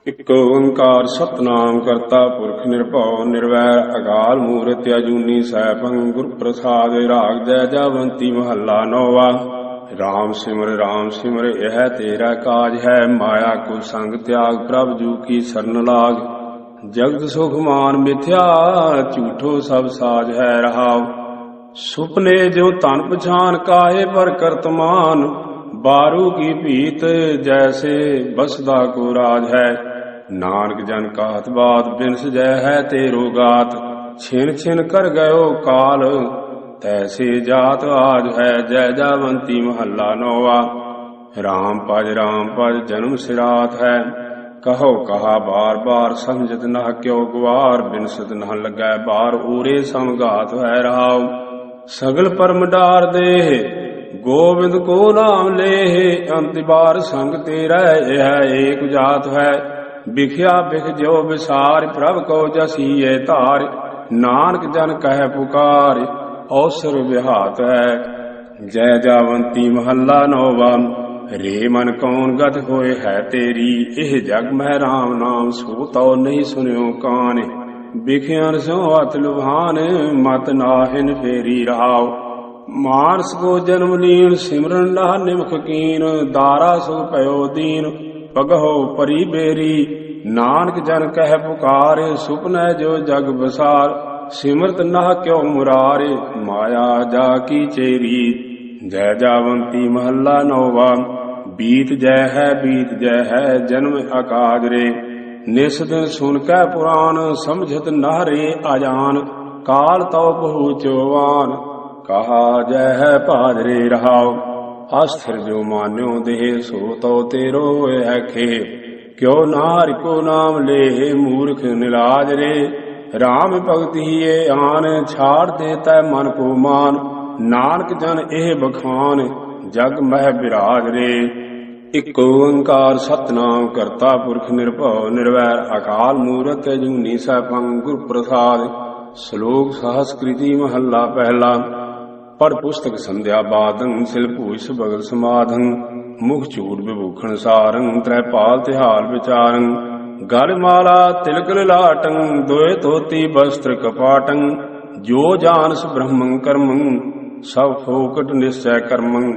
ਇਕ ਓੰਕਾਰ ਸਤਨਾਮ ਕਰਤਾ ਪੁਰਖ ਨਿਰਭਉ ਨਿਰਵੈਰ ਅਕਾਲ ਮੂਰਤਿ ਅਜੂਨੀ ਸੈਭੰ ਗੁਰ ਪ੍ਰਸਾਦ ਰਾਗ ਜੈ ਜਵੰਤੀ ਮਹੱਲਾ ਨੌਵਾ। ਰਾਮ ਸਿਮਰ ਇਹ ਤੇਰਾ ਕਾਜ ਹੈ, ਮਾਇਆ ਕੋ ਸੰਗ ਤਿਆਗ ਪ੍ਰਭ ਜੂ ਕੀ ਸਰਨ ਲਾਗ। ਜਗਤ ਸੁਖ ਮਾਨ ਮਿਥਿਆ ਝੂਠੋ ਸਭ ਸਾਜ ਹੈ ਰਹਾਉ। ਸੁਪਨੇ ਜੋ ਤਨ ਪਛਾਨ ਕਾਹੇ ਪਰ ਕਰਤਮਾਨ, ਬਾਰੂ ਕੀ ਭੀਤ ਜੈਸੇ ਬਸਦਾ ਕੋ ਰਾਜ ਹੈ। ਨਾਨਕ ਜਨ ਕਾਹਤ ਬਾਤ ਬਿਨ ਸਜੈ ਹੈ ਤੇਰੋ ਗਾਤ, ਛਿਨ ਛਿਨ ਕਰ ਗਇਓ ਕਾਲ ਤੈਸੇ ਜਾਤ ਆਜ ਹੈ। ਜੈ ਜਾਵੰਤੀ ਮਹੱਲਾ ਨੌਵਾ। ਰਾਮ ਭਜ ਜਨਮ ਸਿਰਾਤ ਹੈ, ਕਹੋ ਕਹਾ ਬਾਰ ਬਾਰ ਸਮਝਤ ਨਾ ਕਿਉ ਗਵਾਰ। ਬਿਨਸਤ ਨਾ ਲੱਗੈ ਬਾਰ ਊਰੇ ਸਮਘਾਤ ਹੈ ਰਹਾਉ। ਸਗਲ ਪਰਮ ਡਾਰ ਦੇਹ ਗੋਬਿੰਦ ਕੋ ਨਾਮ ਲੇਹ, ਅੰਤਿਬਾਰ ਸੰਗ ਤੇਰਾ ਇਹ ਏਕ ਜਾਤ ਹੈ। ਬਿਖਿਆ ਬਿਖ ਜੋ ਵਿਸਾਰ ਪ੍ਰਭ ਕੋ ਜਸੀਏ ਧਾਰ, ਨਾਨਕ ਜਨ ਕਹਿ ਪੁਕਾਰ ਔਸਰ ਵਿਹਾਤ ਹੈ। ਜੈ ਜਾਵੰਤੀ ਮਹੱਲਾ ਨੌਵਾ। ਰੇ ਮਨ ਕੌਣ ਗਤ ਹੋਏ ਹੈ ਤੇਰੀ, ਇਹ ਜਗ ਮਹਿ ਰਾਮ ਨਾਮ ਸੋ ਤਉ ਨਹੀਂ ਸੁਨਿਓ ਕਾਨ। ਬਿਖਿਆਨ ਸੋ ਅਤ ਲੁਭਾਨ ਮਤ ਨਾਹਿਨ ਫੇਰੀ ਰਹਾਉ। ਮਾਨਸ ਕੋ ਜਨਮ ਲੀਨ ਸਿਮਰਨ ਲਾ ਨਿਮਖ ਕੀਨ, ਦਾਰਾ ਸੋ ਭਇਓ ਦੀਨ ਪਗਹੋ ਪਰੀ ਬੇਰੀ। ਨਾਨਕ ਜਨ ਕਹਿ ਪੁਕਾਰ ਸੁਪਨੈ ਜੋ ਜਗ ਬਸਾਰ, ਸਿਮਰਤ ਨਾ ਕਿਉ ਮੁਰਾਰੇ ਮਾਇਆ ਜਾ ਕੀ ਚੇਰੀ। ਜੈ ਜਾਵੰਤੀ ਮਹੱਲਾ ਨੌਵਾ। ਬੀਤ ਜੈ ਹੈ ਜਨਮ ਅਕਾਜ ਰੇ, ਨਿਸ ਦਿਨ ਸੁਨ ਕੈ ਪੁਰਾਨ ਸਮਝਤ ਨਾਰੇ ਅਜਾਨ। ਕਾਲ ਤਉ ਪਹੁੰਚਵਾਨ ਕਹਾ ਜੈ ਹੈ ਭਾਜਰੇ ਰਹਾਉ। ਅਸਥਿਰ ਜੋ ਮਾਨਿਓ ਦੇਹ ਸੋ ਤਉ ਤੇਰੋ ਹੋਏ ਹੈ ਖੇ, ਕਿਉ ਨਾਰਿ ਕੋ ਨਾਮ ਲੇ ਮੂਰਖ ਨਿਲਾਜ ਰੇ। ਰਾਮ ਭਗਤਿ ਏ ਆਨ ਛਾੜ ਦੇ ਤੈ ਮਨ ਕੋ ਮਾਨ, ਨਾਨਕ ਜਨ ਇਹ ਬਖਾਨ ਜਗ ਮਹਿ ਬਿਰਾਜ ਰੇ। ਇਕ ਓੰਕਾਰ ਸਤਨਾਮ ਕਰਤਾ ਪੁਰਖ ਨਿਰਭਉ ਨਿਰਵੈਰ ਅਕਾਲ ਮੂਰਤਿ ਅਜੂਨੀ ਸੈਭੰ ਗੁਰ ਪ੍ਰਸਾਦ। ਸ਼ਲੋਕ ਸਹਸਕ੍ਰਿਤੀ ਮਹੱਲਾ ਪਹਿਲਾ। ਪੜ ਪੁਸਤਕ ਸੰਧਿਆ ਬਾਦੰ ਸਿਲ ਭੂਇ ਬਗਲ ਸਮਾਧੰ, ਮੁਖ ਝੂੜ ਵਿਭੂਖਣ ਸਾਰੰ ਤ੍ਰੈ ਪਾਲ ਤਿਹਾਰ ਵਿਚਾਰੰ। ਗਲ ਮਾਲਾ ਤਿਲਕ ਲਲਾਟੰ ਦੋਇ ਧੋਤੀ ਬਸਤਰ ਕਪਾਟੰ, ਜੋ ਜਾਨਸ ਬ੍ਰਹਮੰ ਕਰਮੰ ਸਭ ਫੋਕਟ ਨਿਸ਼ਚੈ ਕਰਮੰ।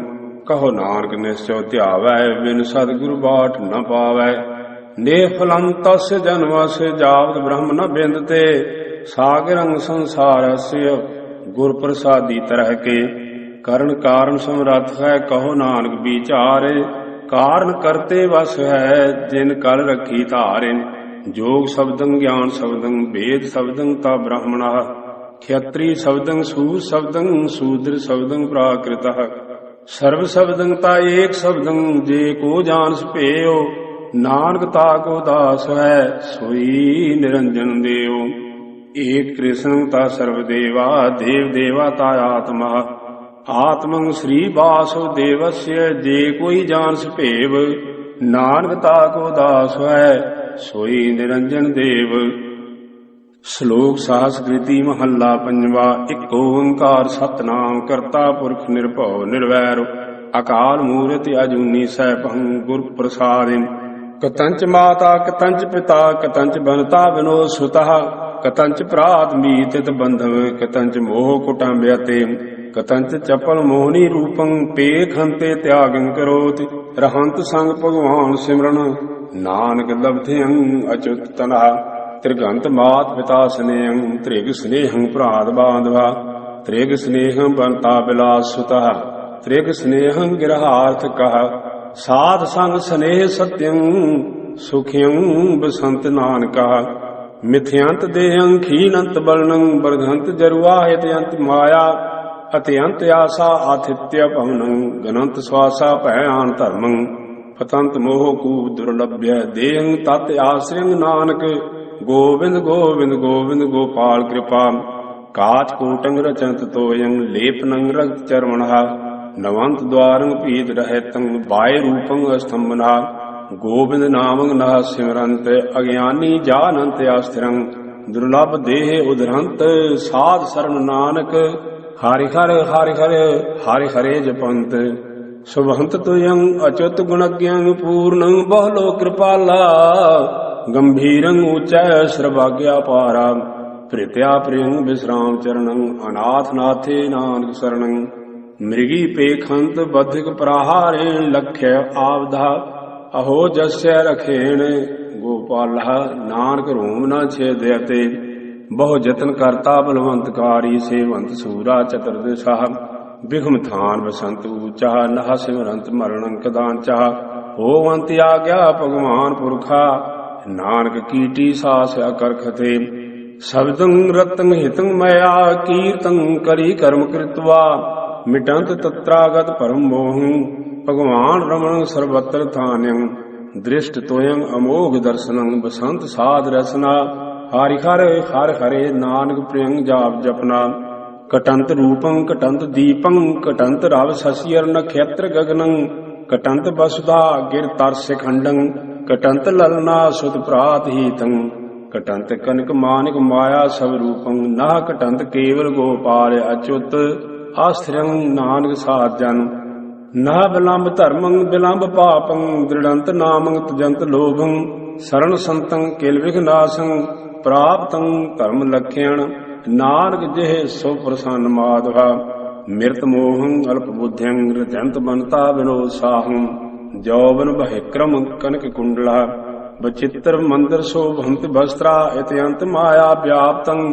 ਕਹੋ ਨਾਨਕ ਨਿਸ਼ਚਉ ਧਿਆਵੈ ਬਿਨ ਸਤਿਗੁਰ ਬਾਟ ਨ ਪਾਵੈ। ਨੇ ਫਲੰ ਤਸ ਜਨਮਸ ਜਾਵਤ ਬ੍ਰਹਮ ਨ ਬਿੰਦ ਤੇ, ਸਾਗਰੰ ਸੰਸਾਰस्य ਗੁਰ ਪ੍ਰਸਾਦੀ ਤਰਹਿ ਕੇ। ਕਰਨ ਕਾਰਨ ਸਮਰੱਥ ਹੈ ਕਹੋ ਨਾਨਕ ਵਿਚਾਰੇ, ਕਾਰਨ ਕਰਤੇ ਵਸ ਹੈ ਜਿਨ ਕਲ ਰੱਖੀ ਧਾਰੇ। ਜੋਗ ਸ਼ਬਦੰ ਗਿਆਨ ਸ਼ਬਦੰ ਵੇਦ ਸ਼ਬਦੰ ਤਾ ਬ੍ਰਾਹਮਣਾ, ਖੇਤਰੀ ਸ਼ਬਦੰ ਸੂਰ ਸ਼ਬਦੰ ਸ਼ੂਦਰ ਸ਼ਬਦੰ ਪ੍ਰਾਕ੍ਰਿਤః। ਸਰਬ ਸ਼ਬਦੰ ਤਾ ਏਕ ਸ਼ਬਦੰ ਜੇ ਕੋ ਜਾਣਸ ਭੇਉ, ਨਾਨਕ ਤਾ ਕੋ ਦਾਸ ਹੈ ਸੋਈ ਨਿਰੰਜਨ ਦੇਉ। ਏਕ ਕ੍ਰਿਸ਼ਨ ਤਾ ਸਰਬ ਦੇਵਾ ਦੇਵ ਦੇਵਾ ਤਾ ਆਤਮਾ, ਆਤਮੰ ਸ੍ਰੀ ਵਾਸੁ ਦੇਵस्य ਜੇ ਕੋਈ ਜਾਣਸ ਭੇਵ। ਨਾਨਕ ਤਾ ਕੋ ਦਾਸ ਹੈ ਸੋਈ ਨਿਰੰਜਨ ਦੇਵ। ਸ਼ਲੋਕ ਸਹਸਕ੍ਰਿਤੀ ਮਹੱਲਾ ਪੰਜਵਾ। ਇਕ ਓੰਕਾਰ ਸਤਨਾਮ ਕਰਤਾ ਪੁਰਖ ਨਿਰਭਉ ਨਿਰਵੈਰ ਅਕਾਲ ਮੂਰਤਿ ਅਜੂਨੀ ਸੈਭੰ ਗੁਰ ਪ੍ਰਸਾਦਿ। ਕਤੰਚ ਮਾਤਾ ਕਤੰਚ ਪਿਤਾ ਕਤੰਚ ਬਨਤਾ ਬਿਨੋ ਸੁਤః, ਕਤੰਚ ਭਰਾਤ ਮੀਤਿਤ ਬੰਧਵ ਕਤੰਚ ਮੋਹ ਕੁਟੰਬਯਤੇ। ਕਤੰਚ ਚਪਲ ਮੋਹਨੀ ਰੂਪੰ ਪੇਖੰਤੇ ਤਿਆਗੰ ਕਰੋਤਿ, ਰਹੰਤ ਸੰਗ ਭਗਵਾਨ ਸਿਮਰਨ ਨਾਨਕ ਲਬਧਿਅੰ ਅਚੁਤ ਤਨਹਾ। ਤ੍ਰਿਗੰਤ ਮਾਤ ਪਿਤਾ ਸਨੇਹੰ ਤ੍ਰਿਗ ਸਨੇਹੰ ਭਰਾਤ ਬਾਂਧਵਾ, ਤ੍ਰਿਗ ਸਨੇਹੰ ਬੰਤਾ ਬਿਲਾਸ ਸੁਤః ਤ੍ਰਿਗ ਸਨੇਹੰ ਗਿਰਹਾਰਥ ਕਹ। ਸਾਧ ਸੰਗ ਸਨੇਹ ਸਤਯੰ ਸੁਖਿਯੰ ਬਸੰਤ ਨਾਨਕਾ। ਮਿਥਿਅੰਤ ਦੇਹੰ ਖੀਨੰਤ ਬਲਨੰ ਬਰਧੰਤ ਜਰੁਆਹਿਤ ਅੰਤ ਮਾਇਆ। ਅਤਿਅੰਤ ਆਸਾ ਆਥਿਤਯ ਭਵਨੰ ਗਨੰਤ ਸਵਾਸਾ ਭੈਆਨ ਧਰਮੰ। ਪਤੰਤ ਮੋਹ ਕੂਪ ਦੁਰਲਭਯ ਦੇਹੰ ਤਤ ਆਸਰਿੰ ਨਾਨਕ। ਗੋਬਿੰਦ ਗੋਬਿੰਦ ਗੋਬਿੰਦ ਗੋਪਾਲ ਕਿਰਪਾ। ਕਾਚ ਕੋਟੰਗ ਰਚੰਤ ਤੋਯੰ ਲੇਪਨੰ ਰਗਤ ਚਰਵਣਹਾ। ਨਵੰਤ ਦਵਾਰੰ ਭੀਤ ਰਹਿਤੰ ਬਾਏ ਰੂਪੰ ਅਸਤੰਭਨਾ। ਗੋਬਿੰਦ ਨਾਮੰ ਨਹ ਸਿਮਰੰਤ ਅਗਿਆਨੀ ਜਾਨੰਤ ਆਸਥਿਰੰ। ਦੁਰਲਭ ਦੇਹ ਉਦਰੰਤ ਸਾਧ ਸਰਨ ਨਾਨਕ। ਹਰਿ ਹਰਿ ਹਰਿ ਹਰਿ ਹਰਿ ਹਰਿ ਜਪੰਤ। ਸੁਭੰਤ ਤੁਯੰ ਅਚੁਤ ਗੁਣਗ੍ਯੰ ਪੂਰਨੰ ਬਹੁਲੋ ਕਿਰਪਾਲਾ। गंभीरं ऊंचै सर्वाज्ञा पारा प्रीत्या प्रियं विश्राम चरणं अनाथ नाथे नानक शरणं मृगी पेखंत बधिक प्रहारेण लक्ष्य आवधा अहो जस्य रखेण गोपाल नानक रोम न छेदयते बहु जतन करता बलवंतकारी सेवंत सूरा चतुर्दशा बिघम थान बसंत ऊंचा नह सिमरंत मरण कदान चाह होवंत आज्ञा भगवान पुरखा नानक कीटी सास अकरखते शब्दं रतं हितं मया कीर्तं करी कर्म कृत्वा मिटंत तत्रागत परम मोहं भगवान रमण सर्वत्र थान्यं दृष्ट तोयं अमोघ दर्शनं बसंत साध रसना हरि हर हरे नानक प्रियं जाप जपना कटंत रूपं कटंत दीपं कटंत रव शशियर नक्षत्र गगनं कटंत वसुधा गिर तरस खंडं कटंत ललना सुत प्रात हीतं कटंत कनक मानिक माया सब रूपं न कटंत केवल गोपाल अच्युत आश्रयं नानक साधन न विलंब धर्मं विलंब पापं दृढ़ंत नामं तजंत लोभं शरण संतं किल विघ्नाशं प्राप्तं धर्म लक्ष्यण नानक जेह सो प्रसन्न माधवा मृत मोहं अल्प बुद्धिं हृदयंत बनता विनोद साहं जौवन बहिक्रम कनक कुंडला बचित्र मंदिर शोभंत वस्त्रा इत्यंत माया व्याप्तं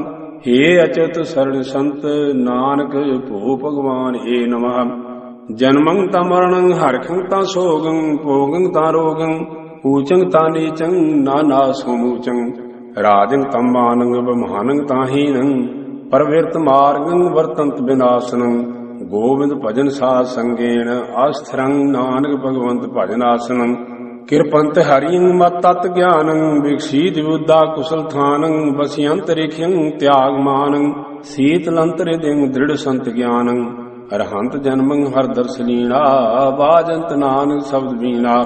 हे अच्युत शरण संत नानक भो भगवान हे नमः जन्मं ता मरणं हरखं ता सोगं भोगं ता रोगं ऊचं ता नीचं नाना सोमूचं राजं तं मानं बमानं ता हीनं परविर्त मार्गं वर्तंत विनाशनं गोविंद भजन साध संगेन आस्थिरं नानक भगवंत भजनासनं कृपंत हरिं मत तत् ज्ञानं विक्षीत बुद्धा कुशल थानं वसियंतरिक्षं त्यागमानं शीतलंतरिदिं दृढ़ संत ज्ञानं अरहंत जन्मं हर दर्शनीणा बाजंत नानक शब्द वीणा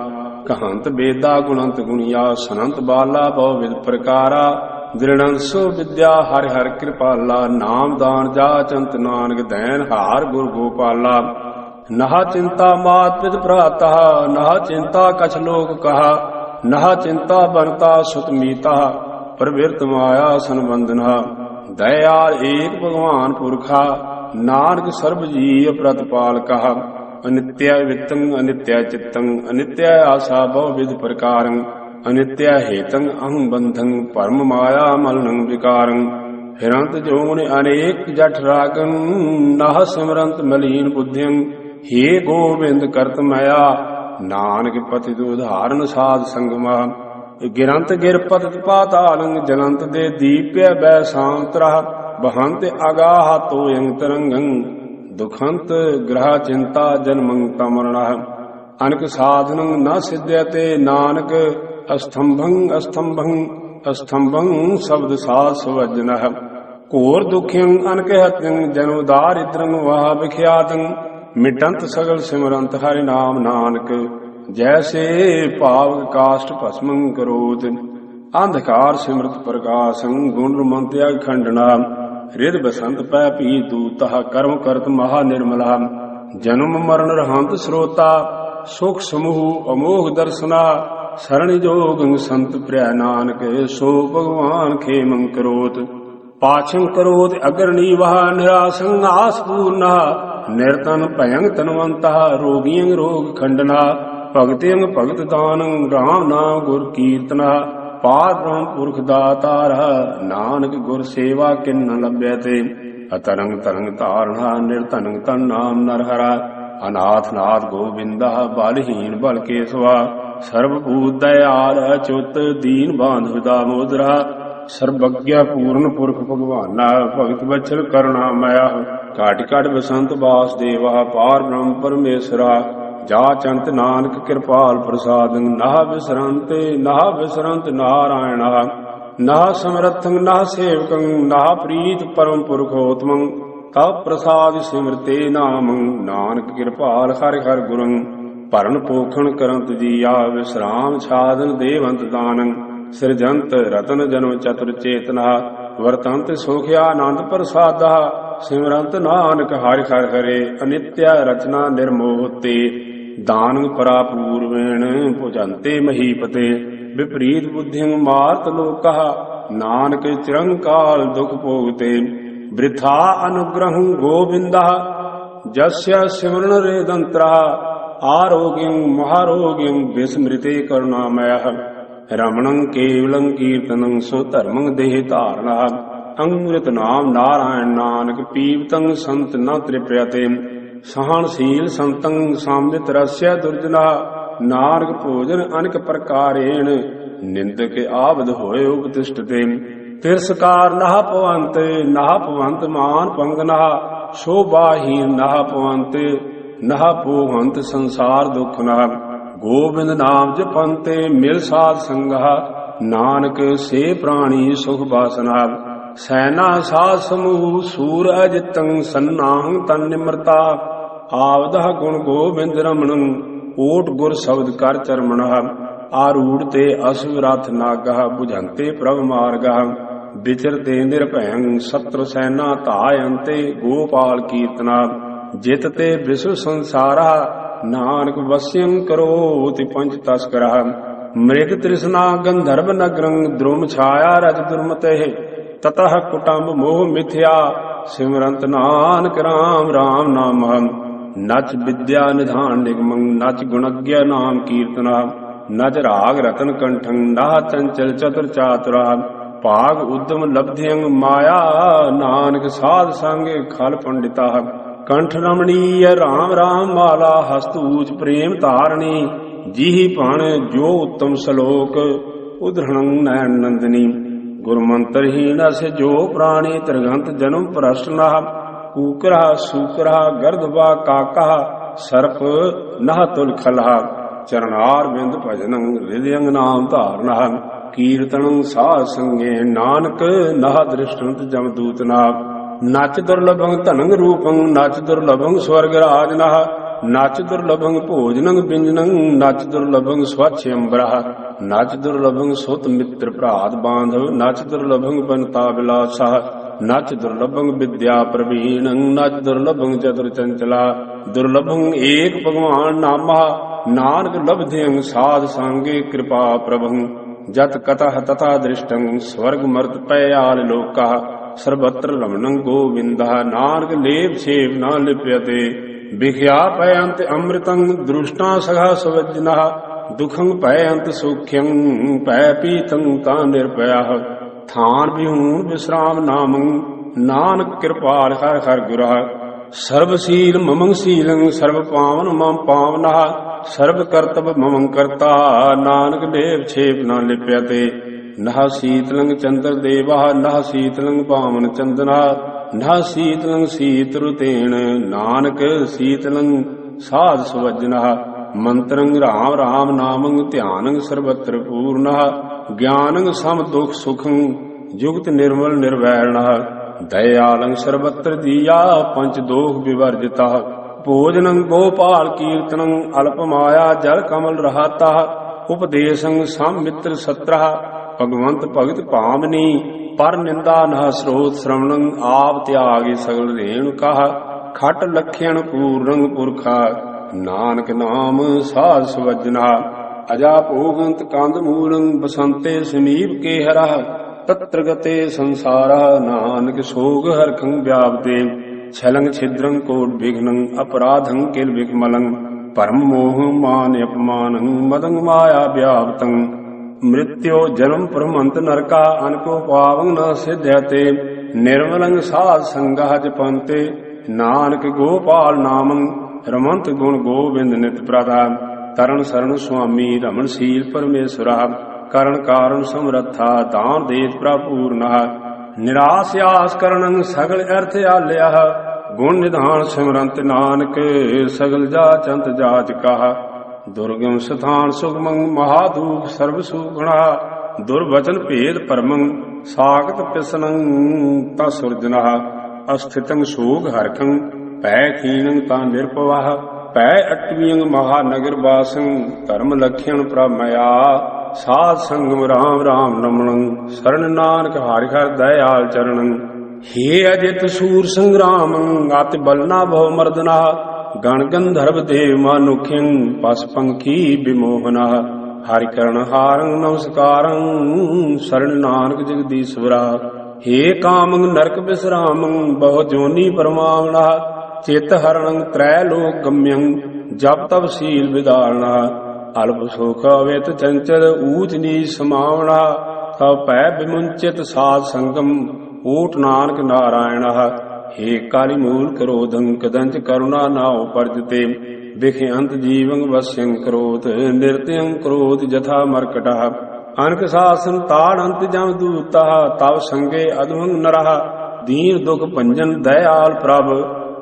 कहंत बेदा गुणंत गुणिया सनंत बाला बहु विद प्रकारा दृढ़ंसो विद्या हर हर कृपाला नाम दान जाचंत नानक दैन हार गुर गोपाला नहा चिंता मात पित भ्राता नहा चिंता कछ लोक कहा नहा चिंता बनता सुत मीता प्रवृत्त माया संबंधना दयाल एक भगवान पुरखा नानक सर्व जीव प्रतिपाल कहा अनित्य वित्तं अनित्य चित्तं अनित्य आशा बहुविध प्रकारं अनित्य हेतं अहं बंधं परम माया मलनं विकारं हिरंत जोन अनेक जठ रागं नह सिमरंत मलीन बुद्धिं हे गोविंद करत मया नानक पति उदाहरण साध संगमा गिरंत गिर पतित पातालं जलंत दे दीप्य बैसांतरा बहंत अगाह तोयं तरंगं दुखंत ग्रह चिंता जन्मं तमरणः अनक साधनं न सिद्ध्यते नानक अस्तंभं अस्तंभं अस्तंभं शब्द साध स्वजनः घोर दुखियं अनक हत्यं जन्म दारिद्रं वह विख्यातं मिटंत सगल सिमरंत हरि नाम नानक जैसे पावक काष्ठ भस्मं करोत अंधकार सिमृत प्रकाशं गुण खंडना हृद बसंत पै पी दूतः कर्म करत महा निर्मला जन्म मरण रहंत श्रोता सुख समूह अमोघ दर्शना शरण जोग संत प्रिय नानक सो भगवान खेमं करोत पाछं करोत अग्रणी वह निरासं आसपूर्ण निर्तन भयं तनवंतः रोगियं रोग खंडना भगतियं भगत दानं राम नाम गुर कीर्तना पार ब्रह्म पुरख दातार नानक गुर सेवा किन्न लभ्यते अतरंग तरंग तारणा निर्तनंग तन नाम नरहरा अनाथ नाथ गोविंदा बलहीन बल केशवा सर्वभूत दयाल अच्युत दीन बांधव दामोदरा सर्वज्ञ पूर्ण पुरख भगवाना भगत वत्सल करुणामया काट काट बसंत वासुदेवा पार ब्रह्म परमेश्वरा जाचंत नानक कृपाल प्रसादं नाह विसरंत नारायण नाह समर्थं नाह सेवकं नाह प्रीत परम पुरखोत्तमं तब प्रसाद सिमरते नामं नानक कृपाल हरि हर गुरं भरण पोखण करंत जीया विश्राम छादन देवंत दानं सृजंत रतन जन्म चतुर चेतना वर्तंत सुखियानंद प्रसादा सिमरंत नानक हरि हर हरे अनित्य रचना निर्मोहते ਦਾਨੰ ਪਰਾਪੂਰਵੇਣ ਭੁਜੰਤੇ ਮਹੀਪਤੇ ਵਿਪਰੀਤ ਬੁੱਧਿੰ ਮਾਰਤ ਲੋਕਾ ਨਾਨਕ ਚਿਰੰਕਾਲ ਦੁਖ ਭੋਗਤੇ ਬ੍ਰਿਥਾ ਅਨੁਗ੍ਰਹੰ ਗੋਬਿੰਦਾ ਜਸਯ ਸਿਮਰਨ ਰੇਦੰਤਰਾ ਆਰੋਗਿੰ ਮਹਾਰੋਗਿੰ ਵਿਸਮ੍ਰਿਤੇ ਕਰੁਣਾਮਯః ਰਮਣੰ ਕੇਵਲੰ ਕੀਰਤਨੰ ਸੋ ਧਰਮੰ ਦੇਹ ਧਾਰਣਾ ਅੰਮ੍ਰਿਤ ਨਾਮ ਨਾਰਾਇਣ ਨਾਨਕ ਪੀਵਤੰ ਸੰਤ ਨ ਤ੍ਰਿਪਯਤੇ ਸਹਨਸ਼ੀਲ ਸੰਤੰ ਸੰਮਿਤ ਰਸਯ ਦੁਰਜਨਾ ਨਾਨਕ ਭੋਜਨ ਅਨੇਕ ਪ੍ਰਕਾਰੇਣ ਨਿੰਦਕ ਆਵਦ ਹੋਏ ਉਪਤਿਸ਼ਟਤੇ ਤਿਰਸਕਾਰ ਨਹ ਭਵੰਤ ਮਾਨ ਪੰਗਨਾ ਸ਼ੋਭਾਹੀਨ ਨਹ ਭਵੰਤ ਸੰਸਾਰ ਦੁਖ ਨਹ ਗੋਬਿੰਦ ਨਾਮ ਜਪੰਤੇ ਮਿਲ ਸਾਧ ਸੰਗਾ ਨਾਨਕ ਸੇ ਪ੍ਰਾਣੀ ਸੁਖ ਬਾਸਨਾ ਸੈਨਾ ਸਾਧ ਸਮੂਹ ਸੂਰ ਅਜਿਤੰ ਸੰਨਾਹੰ ਤਨ ਨਿਮਰਤਾ ਆਵਦਹ ਗੁਣ ਗੋਬਿੰਦ ਰਮਣੰ ਓਟ ਗੁਰ ਸ਼ਬਦ ਕਰ ਚਰਮਣਹ ਆਰੂੜ ਤੇ ਅਸੁ ਰਥ ਨਾਗਹ ਬੁਝੰਤੇ ਪ੍ਰਭ ਮਾਰਗਹ ਵਿਚਰਤੇ ਨਿਰਭੈੰ ਸਤਰ ਸੈਨਾ ਧਾਇੰਤੇ ਗੋਪਾਲ ਕੀਰਤਨਾ ਜਿਤ ਤੇ ਵਿਸ਼ਵ ਸੰਸਾਰਾ ਨਾਨਕ ਵਸਿਅੰ ਕਰੋਤਿ ਪੰਚ ਤਸਕਰਾ ਮ੍ਰਿਗ ਤ੍ਰਿਸ਼ਨਾ ਗੰਧਰਵ ਨਗਰੰ ਦ੍ਰੁਮ ਛਾਇਆ ਰਜ ਦੁਰਮਤੇ ਤਤਹ ਕੁਟੰਬ ਮੋਹ ਮਿਥਿਆ ਸਿਮਰੰਤ ਨਾਨਕ ਰਾਮ ਰਾਮ ਨਾਮਹ ਨਚ ਵਿਦਿਆ ਨਿਧਾਨ ਨਿਗਮੰ ਨਚ ਗੁਣਗ੍ਯ ਨਾਮ ਕੀਰਤਨਾ ਨਚ ਰਾਗ ਰਤਨ ਕੰਠੰ ਨਾਹ ਚੰਚਲ ਚਤੁਰ ਚਾਤੁਰਾ ਭਾਗ ਉਦਮ ਲਬਧਿਯੰ ਮਾਇਆ ਨਾਨਕ ਸਾਧ ਸੰਗ ਖਲ ਪੰਡਿਤਾ ਕੰਠ ਰਮਣੀਯ ਰਾਮ ਰਾਮ ਮਾਲਾ ਹਸਤੂਜ ਪ੍ਰੇਮ ਧਾਰਣੀ ਜੀਹੀ ਭਣ ਜੋ ਉੱਤਮ ਸ਼ਲੋਕ ਉਧਰਣੰ ਨੈਣ ਨੰਦਨੀ ਗੁਰਮੰਤਰਹੀਨ ਅਸ ਜੋ ਪ੍ਰਾਣੀ ਤ੍ਰਿਗੰਤ ਜਨਮ ਪ੍ਰਸ਼ਨਾ ਕੂਕਰਾ ਸੂਕਰਾ ਗਰਦਵਾ ਕਾਕਾ ਸਰਪ ਨਹ ਤੁਲ ਖਲਹਾ ਚਰਨਾਰ ਬਿੰਦ ਭਜਨੰ ਹਿਰਦਯੰ ਨਾਮ ਧਾਰਨਾ ਕੀਰਤਨੰ ਸਾਧ ਸੰਗੇ ਨਾਨਕ ਨਹ ਦ੍ਰਿਸ਼ਟੰਤ ਜਮਦੂਤਨਾ ਨਚ ਦੁਰਲਭੰ ਧਨੰ ਰੂਪੰ ਨਚ ਦੁਰਲਭੰ ਸਵਰਗ ਰਾਜ ਨਹ ਨਚ ਦੁਰਲਭੰ ਭੋਜਨੰ ਬਿੰਜਨੰ ਨਚ ਦੁਰਲਭੰ ਸਵਛ ਅੰਬਰਹ ਨਚ ਦੁਰਲਭੰ ਸੁਤ ਮਿੱਤਰ ਭਰਾਤ ਬਾਂਧਵ ਨਚ ਦੁਰਲਭੰ ਬਨਤਾ ਬਿਲਾਸਾ ਨਚ ਦੁਰਲਭੰ ਵਿਦਿਆ ਪ੍ਰਵੀਣੰ ਨਚ ਦੁਰਲਭੰ ਚਤੁਰ ਚੰਚਲਾ ਦੁਰਲਭੰ ਏਕ ਭਗਵਾਨ ਨਾਮਾ ਨਾਨਕ ਲਬਧਿਯੰ ਸਾਧ ਸੰਗੇ ਕਿਰਪਾ ਪ੍ਰਭੰ ਜਤ ਕਤਹ ਤਥਾ ਦ੍ਰਿਸ਼ਟੰ ਸਵਰਗ ਮਰਤ ਪੈ ਆਲ ਲੋਕਾ ਸਰਬਤਰ ਰਮਣੰ ਗੋਵਿੰਦਾ ਨਾਨਕ ਲੇਪ ਛੇਪ ਨਾ ਲਿਪਯਤੇ ਵਿਖਿਆ ਪੈ ਅੰਤ ਅੰਮ੍ਰਿਤੰ ਦ੍ਰਿਸ਼ਟਾ ਸਖਾ ਸਵਜਨਾ ਦੁਖੰ ਪੈ ਅੰਤ ਸੌਖਿਅੰ ਪੈ ਪੀਤੰ ਤਾਂ ਨਿਰਭਯ ਥਾਨ ਵਿਹੂਨ ਵਿਸਰਾਮ ਨਾਮੰ ਨਾਨਕ ਕਿਰਪਾਲ ਹਰਿ ਹਰਿ ਗੁਰਾ ਸਰਬ ਸੀਲ ਮਮੰ ਸੀਲੰ ਸਰਬ ਪਾਵਨ ਮਮ ਪਾਵਨਾ ਸਰਬ ਕਰਤਵ ਮਮੰ ਕਰਤਾ ਨਾਨਕ ਲੇਪ ਛੇਪ ਨਾ ਲਿਪਯਤੇ ਨਹ ਸੀਤਲੰ ਚੰਦਰ ਦੇਵਾ ਨਹ ਸੀਤਲੰ ਪਾਵਨ ਚੰਦਨਾ ਨਹ ਸੀਤਲੰ ਸੀਤ ਰੁਤੇਣ ਨਾਨਕ ਸੀਤਲੰ ਸਾਧ ਸੁਵਜਨਾ ਮੰਤਰੰ ਰਾਮ ਰਾਮ ਨਾਮੰ ਧਿਆਨੰ ਸਰਬਤਰ ਪੂਰਨਾ ਗਿਆਨੰ ਸਮ ਦੁਖ ਸੁਖੰ ਜੁਗਤ ਨਿਰਮਲ ਨਿਰਵੈਰਣਾ ਦਇਆਲੰ ਸਰਬਤਰ ਦੀਆ ਪੰਚ ਦੋਖ ਵਿਵਰਜਿਤਾ ਭੋਜਨੰ ਗੋਪਾਲ ਕੀਰਤਨੰ ਅਲਪ ਮਾਇਆ ਜਲ ਕਮਲ ਰਹਾਤਾ ਉਪਦੇਸੰ ਸਮ ਮਿੱਤਰ ਸਤਰਾ ਭਗਵੰਤ ਭਗਤ ਭਾਮਨੀ ਪਰ ਨਿੰਦਾ ਨਹ ਸਰੋਤ ਸ਼ਰਵਣੰ ਆਪ ਤਿਆਗੀ ਸਗਲ ਰੇਣ ਕਹਾ ਖਟ ਲਖਿਆਣ ਪੂਰਨੰ ਪੁਰਖਾ ਨਾਨਕ ਨਾਮ ਸਾਧ ਸੁਵਜਨਾ ਅਜਾ ਭੋਗੰਤ ਕੰਦ ਮੂਲੰ ਬਸੰਤੇ ਸਮੀਪ ਕੇ ਹਰਾ ਤਤ੍ਰ ਗਤੇ ਸੰਸਾਰਾ ਨਾਨਕ ਸੋਗ ਹਰਖੰ ਵਿਆਪਤੇ ਛਲੰ ਛਿਦਰੰ ਕੋਟ ਵਿਘਨੰ ਅਪਰਾਧੰ ਕਿਲ ਵਿਖਮਲੰ ਪਰਮ ਮੋਹ ਮਾਨ ਅਪਮਾਨੰ ਮਦੰ ਮਾਇਆ ਵਿਆਪਤੰ ਮ੍ਰਿਤਿਓ ਜਨਮ ਪਰਮੰਤ ਨਰਕਾ ਅਨਕੋ ਪਾਵੰ ਨ ਸਿਧਯਤੇ ਨਿਰਮਲੰ ਸਾਧ ਸੰਗਾ ਜਪੰਤੇ ਨਾਨਕ ਗੋਪਾਲ ਨਾਮੰ ਰਮੰਤ ਗੁਣ ਗੋਬਿੰਦ ਨਿਤ ਪ੍ਰਧਾਨ ਤਰਨ ਸਰਨ ਸੁਆਮੀ ਰਮਨ ਸੀਲ ਪਰਮੇਸ਼ਰਾ ਕਰਨ ਕਾਰਨ ਸਮਰੱਥਾ ਦਾਨ ਦੇਤ ਪ੍ਰਪੂਰਨਾ ਨਿਰਾਸ ਆਸ ਕਰਨੰ ਸਗਲ ਅਰਥ ਆਲਿਆ ਗੁਣ ਨਿਧਾਨ ਸਿਮਰੰਤ ਨਾਨਕ ਸਗਲ ਜਾਚੰਤ ਜਾਚ ਕਹਾ ਦੁਰਗਮ ਸਥਾਨ ਸੁਗਮੰ ਮਹਾਦੂਖ ਸਰਬ ਸੂਖਣਾ ਦੁਰਵਚਨ ਭੇਦ ਪਰਮੰ ਸਾਖਤ ਪਿਸਨੰ ਤਾ ਸੁਰਜਨਾ ਅਸਥਿਤੰ ਸੋਗ ਹਰਖੰ ਪੈ ਖੀਨੰ ਤਾਂ ਨਿਰਪਵਾਹ ਪੈ ਅਟਵੀਯੰ ਮਹਾਨਗਰ ਵਾਸੰ ਧਰਮ ਲਖਿਆਣ ਪ੍ਰਮਇਆ ਸਾਧ ਸੰਗਮ ਰਾਮ ਰਾਮ ਰਮਣੰ ਸਰਣ ਨਾਨਕ ਹਰਿ ਹਰਿ ਦਇਆਲ ਚਰਣੰ ਹੇ ਅਜਿਤ ਸੂਰ ਸੰਗਰਾਮੰ ਅਤਿ ਬਲਨਾ ਬਹੁ ਮਰਦਨਾ ਗਣ ਗੰਧਰਵ ਦੇਵ ਮਾਨੁਖਿੰ ਪਸ ਪੰਖੀ ਬਿਮੋਹਨਾ ਹਰਿ ਕਰਨ ਹਾਰੰ ਨਮਸਕਾਰੰ ਸਰਣ ਨਾਨਕ ਜਗਦੀਸ਼ਵਰਾ ਹੇ ਕਾਮੰ ਨਰਕ ਬਿਸਰਾਮੰ ਬਹੁ ਜੋਨੀ ਪਰਮਾਵਣਾ ਚਿਤ ਹਰਣੰ ਤ੍ਰੈ ਲੋਕ ਗਮਯੰ ਜਪ ਤਪ ਸੀਲ ਵਿਦਾਰਣਾ ਅਲਪ ਸੁਖ ਅਵਿਤ ਚੰਚਲ ਊਚ ਨੀਚ ਸਮਾਵਣਾ ਤਬ ਭੈ ਬਿਮੁੰਚਿਤ ਸਾਧ ਸੰਗਮ ਓਟ ਨਾਨਕ ਨਾਰਾਇਣਾ ਹੇ ਕਾਲੀ ਮੂਲ ਕਰੋਧੰ ਕਦੰਚ ਕਰੁਣਾ ਨਾਉ ਪਰਜਤੇ ਵਿਖੇ ਅੰਤ ਜੀਵੰ ਵਸਯੰ ਕਰੋਤ ਨਿਰਤਯੰ ਕਰੋਤ ਜਥਾ ਮਰਕਟਾ ਅਨਕ ਸਾਸਨ ਤਾੜ ਅੰਤ ਜਮ ਦੂਤਾ ਤਵ ਸੰਗੇ ਅਦਮੰ ਨਰਹ ਦੀਨ ਦੁਖ ਭੰਜਨ ਦਇਆਲ ਪ੍ਰਭ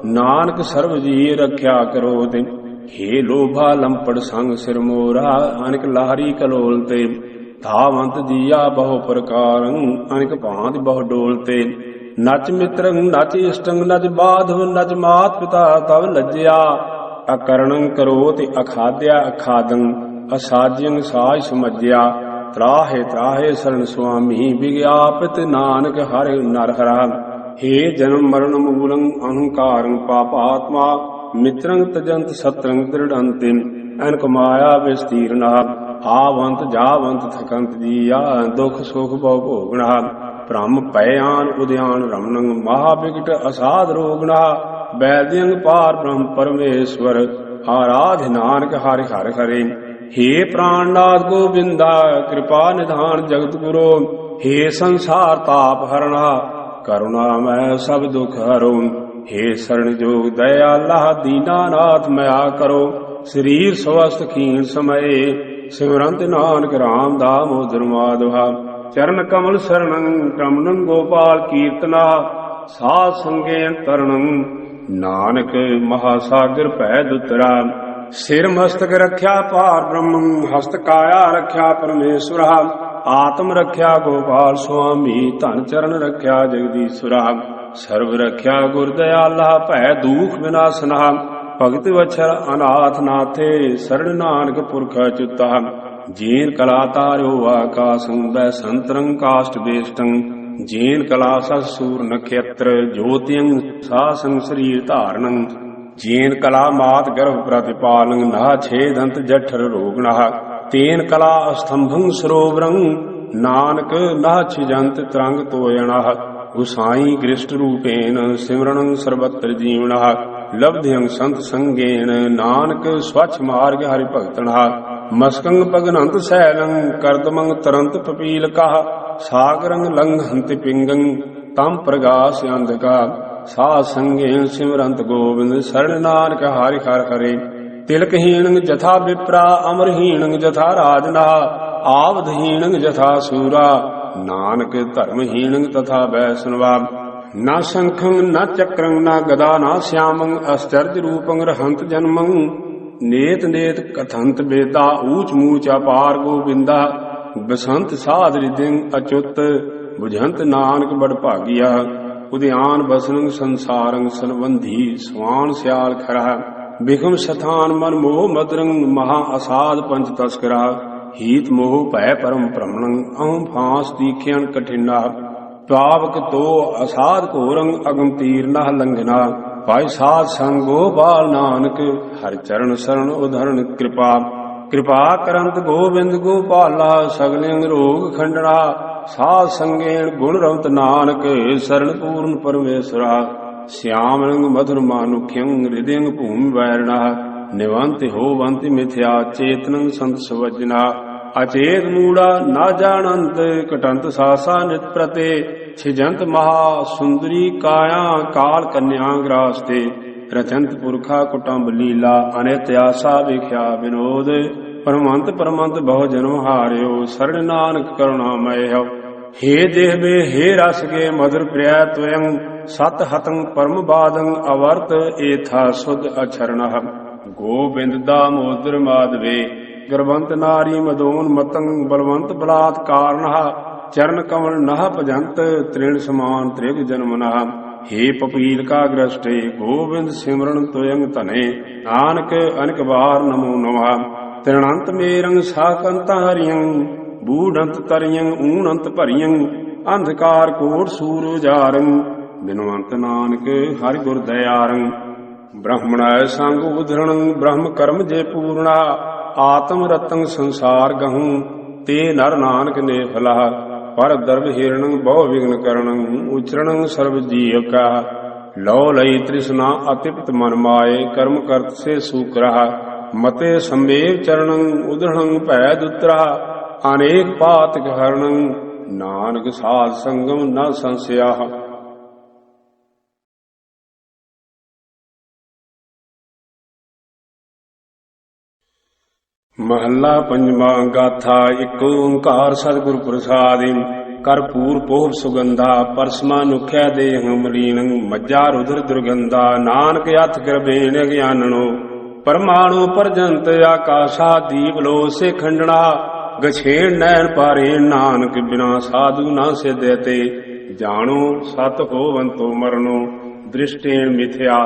ਨਾਨਕ ਸਰਬ ਜੀ ਰਖਿਆ ਕਰੋਤ ਹੇ ਲੋਭਾ ਲੰਪੜ ਸੰਗ ਸਿਰ ਮੋਰਾ ਅਨਕ ਲਾਹਰੀ ਕਲੋਲ ਤੇ ਧਾਵੰਤ ਜੀਆ ਬਹੁ ਪ੍ਰਕਾਰੰ ਅਨਕ ਭਾਂਤ ਬਹੁ ਡੋਲ ਤੇ ਨਚ ਮਿਤਰੰ ਨਚ ਇਸ਼ਟੰ ਨਚ ਬਾਧਵ ਨਚ ਮਾਤ ਪਿਤਾ ਤਵ ਲੱਜਿਆ ਅਕਰਣੰ ਕਰੋਤਿ ਅਖਾਦਿਆ ਅਖਾਦੰ ਅਸਾਜਿਯੰ ਸਾਜ ਸਮਝਿਆ ਤਰਾਹੇ ਤਰਾਹੇ ਸਰਣ ਸੁਆਮੀ ਵਿਗਿਆਪਿਤ ਨਾਨਕ ਹਰਿ ਨਰ ਹਰਾ ਹੇ ਜਨਮ ਮਰਨ ਮੂਲੰ ਅਹੰਕਾਰੰ ਪਾਪਾਤਮਾ ਮਿਤਰੰ ਤਜੰਤ ਸਤਰੰ ਦ੍ਰਿੜੰਤਿ ਅਨਕ ਮਾਇਆ ਵਿਸਤੀਰਨਾ ਆਵੰਤ ਜਾਵੰਤ ਥਕੰਤ ਜੀਆ ਦੁਖ ਸੁਖ ਬਹੁ ਭੋਗਣਾ ਭ੍ਰਮ ਭਇਆਨ ਉਦਿਆਨ ਰਮਣੰ ਮਹਾ ਬਿਕਟ ਅਸਾਧ ਰੋਗਣਾ ਵੈਦਿਅੰ ਪਾਰ ਬ੍ਰਹਮ ਪਰਮੇਸ਼ਵਰ ਆਰਾਧ ਨਾਨਕ ਹਰਿ ਹਰਿ ਹਰੇ ਹੇ ਪ੍ਰਾਨਨਾਥ ਗੋਬਿੰਦਾ ਕਿਰਪਾ ਨਿਧਾਨ ਜਗਤ ਗੁਰੂ ਹੇ ਸੰਸਾਰ ਤਾਪ ਹਰਣਾ ਕਰੁਣਾ ਮੈਂ ਸਭ ਦੁਖ ਹਰੋ ਹੇ ਸਰਣ ਜੋਗ ਦਇਆਲਾ ਦੀਨਾਨਾਥ ਮਿਆ ਕਰੋ ਸਰੀਰ ਸਵਸਤ ਖੀਣ ਸਮਏ ਸਿਮਰੰਤ ਨਾਨਕ ਰਾਮ ਦਾਮੋਦਰ ਮਾਧਵਾ ਚਰਨ ਕਮਲ ਸਰਣੰ ਕਮਨੰ ਗੋਪਾਲ ਕੀਰਤਨਾ ਸਾਧ ਸੰਗੇ ਤਰਣੰ ਨਾਨਕ ਮਹਾ ਸਾਗਰ ਭੈ ਦੁਤਰਾ ਸਿਰ ਮਸਤਕ ਰਖਿਆ ਭਾਰ ਬ੍ਰਹਮ ਹਸਤ ਕਾਇਆ ਰਖਿਆ ਪਰਮੇਸ਼ਵਰਾ ਆਤਮ ਰਖਿਆ ਗੋਪਾਲ ਸੁਆਮੀ ਧਨ ਚਰਨ ਰਖਿਆ ਜਗਦੀਸ਼ਵਰਾ ਸਰਬ ਰਖਿਆ ਗੁਰ ਦਇਆਲਾ ਭੈ ਦੂਖ ਵਿਨਾਸ਼ਨਾ ਭਗਤ ਵਛਰ ਅਨਾਥ ਨਾਥੇ ਸਰਣ ਨਾਨਕ ਪੁਰਖ ਅਚੁੱਤਾ ਜੀਨ ਕਲਾ ਤਾਰਿਓ ਆਕਾਸੰ ਬੈ ਸੰਤਰੰ ਕਾਸ਼ਟ ਬੇਸ਼ਟੰ ਜੀਨ ਕਲਾ ਸਸ ਸੂਰ ਨਖੇਤਰ ਜੋਤਿਯੰ ਸਾਸੰ ਸਰੀਰ ਧਾਰਨੰ ਜੀਨ ਕਲਾ ਮਾਤ ਗਰਭ ਪ੍ਰਤਿਪਾਲੰ ਨਾ ਛੇਦੰਤ ਜਠਰ ਰੋਗਣਾ ਤੇਨ ਕਲਾ ਅਸਤੰਭੰ ਸਰੋਵਰੰ ਨਾਨਕ ਨਾ ਛਿਜੰਤ ਤਰੰਗ ਤੋਇਣਾ ਗੁਸਾਈ ਗ੍ਰਿਸ਼ਟ ਰੂਪੇਨ ਸਿਮਰਣੰ ਸਰਬਤਰ ਜੀਵਣਾ ਲਬਧਿਯੰ ਸੰਤ ਸੰਗੇਨ ਨਾਨਕ ਸਵਛ ਮਾਰਗ ਹਰਿ ਭਗਤਣਾ ਮਸਕੰ ਭਗਨੰਤ ਸੈਲੰ ਕਰਦਮੰ ਤਰੰਤ ਪਪੀਲਕਾ ਸਾਗਰੰ ਲੰਘੰਤ ਪਿੰਗੰ ਤੰ ਪ੍ਰਗਾਸ ਅੰਧਕਾ ਸਾਧ ਸੰਗੇਨ ਸਿਮਰੰਤ ਗੋਬਿੰਦ ਸਰਣ ਨਾਨਕ ਹਰਿ ਹਰਿ ਹਰੇ ਤਿਲਕਹੀਣੰ ਜਥਾ ਵਿਪਰਾ ਅਮਰਹੀਣੰ ਜਥਾ ਰਾਜਨਾ ਆਵਧਹੀਣੰ ਜਥਾ ਸੂਰਾ ਨਾਨਕ ਧਰਮਹੀਣੰ ਤਥਾ ਵੈਸਨਵਾ ਨਾ ਸੰਖੰ ਨਾ ਚੱਕਰੰ ਨਾ ਗਦਾ ਨਾ ਸਿਆਮੰ ਅਸਚਰਜ ਰੂਪੰ ਰਹੰਤ ਜਨਮੰ ਨੇਤ ਨੇਤ ਕਥੰਤ ਬੇਦਾ ਊਚ ਮੂਚ ਅਪਾਰ ਗੋਬਿੰਦਾ ਬਸੰਤ ਸਾਧ ਰਿਦਿੰ ਅਚੁੱਤ ਬੁਝੰਤ ਨਾਨਕ ਬੜ ਭਾਗਿਆ ਉਦਿਆਨ ਬਸਨੰ ਸੰਸਾਰੰ ਸੰਬੰਧੀ ਸਵਾਨ ਸਿਆਲ ਖਰਾ ਬਿਖਮ ਸਥਾਨ ਮਨ ਮੋਹ ਮਦਰੰ ਮਹਾ ਅਸਾਧ ਪੰਚ ਤਸਕਰਾ ਹੀਤ ਮੋਹ ਭੈ ਪਰਮ ਭ੍ਰਮਣੰ ਅਹੰ ਫਾਂਸ ਦੀਖਿਆਨ ਕਠਿਨਾ ਪਾਵਕ ਤੋ ਅਸਾਧ ਘੋਰੰ ਅਗਮ ਤੀਰ ਨਹ ਲੰਘਨਾ ਭਾਈ ਸਾਧ ਸੰਗੋ ਬਾਲ ਨਾਨਕ ਹਰਿ ਚਰਨ ਸਰਣ ਉਧਰਨ ਕਿਰਪਾ ਕਿਰਪਾ ਕਰੰਤ ਗੋਬਿੰਦ ਗੋਪਾਲਾ ਸਗਲਿੰ ਰੋਗ ਖੰਡਣਾ ਸਾਧ ਸੰਗੇਣ ਗੁਣ ਰਵਤ ਨਾਨਕ ਸਰਣ ਪੂਰਨ ਪਰਮੇਸ਼ਰਾ ਸਿਆਮ ਰੰਗ ਮਧੁਰ ਮਾਨੁਖਿਯੰ ਹਿਰਦਿਯੰ ਭੂਮਿ ਵੈਰਣਾ ਨਿਵੰਤ ਹੋਵੰਤ ਮਿਥਿਆ ਚੇਤਨੰ ਸੰਤ ਸਵਜਨਾ ਅਚੇਤ ਮੂੜਾ ਨਾ ਜਾਣੰਤ ਕਟੰਤ ਸਾਸਾ ਨਿਤ ਪ੍ਰਤੇ ਛਿਜੰਤ ਮਹਾ ਸੁੰਦਰੀ ਕਾਇਆ ਕਾਲ ਕੰਨਿਆ ਗ੍ਰਾਸਤੇ ਰਚੰਤ ਪੁਰਖਾ ਕੁਟੰਬ ਲੀਲਾ ਅਨਿਤ ਆਸਾ ਵਿਖਿਆ ਵਿਨੋਦ ਪਰਮੰਤ ਪਰਮੰਤ ਬਹੁ ਜਨਮ ਹਾਰਿਓ ਸਰਣ ਨਾਨਕ ਕਰੁਣਾਮਯ ਹੋ ਹੇ ਦੇਹਬੇ ਹੇ ਰਸਗੇ ਮਧੁਰ ਪ੍ਰਿਆ ਤੁਯੰ ਸਤ ਹਤੰ ਪਰਮ ਬਾਦੰ ਅਵਰਤ ਏਥਾ ਸੁਧ ਅਛਰਣਹ ਗੋਬਿੰਦ ਦਾਮੋਦਰ ਮਾਧਵੇ ਗਰਵੰਤ ਨਾਰੀ ਮਦੋਨ ਮਤੰ ਬਲਵੰਤ ਬਲਾਤਕਾਰਨਹ ਚਰਨ ਕਮਲ ਨਹ ਭਜੰਤ ਤ੍ਰਿਣ ਸਮਾਨ ਤ੍ਰਿਗ ਜਨਮਨਹ ਹੇ ਪਪੀਲ ਕਾ ਗ੍ਰਸਟੇ ਗੋਬਿੰਦ ਸਿਮਰਨ ਤੁਯੰ ਧਨੇ ਨਾਨਕ ਅਨਕ ਵਾਰ ਨਮੋ ਨਮః ਤ੍ਰਿਣੰਤ ਮੇਰੰ ਸਾਕੰਤ ਹਰਿਯੰ ਬੂਢੰਤ ਤਰਿਯੰ ਊਣੰਤ ਭਰਿਯੰ ਅੰਧਕਾਰ ਕੋਟ ਸੂਰ ਉਜਾਰੰ ਬਿਨਵੰਤ ਨਾਨਕ ਹਰਿ ਗੁਰ ਦਇਆਰੰ ब्रह्मणाय संग उधरण ब्रह्म कर्म जे पूर्णा आत्म रतंग संसार गहूं ते नर नानक ने फला पर दर्भ हिरणं बहु विघ्न करणं उचरणं सर्व जीव का लौ लई तृष्णा अतिप्त मन माए कर्म कर्त से सूकरा मते संवेग चरणं उदरणं पै दुत्रा अनेक पातक हरणं नानक साध संगम न संशया। महला पंजवा गाथा एक ओंकार सतगुर प्रसादि करपूर पोह सुगंधा परसमा नुख्या देह मलीन मज्जा रुद्र दुर्गंधा नानक अथ कृबेन ज्ञाननो परमाणु पर्जंत आकाशा दीप लो से खंडना गछेण नैन पारे नानक बिना साधु न सिद्धते जानो सत होवंतो मरनो दृष्टेन मिथ्या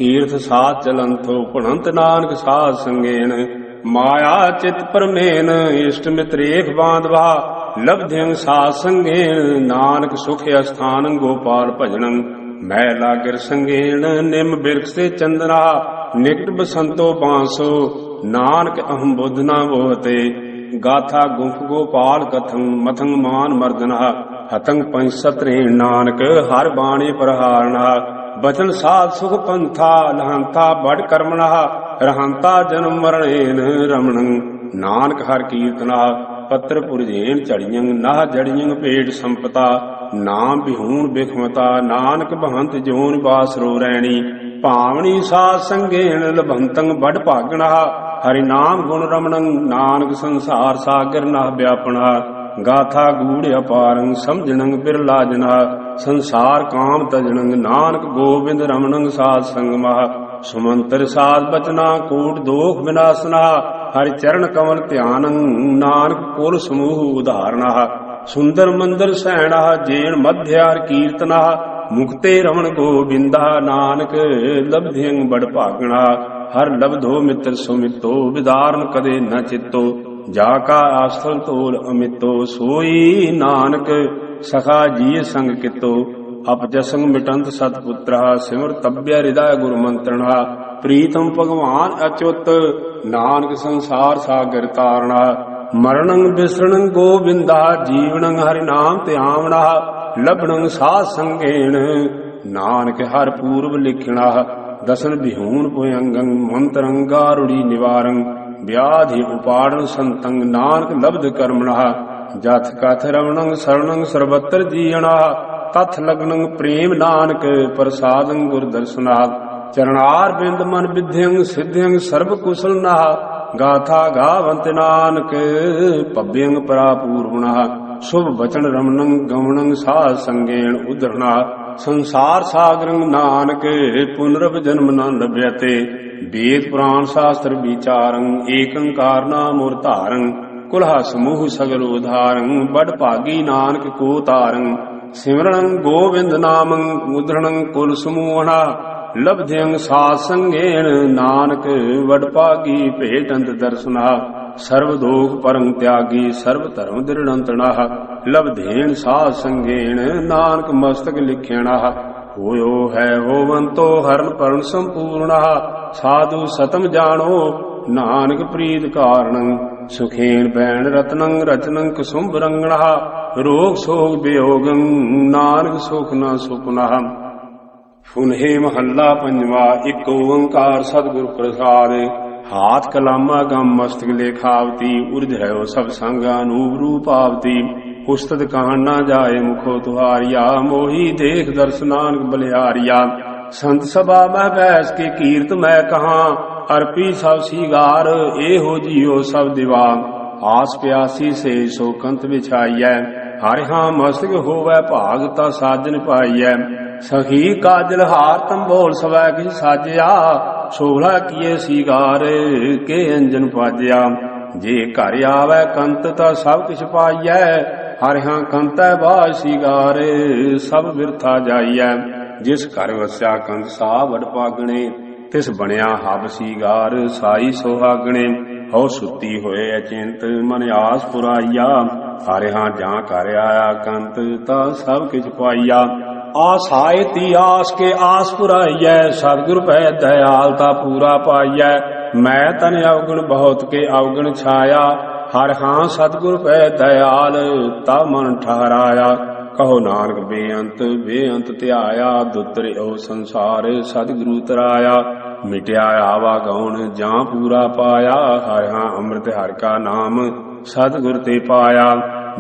कीर्थ साथ चलंतो पुणंत नानक साध संगेन माया चित परमेन इष्ट मित्र एक बांधवा लब्ध्यं साथ संगेन नानक सुख स्थान गोपाल भजनं मैला गिर संगेन निम बिरख से चंदना निकट बसंतो बांसो नानक अहम बुद्ध न बोहते गाथा गुंफ गोपाल कथं मथंग मान मर्दना हतंग पंचसत्रे नानक हर बाणी प्रहारणा बचन साध सुख पंथा लहंता बड़ कर्मणा रहंता जन्म मरणेन रमणं नानक हर कीर्तना पत्र पुरजेन चढ़ियं नाह जड़ियं पेट संपता नाम बिहूण बिखमता नानक बहंत जोन बासरो रैणी भावनी साध संगेन लभंतं बड़ भागणा हरि नाम गुण रमणं नानक संसार सागर नाह व्यापणा गाथा गूढ़ अपारं समझणं बिरला जना संसार काम तजणं नानक गोविंद रमणं साध संगमः सुमंतर साध बचना कूट दोख विनाशना हरि चरण कमल ध्यानं नानक कुल समूह उदाहरणा सुंदर मंदिर सैणा जेन मध्यार कीर्तना मुक्ते रमण गोविंदा नानक लब्ध्यं बड़ भागणा हर लब्धो मित्र सुमितो विदारण कदे न चित्तो जाका आस्थल तोल अमितो सोई नानक सखा जी संग कितो अपजसंग मिटंत सतपुत्र सिमर तब्य हृदय गुरु मंत्रणा प्रीतम भगवान अच्युत नानक संसार सागर तारणा मरणं विसरणं गोविंदा जीवनं हरि नाम त्यावणा लभणं साध संगेन नानक हर पूर्व लिखणा दसन बिहून पुयंगं मंत्रं गारुड़ी निवारं व्याधि उपाड़न संतंग नानक लब्ध कर्मणा जथ कथ रमणं शरणं सर्वत्र जीयणा तथ लग्नं प्रेम नानक प्रसादं गुर दर्शना चरणार बिंद मन विद्यं सिद्ध्यं सर्व कुशलना गाथा गावंत नानक पव्यं परापूर्वणा शुभ वचन रमणं गमणं साध संगेन उद्धरणा संसार सागरं नानक पुनरभ जन्म न लभ्यते वेद पुराण शास्त्र विचारं एकंकार नामोर धारं कुलहा समूह सगल उधारं बड़ भागी नानक को तारं सिमरणं गोविंद नामं उद्धरणं कुल समूहणा लब्ध्यं साध संगेन नानक बड़ भागी भेटंत दर्शना सर्व दोख परं त्यागी सर्व धर्म दृढ़ंतणा लब्धेन साध संगेन नानक मस्तक लिख्यणा होयो है होवंतो हरण परण संपूर्णा साधु सतम जानो नानक प्रीत कारणं सुखेन बैन रत्नं रचनं कुसुम रंगणा रोग शोक वियोगं नानक सुख न सुपना। फुनहे महला पंजवा एक ओंकार सतगुर प्रसाद हाथ कलामा गम मस्तक लेखावती उर्ध है सब संग अनूप रूप आवती पुस्तक कहां ना जाए मुखो तुहारिया मोही देख दर्शनानक बलिहारिया संत सभा में बैस के कीर्त मैं कहा अर्पी सब सीगार ए हो जियो सब दीवा आस प्यासी से सो कंत बिछाइय हर हाँ मस्तक होवै भागता साजन पाइय सखी काजल हार तंबोल सवै किछ साजिया सोहला किए सीगार के अंजन पाजिया जे घर आवे कंत ता सब किछ पाइय हर हाँ कंत बाज सीगार सब बिरथा जाइय जिस घर वस्या कंत सा वड पागणे तिस बनिया हब सीगार साई सोहागणे हो सुती होए अचिंत मन आस पुराइया हर हाँ जां घर आया कंत ता सब किछ पाइया आसायती आस के आस पुराइय, सतगुर पै दयालता पूरा पाइय। मैं तन अवगुण बहुत के अवगुण छाया, हर हां सतगुर पै दयाल ता मन ठहराया। कहो नानक बेअंत बेअंत ध्याया, दुतरे ओ संसार सतगुरु तराया। मिटया आवा गौण जां पूरा पाया, हर हां अमृत हर का नाम सतगुर ते पाया।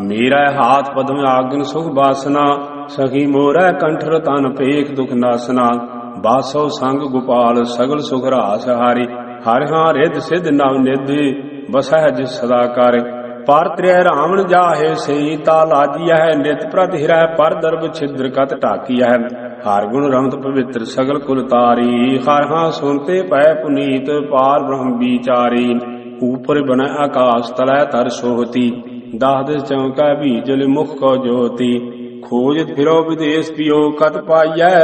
मेरा हाथ पद्म आगन सुख बासना, सखी मोरै कंठर तन पेख दुख नासना। बासो संग गोपाल सगल सुख रास हारी, हर हां रिद सिद्ध नव निधि बसह जिस सदा कर। पर त्रै रावण जाहे सईता लाजिया है, नित प्रत हिरै पर दर्भ छिद्र कत टाकिया है। हर गुण रमत पवित्र सगल कुल तारी, हर हां सुनते पै पुनीत पार ब्रह्म विचारी। ऊपर बनै आकाश तलै तर सोहती, दाह दिस चमकै बीजल मुख को ज्योति। खोजत फिरो विदेश पियो कत पाइयै,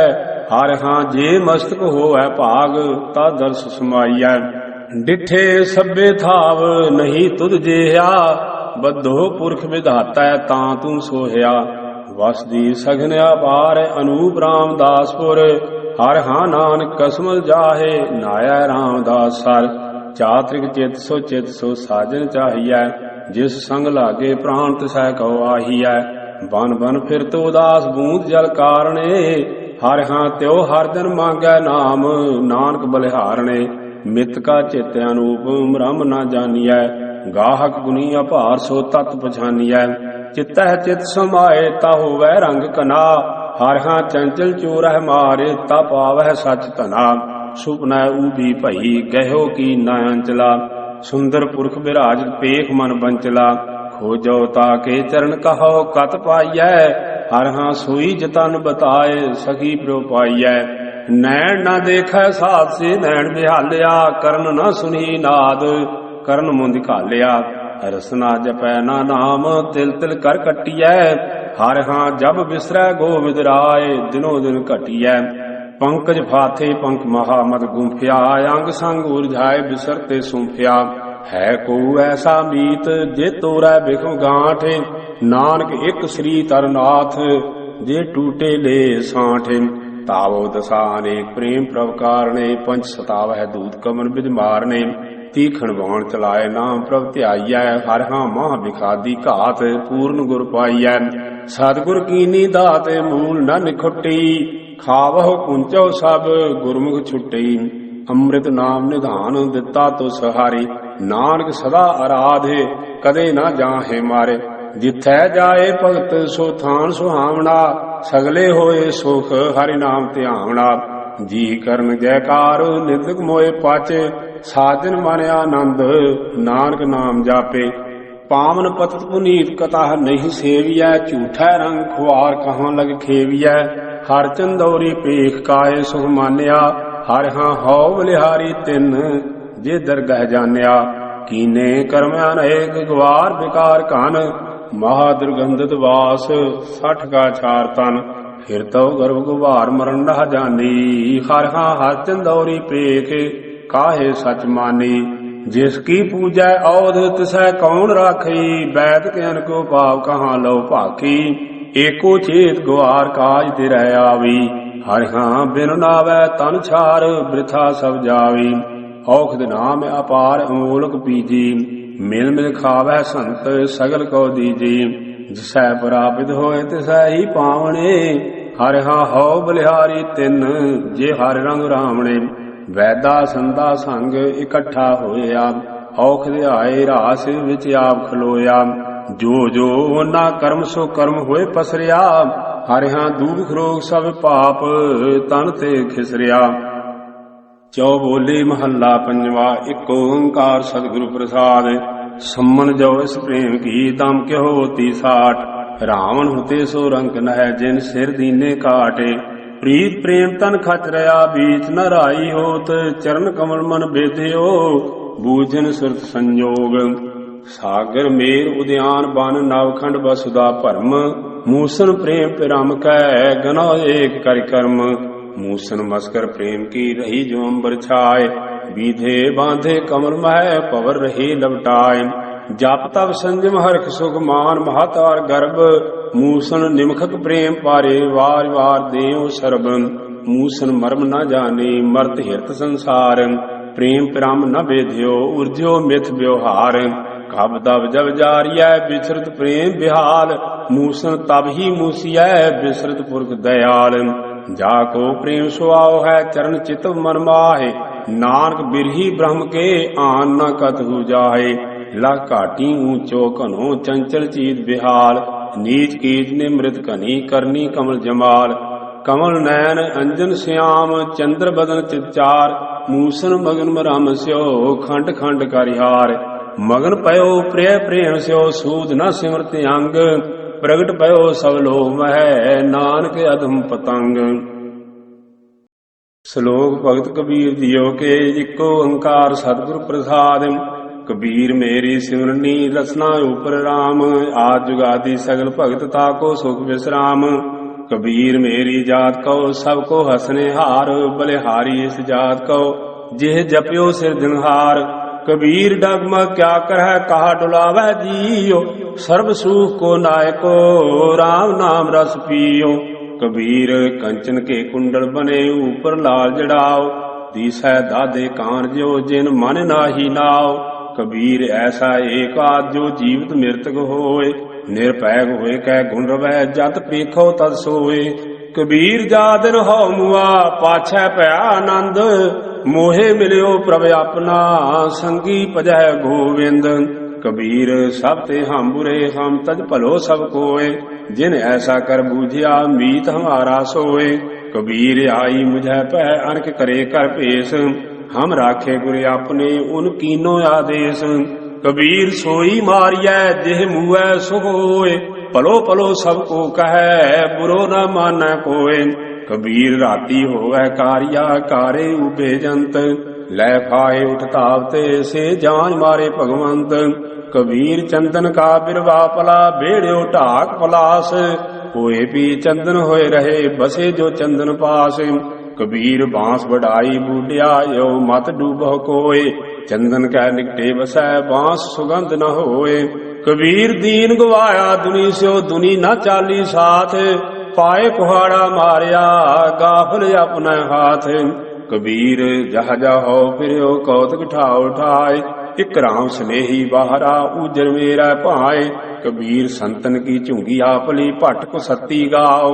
हर हां जे मस्तक होवै भाग ता दर्श समाइयै। डिठे सभे थाव नहीं तुध जेहा, बद्धो पुरख विधाता तां तू सोहिया। वसदी सघन अपार अनूप रामदासपुर, हर हां नानक कसमल जाहे नाया रामदास सर। चात्रिक चित सो साजन चाहिए, जिस संग लागे प्राण तिसै कहो आहियै। बन बन फिरत उदास बूंद जल कारणे, हर हां त्यो हर दिन मांगै नाम नानक बलिहारणे। मित का चित अनूप ब्रह्म न जानियै, गाहक गुनी अपार सो तत् पछानियै। चितह चित समाए ता होवै रंग कना, हर हां चंचल चोरह मारे ता पावह सच तना। सुपनै ऊबी भई गहो की न अंचला, सुंदर पुरख विराज पेख मन बंचला। खोजो ताके चरण कहो कत पाइयै, हर हां सोई जतन बताए सखी प्रो पाइयै। नैन न देखै साध से नैन बिहालिया, करन न सुनी नाद करन मुंद घालिया। रसना जपै ना नाम तिल तिल कर कटियै, हर हां जब बिसरै गोविंद राय दिनो दिन घटियै। पंकज फाथे पंख महामद गुंफिया, अंग संग उरझाए बिसरते सुंफिया। है को ऐसा मीत जे तोरै बिखम गांठ, नानक एक श्री तरनाथ जे टूटे ले सांठ। तावो दशा अनेक प्रेम प्रभ कारणे, पंच सतावह दूत कमन बिद मारने। तीखण बाण चलाए नाम प्रभ ध्याइयै, हर हां मह बिखादी घात पूर्ण गुर पाइयै। सतगुर कीनी दात मूल न निखुट्टी, खावहो कुंचो सब गुरमुख छुट्टी। अमृत नाम निधान दिता तो सहारी, नानक सदा आराधे कदे न जाहे मारे। जिथै जाए भगत सो थान सुहावना, सगले होए सुख हरि नाम ध्यावना। जी करन जयकार निंदक मोए पाचे, साजन मन आनंद नानक नाम जापे। पावन पतत पुनीत कतः नहीं सेवियै, झूठै रंग खुआर कहाँ लग खेवियै। हर चंदौरी पेख काए सुख मान्या, हर हां हौ बलिहारी तिन जे दरगह जान्या। कीने कर्म अनेक गवार विकार कान, महा दुर्गंधत वास 60 का छार तन। फिर तो गर्भ गुबार मरण न जानी, हर हां हर चंदौरी पेख काहे सच मानी। जिसकी पूजै औध तिसै कौन राखी, बैद के अनको पाव कहाँ लो भाखी। एको चेत गुआर काज तिरै आवी, हर हां बिन नावै तन छार वृथा सब जावी। औखद नाम अपार अमोलक पीजी, मिल मिल खावै संत सगल को दीजी। जिसै प्रापित होए तिसै ही पावने, हर हां हौ बलिहारी तिन जे हर रंग रावणे। वैदा संदा संग इकट्ठा होया, औखद आए रास विच आप खलोया। जो जो ना कर्म सो कर्म होए पसरिया, हर हां दुख रोग सब पाप तन ते खिसरिया। चौ बोले महला पंजवा, एक ओंकार सतगुरु प्रसाद। सम्मन जो इस प्रेम की दम के होती 60, रावण होते सो रंक नह जिन सिर दीने काटे। प्रीत प्रेम तन खच रया बीच न राई होत, चरण कमल मन बेधियो बूझन सुरत संयोग। सागर मेर उद्यान बन नवखंड बसुदा भरम, मूसन प्रेम पिरम कै गनो एक कर कर्म। मूसन मस्कर प्रेम की रही जो अंबर छाए, बीधे बांधे कमल मह पवर रही लवटाए। जप तप संजम हरख सुख मान महतार गर्भ, मूसन निमखक प्रेम पारे वार वार देव सरब मूसन मर्म न जाने मर्त हिरत संसार प्रेम प्रम न बेध्यो उर्ध्यो मिथ व्यवहार कब तब जब जारिय बिसरत प्रेम बिहाल मूसन तब ही मूसिय बिसरत पुरख दयाल जाको प्रेम सुआओ है चरण चित मन माहे नानक बिरही ब्रह्म के आन न कतहु जाहे लख घाटी ऊंचो घनो चंचल चीत बिहाल नीच कीच ने मृत घनी करनी कमल जमाल कमल नयन अंजन श्याम चंद्र बदन चितचार मूसन मगन मरम स्यो खंड खंड करिहार मगन पयो प्रिय प्रेम स्यो सूद न सिमरत अंग प्रगट पयो सब लोग मह नानक अधम पतंग। श्लोक भगत कबीर दियो के इको ओंकार सतगुर प्रसाद कबीर मेरी सिमरनी रसना ऊपर राम आज जुगादि सगल भगत ताको सुख विश्राम कबीर मेरी जात कहो सबको हसने हार बलिहारी इस जात कहो जिह जपियो सिर दिनहार कबीर डगमग क्या करह कहा डुलावह जियो सर्व सुख को नायको राम नाम रस पियो कबीर कंचन के कुंडल बने ऊपर लाल जड़ाओ दिसै दादे कान जो जिन मन नाही नाव कबीर ऐसा एक आद जो जीवित मृतक होए निरपैग होए कै गुण रवै जत प्रीखो तद सोए कबीर जा दिन हो मुआ पाछै पया आनंद मोहे मिलियो प्रभ अपना संगी पजह गोविंद कबीर सब ते हम बुरे हम तज भलो सब कोय जिन ऐसा कर बूझिया मीत हमारा सोए कबीर आई मुझे पै अनक करे कर पेश हम राखे गुरे अपने उन कीनो आदेश कबीर सोई मारिय जिह मुए सुख होए पलो पलो सबको कहे बुरो न मानै कोय कबीर राती होवे कारिया कारे उबे जंत लै फाए उठ तावते से जान मारे भगवंत कबीर चंदन का बिरवा पला बेड़ो ढाक पलास होए भी चंदन होए रहे बसे जो चंदन पास कबीर बांस बढ़ाई बूढ़िया यो मत डूबो कोय चंदन कै निकटे बसै बांस सुगंध न होए कबीर दीन गवाया दुनी स्यो दुनी न चाली साथ पाए कुहाड़ा मारिया गाफल अपने हाथ कबीर जह हो फिर कौतक ठाओ ठाए इक राम स्नेही बाहरा उजर मेरा पाए कबीर संतन की झुंगी आपली भट को सती गाओ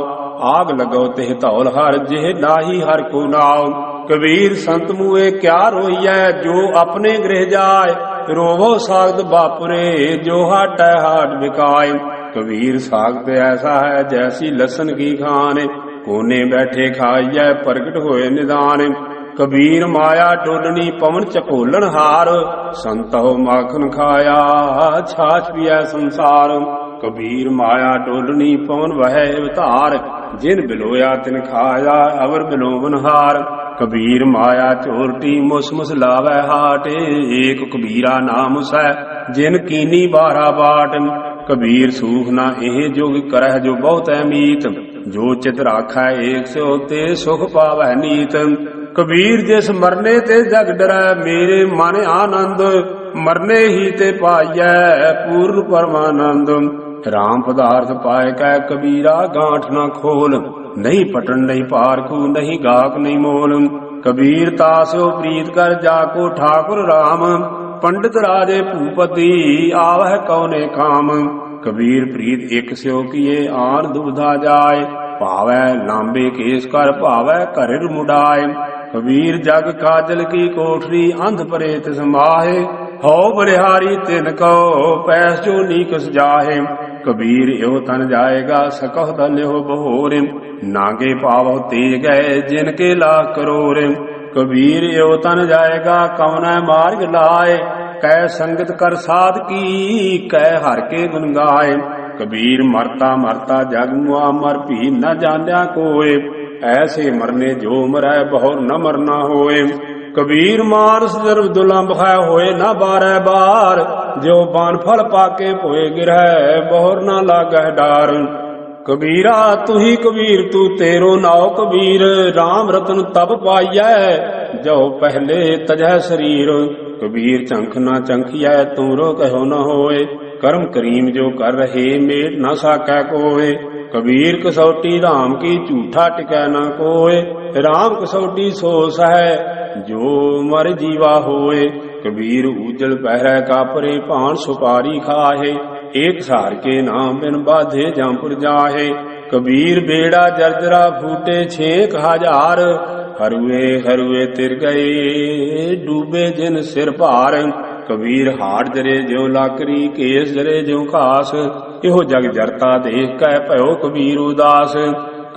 आग लगो तेह धौल हर जिह नाही हर को नाव कबीर संत मुए क्या रोइय जो अपने गृह जाए रोवो सागत बापुरे जो हाट हाट बिकाए कबीर सागत ऐसा है जैसी लसन की खान कोने बैठे खाइय प्रगट होए निदान कबीर माया डोलनी पवन चकोलन हार संतो माखन खाया छाछ पिया संसार कबीर माया डोलनी पवन वह अवतार जिन बिलोया तिन खाया अवर बिलोवन हार कबीर माया चोरटी मुस मुस लावै हाट एक कबीरा नाम सै जिन कीनी बारा बाट कबीर सूख ना एह जोग करह जो बहुत मीत जो चित राखै एक सो ते सुख पावै नीत कबीर जिस मरने ते जग डरै मेरे मन आनंद मरने ही ते पाइयै पूर्ण परमानंद राम पदार्थ पाए कै कबीरा गांठ ना खोल नहीं पटन नहीं पारखू नहीं गाक नहीं मोल कबीर तासो प्रीत कर जाको ठाकुर राम पंडित राजे भूपति आवह कौने काम कबीर प्रीत एक स्यो किए आन दुबधा जाए भावै लांबे केस कर भावै घरिर मुडाए कबीर जग काजल की कोठरी अंध परे तिस माहे हो बलिहारी तिन कहो पैस जो नीकस जाहे कबीर यो तन जाएगा सकह धन्य हो बहोर नागे पावो ते गए जिनके लाख करोड़ कबीर यो तन जाएगा कौन मार्ग लाए कै संगत कर साध की कै हर के गुन गाए कबीर मरता मरता जग मुआ मर भी न जान्या कोय ऐसे मरने जो मरै बहुर न मरना होए कबीर मानस दर्भ दुलंभ है होए न बारह बार जो बान फल पाके पोए गिरह बहुर न लागह डार कबीरा तू ही कबीर तू तेरो नाव कबीर राम रतन तब पाइयै जो पहले तजह शरीर कबीर चंख ना चंखिया तुमरो कहो न होए कर्म करीम जो कर रहे मेट न साकै कोय। कबीर कसौटी राम की झूठा टिकै न कोय। राम कसौटी सो सह जो मर जीवा होए। कबीर उजल पहरै कापरे भान सुपारी खाहे। एक सार के नाम बिन बाधे जमपुर जाहे। कबीर बेड़ा जर्जरा फूटे 6,000। हरुए हरुए तिर गए डूबे जिन सिर भार। कबीर हाड़ जरे ज्यो लाकरी केस जरे ज्यो घास। इहो जग जरता देख कै भयो कबीर उदास।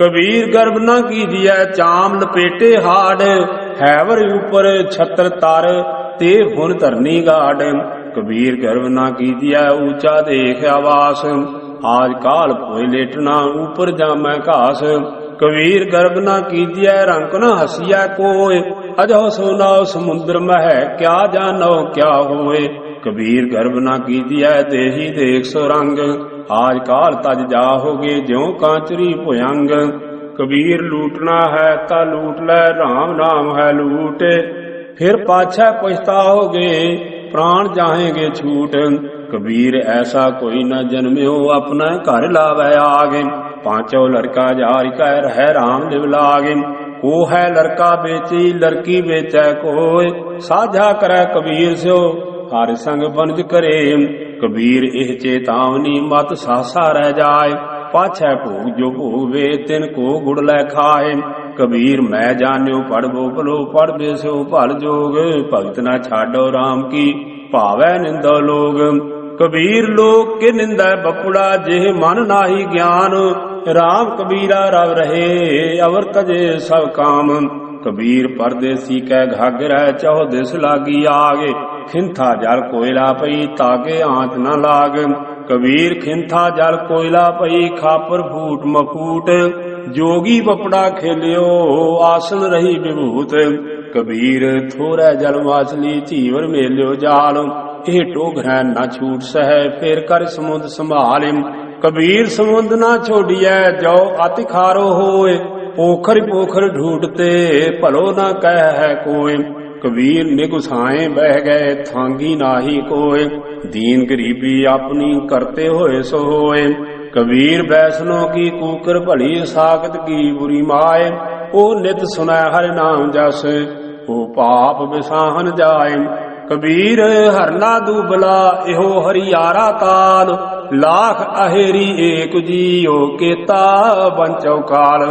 कबीर गर्भ न कीजिए चाम लपेटे हाड़। हैवर ऊपर छत्र तार ते हुन धरनी गाड़। कबीर गर्भ न कीजिए ऊंचा देख आवास। आज काल पोए लेटना ऊपर जामै घास। कबीर गर्भ न कीजिए रंक न हसिया कोय। अजो सोनाओ समुद्र मह क्या जानो क्या होए। कबीर गर्भ न कीजिए देही देख सो रंग। आज काल तज जाहोगे ज्यों कांचरी भुयंग। कबीर लूटना है ता लूट लै राम नाम है लूट। फिर पाछै पछताओगे प्राण जाहेंगे छूट। कबीर ऐसा कोई न जन्म्यो अपना घर लावै आगे। पांचों लड़का जार कह रह राम लिव लागे। को है लड़का बेची लड़की बेचै कोय। साझा करे कबीर स्यो हर संग बनज करे। कबीर एह चेतावनी मत सासा रह जाए। पाछै भोग जो भोगवे तिन को गुड़ लै खाए। कबीर मैं जान्यो पढ़बो भलो पढ़बे स्यो भल जोग। भगत न छाडो राम की भावै निंदो लोग। कबीर लोग के निंदा बपुड़ा जेह मन नाही ज्ञान। राम कबीरा रव रहे अवर तजे सब काम। कबीर परदेसी कै घाघरै चौह दिस लागी आगे। खिंथा जल कोयला पई तागे आंच न लाग। कबीर खिंथा जल कोयला पई खापर फूट मफूट। जोगी बपड़ा खेलियो आसन रही विभूत। कबीर थोरै जल माछली चीवर मेलियो जाल। एह टोघरै न छूट सह फिर कर समुद संभाल। कबीर समुद न छोड़िए जो अति खारो होए। पोखर पोखर ढूंढते भलो न कह है कोय। कबीर निगुसाए बह गए थांगी नाही कोय। दीन गरीबी अपनी करते होए सो होए। कबीर बैसनों की कूकर भली साकत की बुरी माए। ओ नित सुनै हर नाम जस ओ पाप बिसाहन जाए। कबीर हरना दूबला इहो हरियारा काल। लाख अहेरी एक जियो केता बंचौ काल।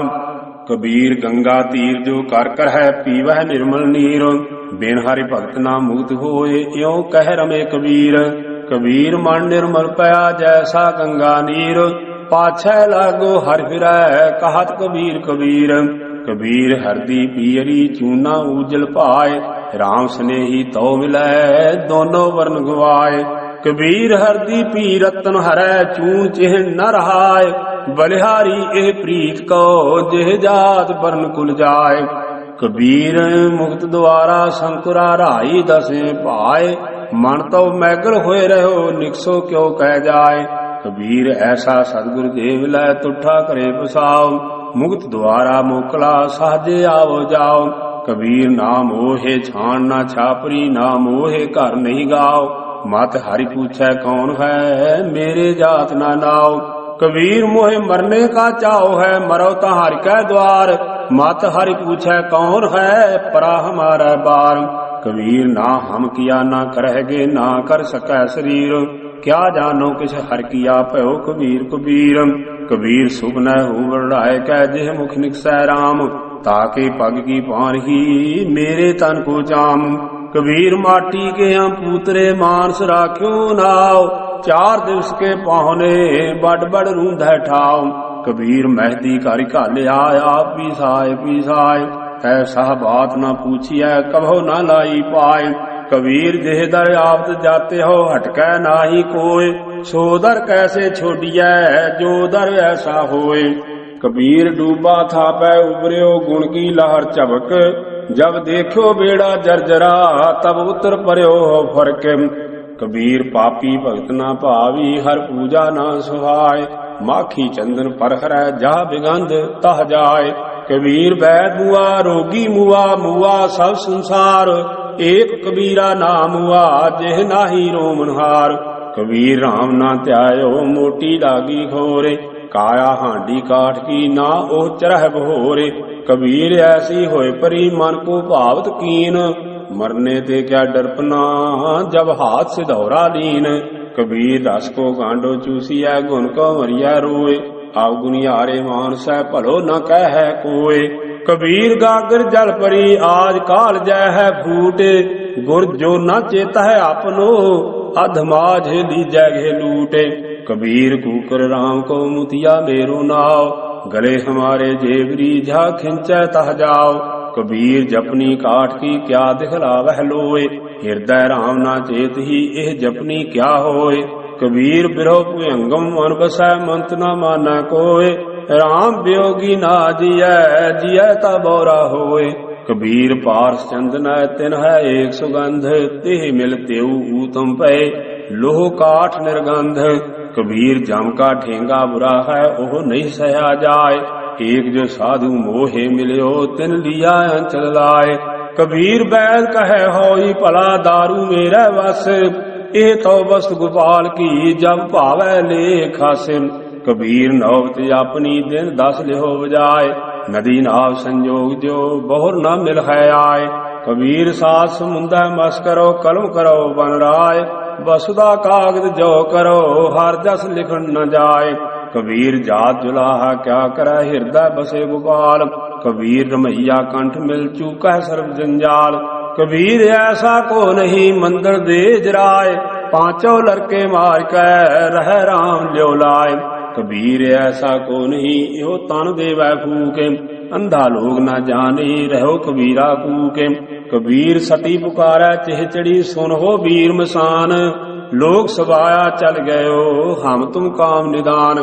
कबीर गंगा तीर जो कर कर है पीवह निर्मल नीर। बिन हरि भगत ना मुक्त होए यों कह रमे कबीर। कबीर मन निर्मल पया जैसा गंगा नीर। पाछै लागो हर फिरै कहत कबीर कबीर। कबीर हरदी पियरी चूना उजल पाए। राम स्नेही तो मिलै दोनों वर्ण गवाए। कबीर हरदी पी रतन हरै चून चिन्ह न रहाय। बलिहारी एह प्रीत को जेह जात वर्ण कुल जाय। कबीर मुक्त द्वारा शंकुरा राई दसे पाए। मन तो मैगल होए रहो निकसो क्यों कह जाए। कबीर ऐसा सतगुरु देव लै तुठा करे बसाओ। मुक्त द्वारा मोकला साजे आओ जाओ। कबीर नाम मोहे छान ना छापरी नाम मोहे घर नहीं गाओ। मत हरि पूछै कौन है मेरे जात ना नाओ। कबीर मोहे मरने का चाओ है मरो ता हरि कै द्वार। मत हरि पूछै कौन है परा हमारा बार। कबीर ना हम किया ना करहगे ना कर सकै शरीर। क्या जानो किस हर किया भयो कबीर कबीर। कबीर सुख न हो बढ़ाए कै जेह मुख निकसै राम। ताके पग की पारही मेरे तन को जाम। कबीर माटी के हम पूतरे मानस राख्यो नाव। 4 दिवस के पाहुने बड़ बड़ रूंधै ठाव। कबीर मेहदी कर घाले आया पीसाए पीसाए। ऐसा बात न पूछिए कभो न लाई पाए। कबीर जेह दर आपत जाते हो हटकै नाही कोय। सो दर कैसे छोड़िए जो दर ऐसा होए। कबीर डूबा था पै उबरियो गुण की लहर चबक। जब देखो बेड़ा जर्जरा तब उतर पर्यो हो फरक। कबीर पापी भगत ना भावी हर पूजा ना सुहाय। माखी चंदन पर हरै जा बिगंध तह जाय। कबीर बैद मुआ रोगी मुआ मुआ सब संसार। एक कबीरा नाम हुआ जेह नाही रोमनहार। कबीर राम ना त्यायो मोटी लागी घोरे, काया हांडी काठ की ना ओ चरह बहोरे। कबीर ऐसी होए परी मन को भावत कीन, मरने ते क्या डरपना जब हाथ से दौरा लीन। कबीर रस को गांडो चूसिया गुण को मरिया रोए, अवगुणियारे मानस भलो न कह कोय। कबीर गागर जल परी आज काल जय है फूटे, गुर जो न चेत है अपनो अधमाझ लीजै घे लूटे। कबीर कूकर राम को मुतिया मेरो नाव, गले हमारे जेवरी झा खिंचै तह जाओ। कबीर जपनी काठ की क्या दिखलावह लोए, हृदय राम ना चेत ही एह जपनी क्या होए। कबीर बिरहो भुजंगम मन बसै मंत न मानै कोय, राम वियोगी ना जियै जियै ता बौरा होए। कबीर पारस चंदन तिन है एक सुगंध, तिह मिल तेऊ ऊतम पे लोह काठ निर्गंध। कबीर जम का ठेंगा बुरा है ओह नहीं सहा जाए, एक जो साधु मोहे मिलियो तिन लिया अंचल लाए। कबीर बैल कहे होई भला दारू मेरा वस, ए तो वस्त गोपाल की जब भावै ले खास। कबीर नौबत अपनी दिन 10 लिहो बजाए, नदी नाव संजोग जो बहुर न मिल है आए। कबीर सात समुंदर मस करो कलम करो बन राय, वसुदा कागज जो करो हर जस लिखन न जाए। कबीर जात जुलाहा क्या करे हृदय बसे गोपाल, कबीर रमैया कंठ मिल चूका सर्व जंजाल। कबीर ऐसा को नहीं मंदिर दे जराए, पांचों लड़के मार कर रह राम ल्यो लाए। कबीर ऐसा को नहीं यो तन देवै फूके, अंधा लोग न जाने रहो कबीरा कूके। कबीर सती पुकारै चेह चढ़ी सुन हो वीर मसान, लोग सबाया चल गयो हम तुम काम निदान।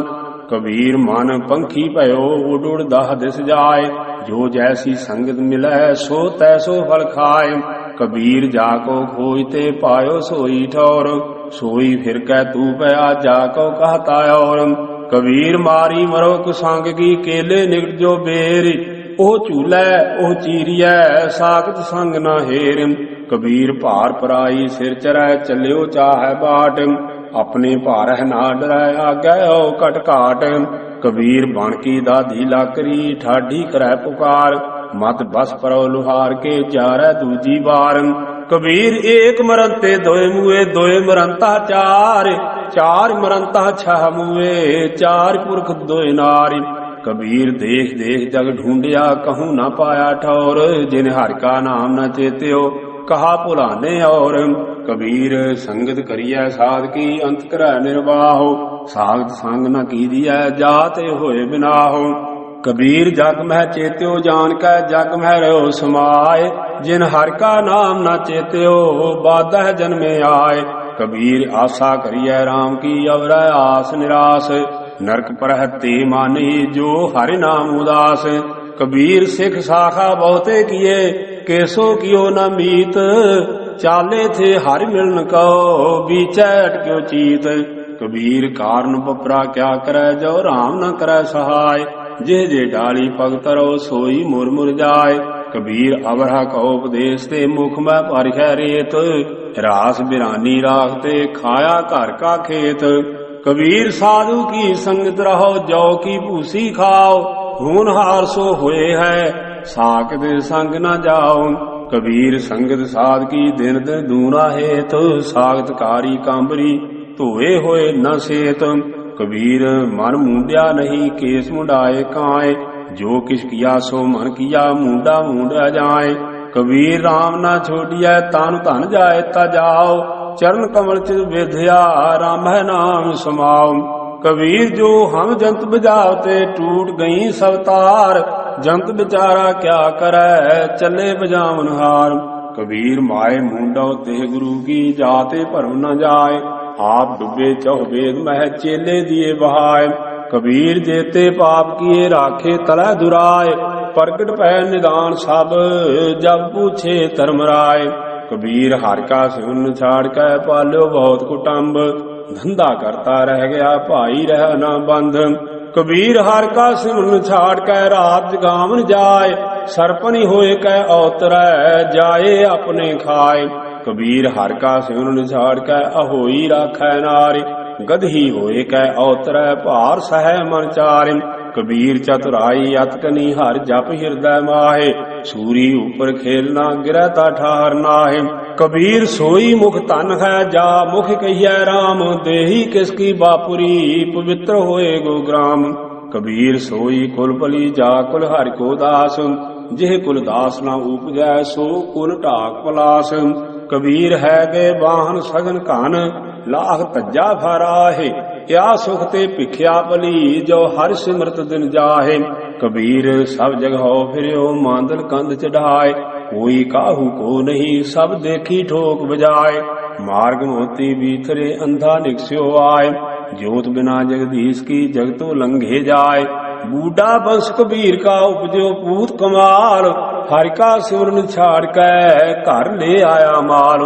कबीर मन पंखी भयो उड़ उड़ दाह दिस जाए, जो जैसी संगत मिलै सो तैसो फल खाए। कबीर जाको खोजते पायो सोई ठौर, सोई फिर कै तू पया जाको कहता और। कबीर मारी मरो कुसंग की केले निकट जो बेर, ओह चूलै ओह चीरियै साकत संग न हेर। कबीर भार पराई सिर चरै चलियो चाहे बाट, अपने भारह ना डरै आगे ओ कट काट। कबीर बन की दाधी लाकरी ठाडी करै पुकार, मत बस परो लुहार के जारै दूजी बार। कबीर एक मरंते दोए मुए दोए मरंता चार, चार मरंता छह मुए चार पुरख दोए नारी। कबीर देख देख जग ढूंढिया कहूँ न पाया ठौर, जिन हर का नाम न चेत्यो कहा भुलाने और। कबीर संगत करियै साध की अंत करै निर्वाहो, सागत संग न कीजिए जाते होए बिनाहो। कबीर जग मह चेत्यो जान कै जग मह रहो समाए, जिन हर का नाम न चेत्यो बादह जन्मे आए। कबीर आशा करियै राम की अवरै आस निराश, नरक परहते मानी जो हरि नाम उदास। कबीर सिख शाखा बहुते किए केसो कियो न मीत, चाले थे हरि मिलन कहो बीचै अटक्यो चीत। कबीर कारण बपरा क्या करे जो राम न करे सहाय, जे जे डाली पग तरो सोई मुर मुर जाय। कबीर अवरह कहो उपदेश ते मुख में परखै रेत, रास बिरानी राखते खाया घर का खेत। कबीर साधु की संगत रहो जौ की भूसी खाओ, होनहार सो हुए है साकत संग न जाओ। कबीर संगत साध की दिन दिन दूना हेत, सागत कारी कांबरी धोए होए न सेत। कबीर मन मुंडिया नहीं केस मुंडाए काए, जो किस किया सो मन किया मुंडा मुंडा जाए। कबीर राम ना छोड़िया तन धन जाए ता जाओ, चरण कमल चित विद्या राम है नाम समाओ। कबीर जो हम जंत बजावते टूट गई सब तार, जंत बेचारा क्या करे चले बजावन हार। कबीर माए मुंडो ते गुरु की जाते भरम न जाए, आप डुबे चौह वेद मह चेले दिए बहाय। कबीर जेते पाप किए राखे तलै दुराय, प्रगट पै निदान सब जब पूछे धर्मराय। कबीर हर का सुन छाड़ कै पाल्यो बहुत कुटुंब, धंधा करता रह गया भाई रह न बंध। कबीर हर का सुन छाड़ कै रात जगावन जाय, सरपनी होए कै औतरै जाए अपने खाए। कबीर हर का सिमरन छाड़ कै अहोई राखै नारे, गदही होए कै अवतरै भार सहै मन चारे। कबीर चतुराई अतकनी हर जप हृदय माहे, सूरी ऊपर खेलना गिरै ता ठार नाहे। कबीर सोई मुख धन है जा मुख कहिए राम, देही किसकी बापुरी पवित्र होए गो ग्राम। कबीर सोई कुल पली जा कुल हरि को दास, जिह कुल दास ना उपजै सो कुल ढाक पलास। कबीर है गए वाहन सगन घन, लाख तज्जा फराहे, क्या सुख ते भिख्या भली जो हर सिमरत दिन जाहे। कबीर सब जगह फिरियो मांदल कंध चढ़ाए, कोई काहू को नहीं सब देखी ठोक बजाए। मार्ग मोती बीथरे अंधा निकस्यो आए, ज्योत बिना जगदीश की जगतो लंघे जाए। बूढ़ा बंश कबीर का उपजो पूत कमाल, हरि का सिमरन छाड़ कै घर ले आया माल।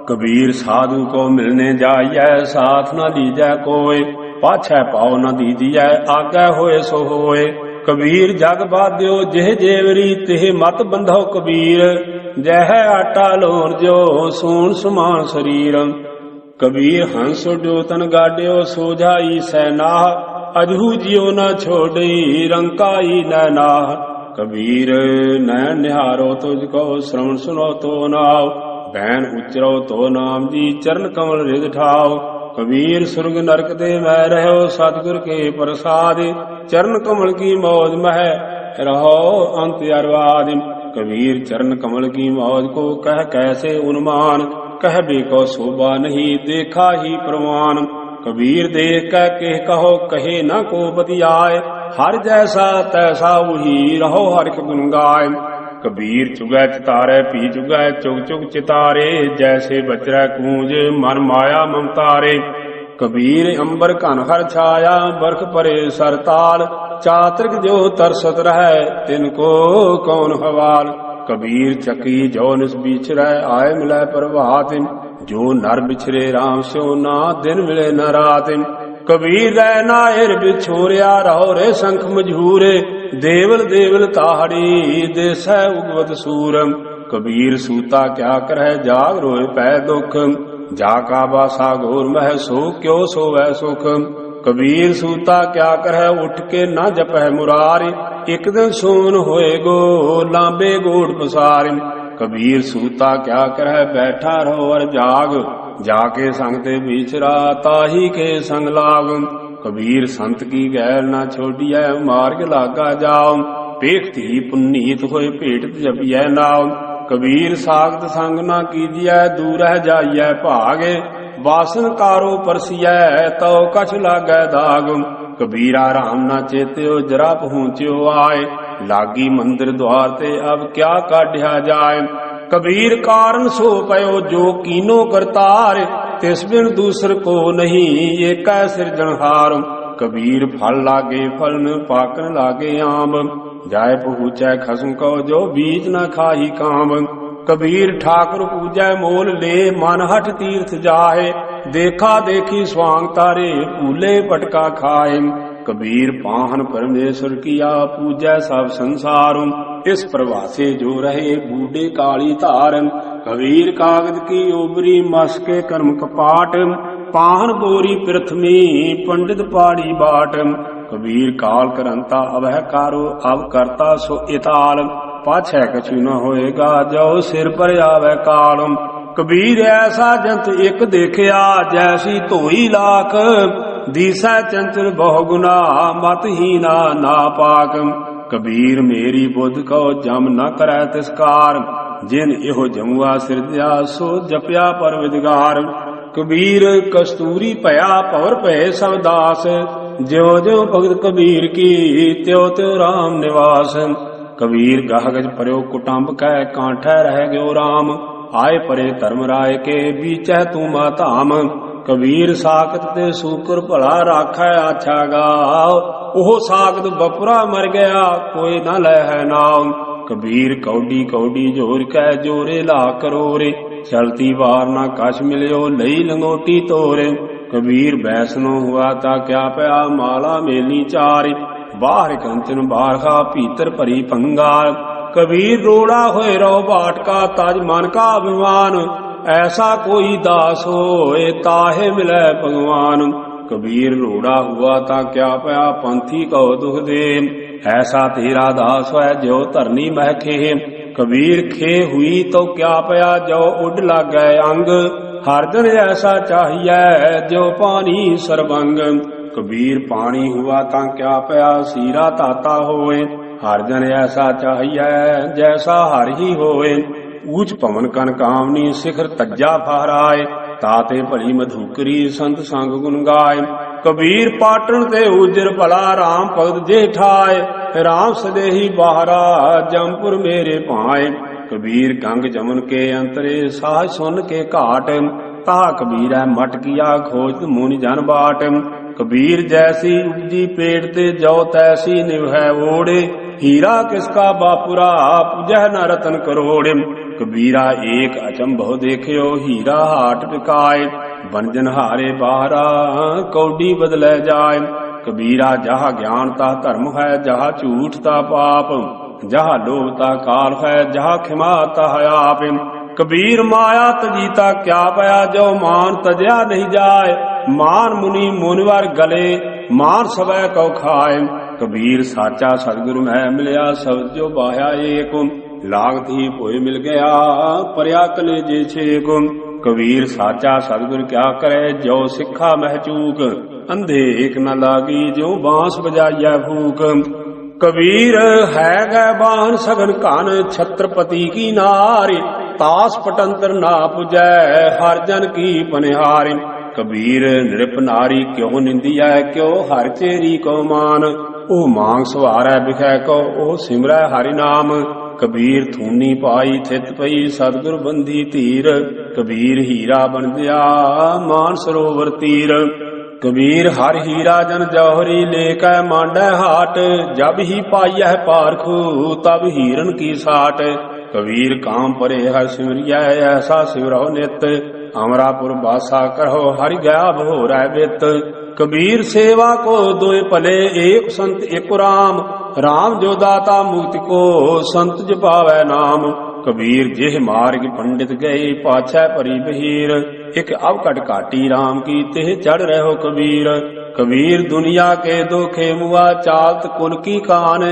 कबीर साधु को मिलने जाइए साथ न लीजै कोय, पाछै पाओ न दीजिए आगे होए सो होए। कबीर जग बाध्यो जिह जेवरी तिह मत बंधो कबीर, जह आटा लोन जो सून समान शरीर। कबीर हंस डोतन गाड्यो सोझाई सैनाह, अजहू जियो न छोड़ी रंकाई नैनाह। कबीर नैन निहारो तुझको श्रवण सुनो तो नाव, बैन उचरो तो नाम जी चरण कमल रिद ठाओ। कबीर सुरग नरक दे मैं रहो सतगुर के प्रसाद, चरण कमल की मौज मह रहो अंत अरवाद। कबीर चरण कमल की मौज को कह कैसे उन्मान, कहबे को शोभा नहीं देखा ही प्रमाण। कबीर देख कह के कहो कहे न को बतियाए, हर जैसा तैसा वही रहो हर गुण गाय। कबीर चुगै चितारे पी चुगै चुग चुग चितारे, जैसे बचरै कूंज मन माया ममतारे। कबीर अंबर घन हर छाया बरख परे सरताल, चातृक जो तरसत रहे तिनको कौन हवाल। कबीर चकी जो निस बिछरै आए मिलै प्रभात, जो नर बिछरे राम स्यो ना दिन मिले न रात। कबीर रै नायर बिछोरिया रहो रे शंख मझूरे, देवल देवल ताहड़ी देसै उगवत सूरम। कबीर सूता क्या करह जाग रोए पै दुख, जाका बासा घोर मह सो क्यों सोवै सुख। कबीर सूता क्या करह उठ के न जपह मुरारी, एक दिन सोन होए गो लांबे गोड़ पसार। कबीर सूता क्या करह बैठा रहो और जाग, जाके संग ते बिछरा ताही के संग लाग। कबीर संत की गैर न छोड़िए मार्ग लागा जाओ, पेखती पुनीत होए भेट जपिए नाव। कबीर सागत संग न कीजिए दूर जाइए भागे, वासन कारो परसिए तो कछ लागै दाग। कबीरा राम न चेत्यो जरा पहुँच्यो आए, लागी मंदिर द्वार ते अब क्या काढ़िया जाए। कबीर कारण सो पयो जो कीनो करतार, तिस बिन दूसर को नहीं एक सिरजनहार। कबीर फल लागे फलन पाकन लागे आम, जाय पहुँचै खसम को जो बीज न खाही काम। कबीर ठाकुर पूजै मोल ले मन हठ तीर्थ जाहे, देखा देखी स्वांग तारे फूले पटका खाए। कबीर पाहन परमेश्वर किया पूजै सब संसार, इस प्रवासे जो रहे बूढ़े काली धार। कबीर कागज की ओबरी मस के कर्म कपाट, पाहन बोरी पृथ्वी पंडित पाड़ी बाट। कबीर काल करंता अवह कारो अब करता सो इताल, पाछै कछु न होएगा जो सिर पर आवे काल। कबीर ऐसा जंत एक देखिया जैसी धोई लाख, दिसै चंचल बहु गुना मत हीना नापाक। कबीर मेरी बुद्ध को जम न करै तिसकार, जिन इहो जमुआ सिरजा सो जपया पर विदगार। कबीर कस्तूरी भया पवर भय सब दास, ज्यो ज्यो भगत कबीर की त्यों त्यों राम निवास। कबीर गहगज पर्यो कुटुंब कै कांठै रह गयो राम, आए परे धर्मराय के बीचै तूमा धाम। कबीर साकत ते सूकर भला राखै आछा गाओ, ओह साकत बपुरा मर गया कोई न लह नाम। कबीर कौडी कौडी जोर कै जोरे ला करोरे, चलती बार न कछ मिलियो लई लंगोटी तोरे। कबीर बैसनो हुआ ता क्या पया माला मेली चार, बाहर कंचन बारखा भीतर भरी पंगार। कबीर रोड़ा होए रो बाट का तज मन का अभिमान, ऐसा कोई दास होए ताहे मिले भगवान। कबीर रोड़ा हुआ ता क्या पया पंथी कहो दुख दे, ऐसा तेरा दास है जो धरनी मह खे। कबीर खे हुई तो क्या पया जो उड लागे अंग, हर जन ऐसा चाहिए जो पानी सरबंग। कबीर पानी हुआ ता क्या पया सीरा ताता होए, हर जन ऐसा चाहिए जैसा हर ही होए। ऊंच पवन कन कामनी शिखर तज्जा फहराए, ताते भली मधुकरी संत संग गुण गाय। कबीर पाटन ते उजर भला राम भगत जे ठाए, राम सदेही बाहरा जमपुर मेरे पाए। कबीर गंग जमुन के अंतरे साह सुन के घाट, ताहा कबीर है मट किया खोज मुनि जन बाट। कबीर जैसी उपजी पेट ते जो तैसी निभै ओढ़े, हीरा किसका बापुरा पूजह न रतन करोड़े। कबीरा एक अचंभव देखियो हीरा हाट बिकाए, बनजन हारे बाहरा कौडी बदले जाए। कबीरा जहा ज्ञान ता धर्म है, जहा झूठ ता पाप, जहा लोभ ता काल है, जहा खिमा ता आप। कबीर माया तजीता क्या पया जो मान तजया नहीं जाए, मान मुनि मुनिवर गले मान सबै कौ खाए। कबीर साचा सतगुरु मैं मिलया शब्द जो बाह्या एक, लागत ही पोए मिल गया परया कलेजे छेक। कबीर साचा सतगुर क्या करे जो सिखा महचूक, अंधे एक न लागी जो बांस बजाइया फूक। कबीर है गए बाहन सघन कान छत्रपति की नारी, तास पटंतर ना पुजै हर जन की पनिहारी। कबीर नृप नारी क्यों निंदिया क्यों हर चेरी को मान, ओ मांग सवारै बिखै को ओ सिमरै हरि नाम। कबीर थूनी पाई थित पई सतगुर बंधी धीर, कबीर हीरा बन दिया मान सरोवर तीर। कबीर हर हीरा जन जौहरी लेकै मांडै हाट, जब ही पाइयह पारखू तब हीरन की साट। कबीर काम परे हर सिमरिया ऐसा सिमरहो नित, अमरापुर बासा करहो हरि गया भोरै बित। कबीर सेवा को दोय भले एक संत एक राम, राम जो दाता मुक्ति को संत जो पावै नाम। कबीर जिह मार्ग पंडित गए पाछै परी बहीर, एक अवकट काटी राम की तिह चढ़ रहो कबीर। कबीर दुनिया के दोखे मुआ चालत कुल की कान,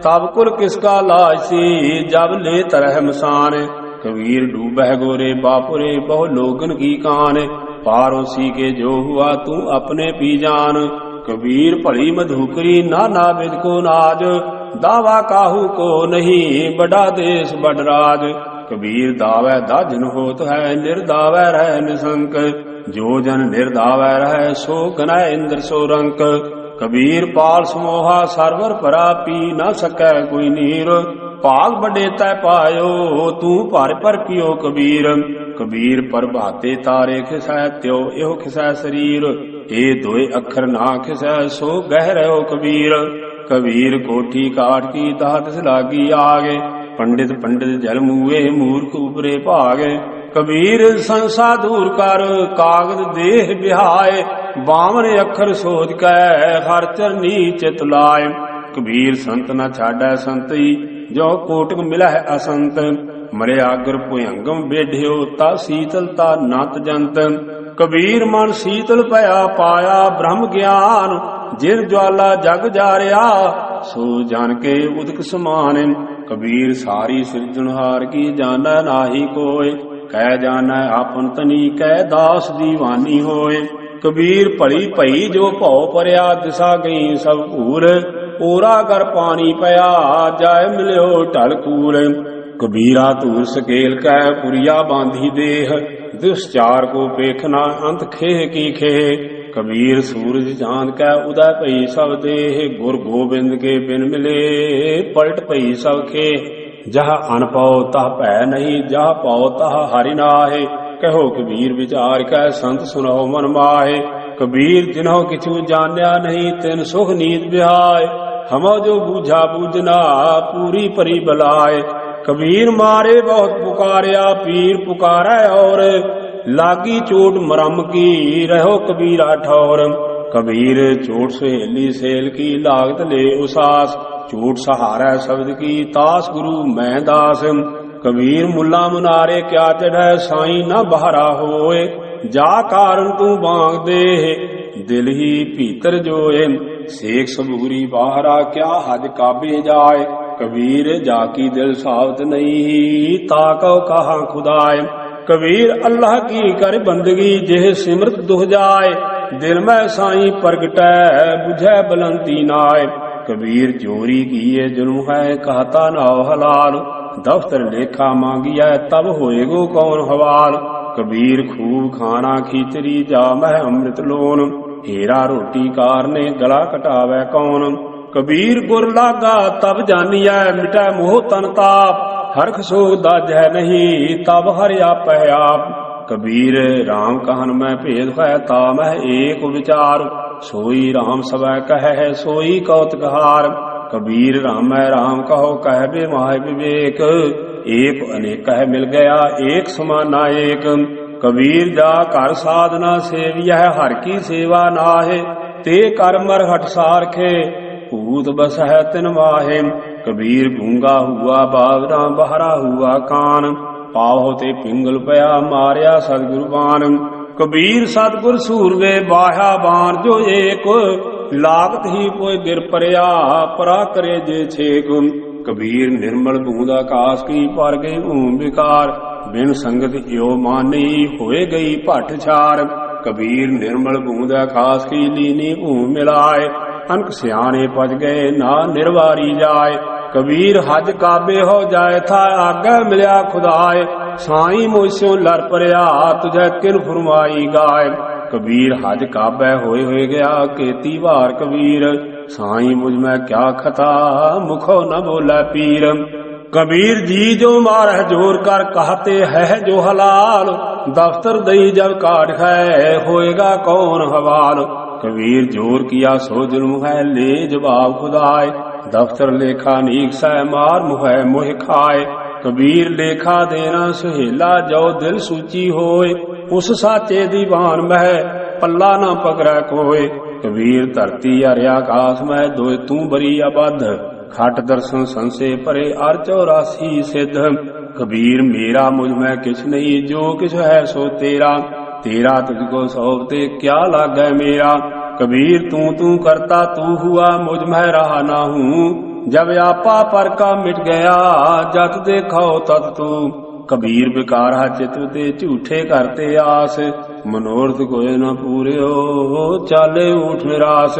तब कुल किसका लासी जब ले तरह मसान। कबीर डूबह गोरे बापुरे बहु लोगन की कान, पारोसी के जो हुआ तू अपने पी जान। कबीर भली मधुकरी नाना विद को नाज, दावा काहू को नहीं बड़ा देश बड़ राज। कबीर दावै दाजन होत है निर्दावै रह निशंक, जो जन निर्दावै रह सो गनै इंद्र सो रंक। कबीर पाल समोहा सरवर परा पी न सकै कोई नीर, भाग बड़े तै पायो तू भर पर पियो कबीर। कबीर प्रभाते तारे खिसै त्यो एहो खिसै शरीर, ए दोए अखर ना खिसै सो गह रहो कबीर। कबीर कोठी काट की दात लागी आगे, पंडित पंडित जल मुए मूर्ख उपरे भागे। कबीर संसा दूर कर कागद देह बिहाए, बावन अखर सोच कै हर चरनी चित लाए। कबीर संत न छाडै संतई जो कोटक मिला है असंत, मरे आगर भुयंगम बेढ़ियो ता शीतलता नत जंत। कबीर मन शीतल पया पाया ब्रह्म ज्ञान, जिन ज्वाला जग जारिया सो जान के उदक समान। कबीर सारी सिरजनहार की जाना नाही कोय, कह जाना आपन तनी कह दास दीवानी होए। कबीर भली भई जो भौ परया दिशा गई सब भूल, ओरा कर पानी पया जाय मिलियो ढल कूल। कबीरा तूर सकेल कह पुरिया बांधी देह, दुष्चार को पेखना अंत खेह की खेह। कबीर सूरज चांद कह उदय पई सब देह, गुर गोबिंद के बिन मिले पलट पई सब खेह। जहाँ अन पाओ तह भै नहीं, जहाँ पाओ तह हरि नाहे, कहो कबीर विचार कह संत सुनो मन माहे। कबीर जिन्हों किछु जान्या नहीं तिन सुख नींद बिहाय, हमो जो बूझा बूझना पूरी परी बलाए। कबीर मारे बहुत पुकारिया पीर पुकारै और, लागी चोट मरम की रहो कबीरा ठौर। कबीर चोट सुहेली सेल की लागत ले उसास, ਝੂਠ ਸਹਾਰੈ ਸ਼ਬਦ ਕੀ ਤਾਸ ਗੁਰੂ ਮੈਂ ਦਾਸ। ਕਬੀਰ ਮੁੱਲਾ ਮੁਨਾਰੇ ਕਿਆ ਚੜ੍ਹੈ ਸਾਈਂ ਨਾ ਬਹਾਰਾ ਹੋਏ। ਜਾ ਕਾਰਨ ਤੂੰ ਬਾਂਗ ਦੇ ਦਿਲ ਹੀ ਭੀਤਰ ਜੋਏ। ਸੇਖ ਸਬੂਰੀ ਬਾਹਰਾ ਕਿਆ ਹਜ ਕਾਬੇ ਜਾਏ। ਕਬੀਰ ਜਾ ਕੀ ਦਿਲ ਸਾਵਤ ਨਹੀਂ ਤਾ ਕਉ ਕਹਾ ਖੁਦਾਏ। ਕਬੀਰ ਅੱਲਾਹ ਕੀ ਕਰ ਬੰਦਗੀ ਜਿਹ ਸਿਮਰਤ ਦੁਹ ਜਾਏ। ਦਿਲ ਮੈਂ ਸਾਈਂ ਪ੍ਰਗਟੈ ਬੁਝੈ ਬਲੰਤੀ ਨਾਏ। ਕਬੀਰ ਚੋਰੀ ਕੀਏ ਜ਼ੁਲਮ ਹੈ ਕਹਤਾ ਨਾਉ ਹਲਾਲ। ਦਫ਼ਤਰ ਲੇਖਾ ਮੰਗਿਐ ਤਬ ਹੋਏਗੋ ਕੌਣ ਹਵਾਲ। ਕਬੀਰ ਖੂਬ ਖਾਣਾ ਖੀਚਰੀ ਜਾ ਮਹਿ ਅੰਮ੍ਰਿਤ ਲੋਨ। ਹੀਰਾ ਰੋਟੀ ਕਾਰਨੇ ਗਲਾ ਘਟਾਵੈ ਕੌਣ। ਕਬੀਰ ਗੁਰ ਲਾਗਾ ਤਬ ਜਾਨੀਐ ਮਿਟੈ ਮੋਹ ਤਨ ਤਾਪ। ਹਰਖ ਸੋਗ ਦਾਜੈ ਨਹੀਂ ਤਬ ਹਰਿ ਆਪੈ ਆਪ। ਕਬੀਰ ਰਾਮ ਕਹਨ ਮੈਂ ਭੇਦ ਹੈ ਤਾ ਮਹਿ ਏਕ ਵਿਚਾਰ। ਸੋਈ ਰਾਮ ਸਭੈ ਕਹੈ ਸੋਈ ਕੌਤਕਹਾਰ। ਕਬੀਰ ਰਾਮੈ ਰਾਮ ਕਹੋ ਕਹਿ ਮਾਹਿ ਵਿਵੇਕ। ਏਕ ਅਨੇਕ ਹੈ ਮਿਲ ਗਿਆ ਏਕ ਸਮਾਨਾ ਏਕ। ਕਬੀਰ ਜਾ ਘਰ ਸਾਧਨਾ ਸੇਵੀਐ ਹਰ ਕੀ ਸੇਵਾ ਨਾਹਿ। ਤੇ ਕਰ ਮਰ ਹਟ ਸਾਰਖੇ ਭੂਤ ਬਸਹਿ ਤਿਨ ਮਾਹਿ। ਕਬੀਰ ਗੂੰਗਾ ਹੁਆ ਬਾਵਰਾ ਬਹਰਾ ਹੁਆ ਕਾਨ। ਪਾਵਹੁ ਤੇ ਪਿੰਗਲ ਪਿਆ ਮਾਰਿਆ ਸਤਿਗੁਰ ਬਾਣ। ਕਬੀਰ ਸਤਿਗੁਰ ਸੂਰਵੇ ਬਾਹਿਆ ਬਾਣ ਜੋ ਏਕ। ਲਾਗਤ ਹੀ ਕੋਇ ਗਿਰ ਪਰਿਆ ਪਰਾ ਕਰੇ ਜੇ ਛੇਕ। ਕਬੀਰ ਨਿਰਮਲ ਬੂੰਦ ਆਕਾਸ ਕੀ ਪਰ ਗਈ ਊਮ ਵਿਕਾਰ। ਬਿਨ ਸੰਗਤ ਇਉ ਮਾਨੀ ਹੋਏ ਗਈ ਭੱਠ ਛਾਰ। ਕਬੀਰ ਨਿਰਮਲ ਬੂੰਦ ਆਕਾਸ ਕੀ ਲੀਨੀ ਊਮ ਮਿਲਾਏ। ਅਨਕ ਸਿਆਣੇ ਪਜ ਗਏ ਨਾ ਨਿਰਵਾਰੀ ਜਾਏ। ਕਬੀਰ ਹਜ ਕਾਬੇ ਹੋ ਜਾਏ ਥਾ ਆਗੇ ਮਿਲਿਆ ਖੁਦਾਏ। ਸਾਈਂ ਮੋਸਿਓ ਲੜ ਪਰਿਆ ਤੁਝੈ ਕਿਨ ਫਰਮਾਈ ਗਾਏ। ਕਬੀਰ ਹਜ ਕਾਬੈ ਹੋਏ ਹੋਏ ਗਿਆ ਕੀਤੀ ਵਾਰ। ਕਬੀਰ ਸਾਈਂ ਮੁਝ ਮੈਂ ਕਿਆ ਖਤਾ ਮੁਖੋ ਨ ਬੋਲੇ ਪੀਰ। ਕਬੀਰ ਜੀ ਜੋ ਮਾਰਹਿ ਜੋਰ ਕਰ ਕਹਤੇ ਹੈ ਜੋ ਹਲਾਲ। ਦਫ਼ਤਰ ਦਈ ਜਬ ਕਾਟ ਹੈ ਹੋਏਗਾ ਕੌਣ ਹਵਾਲ। ਕਬੀਰ ਜੋਰ ਕੀਆ ਸੋ ਜ਼ੁਲਮ ਹੈ ਲੈ ਜਵਾਬ ਖੁਦਾਏ। ਦਫ਼ਤਰ ਲੇਖਾ ਨੀਕ ਸੈ ਮਾਰ ਮੁਹੈ ਮੋਹ ਖਾਏ। ਕਬੀਰ ਲੇਖਾ ਦੇਣਾ ਸੁਹੇਲਾ ਜੋ ਦਿਲ ਸੂਚੀ ਹੋਏ। ਉਸ ਸਾਚੇ ਦੀਵਾਨ ਮਹਿ ਪੱਲਾ ਨਾ ਪਕੜੈ ਕੋਏ। ਕਬੀਰ ਧਰਤੀ ਅਰ ਆਕਾਸ ਮਹਿ ਦੋਇ ਤੂੰ ਬਰੀ ਅਬਧ। ਖਟ ਦਰਸ਼ਨ ਸੰਸੇ ਪਰੇ ਅਰ 84 ਸਿੱਧ। ਕਬੀਰ ਮੇਰਾ ਮੁਝ ਮੈਂ ਕਿਛ ਨਹੀਂ ਜੋ ਕਿਛ ਹੈ ਸੋ ਤੇਰਾ। ਤੇਰਾ ਤੁਝ ਕੋ ਸੌਂਪ ਤੇ ਕਿਆ ਲਾਗੈ ਮੇਰਾ। ਕਬੀਰ ਤੂੰ ਕਰਤਾ ਤੂ ਹੁਆ ਮੁਝ ਮੈਂ ਰਹਾ ਨਾ ਹੂੰ। ਜਬ ਆਪਾ ਪਰ ਕਾ ਮਿਟ ਗਿਆ ਜਤ ਦੇਖਾਓ ਤਤ ਤੂ। ਕਬੀਰ ਬਿਕਾਰਾ ਚਿਤ ਤੇ ਝੂਠੇ ਕਰਤੇ ਆਸ। ਮਨੋਰਥ ਕੋਇ ਨ ਪੂਰਿਓ ਚਾਲੇ ਊਠ ਨਿਰਾਸ।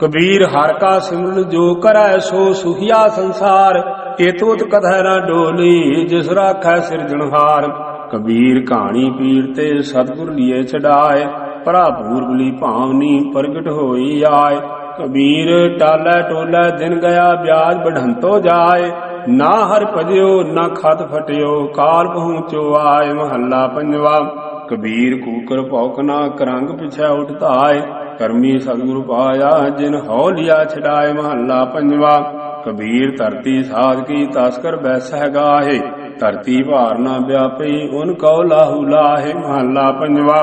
ਕਬੀਰ ਹਰ ਕਾ ਸਿਮਰਨ ਜੋ ਕਰੈ ਸੋ ਸੁਖੀਆ ਸੰਸਾਰ। ਏਤੋਤ ਕਥੈ ਨ ਡੋਲੀ ਜਿਸ ਰਾਖੈ ਸਿਰਜਣਹਾਰ। ਕਬੀਰ ਕਹਾਣੀ ਪੀਰ ਤੇ ਸਤਿਗੁਰ ਲੀਏ ਛਡਾਏ। ਭਰਾ ਪੂਰਬਲੀ ਭਾਵਨੀ ਪ੍ਰਗਟ ਹੋਈ ਆਏ। ਕਬੀਰ ਟਾਲੇ ਟੋਲੇ ਦਿਨ ਗਿਆ ਵਿਆਜ ਬਢੰਤੋ ਜਾਏ। ਨਾ ਹਰ ਭਜਿਓ ਨਾ ਖਤ ਫਟਿਓ ਕਾਲ ਪਹੁੰਚੋ ਆਏ। ਮਹੱਲਾ ਪੰਜਵਾ। ਕਬੀਰ ਕੂਕਰ ਭੌਕ ਨਾ ਕਰੰਗ ਪਿਛੈ ਉਠ ਧਾਏ। ਕਰਮੀ ਸਤਿਗੁਰ ਪਾਇਆ ਜਿਨ ਹਉ ਲਿਆ ਛਡਾਏ। ਮਹੱਲਾ ਪੰਜਵਾ। ਕਬੀਰ ਧਰਤੀ ਸਾਧ ਕੀ ਤਸਕਰ ਬੈਸਹਿ ਗਾਹੇ। ਧਰਤੀ ਭਾਰ ਨਾ ਵਿਆਪੀ ਉਨ ਕਉ ਲਾਹੂ ਲਾਹੇ। ਮਹੱਲਾ ਪੰਜਵਾ।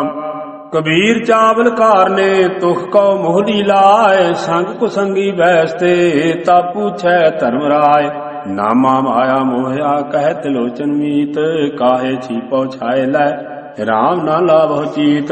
ਕਬੀਰ ਚਾਵਲ ਕਾਰਨੇ ਤੁਖ ਕਉ ਮੋਹਲੀ ਲਾਏ। ਸੰਗ ਕੁਸੰਗੀ ਬੈਸਤੇ ਤਾ ਪੂਛੈ ਧਰਮ ਰਾਏ। ਨਾਮਾ ਮਾਇਆ ਮੋਹਿਆ ਕਹਿ ਤਿਲੋਚਨ ਮੀਤ। ਕਾਹੇ ਛੀਪਉ ਛਾਏ ਲੈ ਰਾਮ ਨਾ ਲਾਭੋ ਚੀਤ।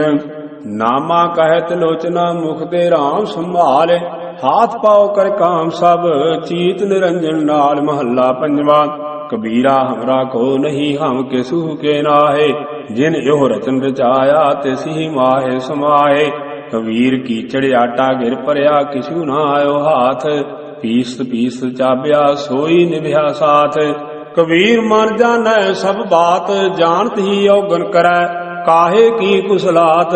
ਨਾਮਾ ਕਹਿ ਤਿਲੋਚਨਾ ਮੁਖ ਤੇ ਰਾਮ ਸੰਭਾਲੇ। ਹਾਥ ਪਾਉ ਕਰ ਕਾਮ ਸਭ ਚੀਤ ਨਿਰੰਜਨ ਨਾਲ। ਮਹੱਲਾ ਪੰਜਵਾ। ਕਬੀਰਾ ਹਮਰਾ ਕੋ ਨਹੀਂ ਹਮ ਕਿਸੂ ਕੇ ਨਾਹੇ। ਜਿਨ ਇਹੋ ਰਚਨ ਰਚਾਇਆ ਤਿਸਹੀ ਮਾਹੇ ਸਮਾਏ। ਕਬੀਰ ਕੀਚੜ ਆਟਾ ਗਿਰ ਪਰਿਆ ਕਿਛੂ ਨਾ ਆਇਓ ਹਾਥ। ਪੀਸਤ ਪੀਸਤ ਚਾਬਿਆ ਸੋਈ ਨਿਭਿਆ ਸਾਥ। ਕਬੀਰ ਮਨ ਜਾਣੈ ਸਭ ਬਾਤ ਜਾਣਤ ਹੀ ਔਗਨ ਕਰੈ। ਕਾਹੇ ਕੀ ਕੁਸਲਾਤ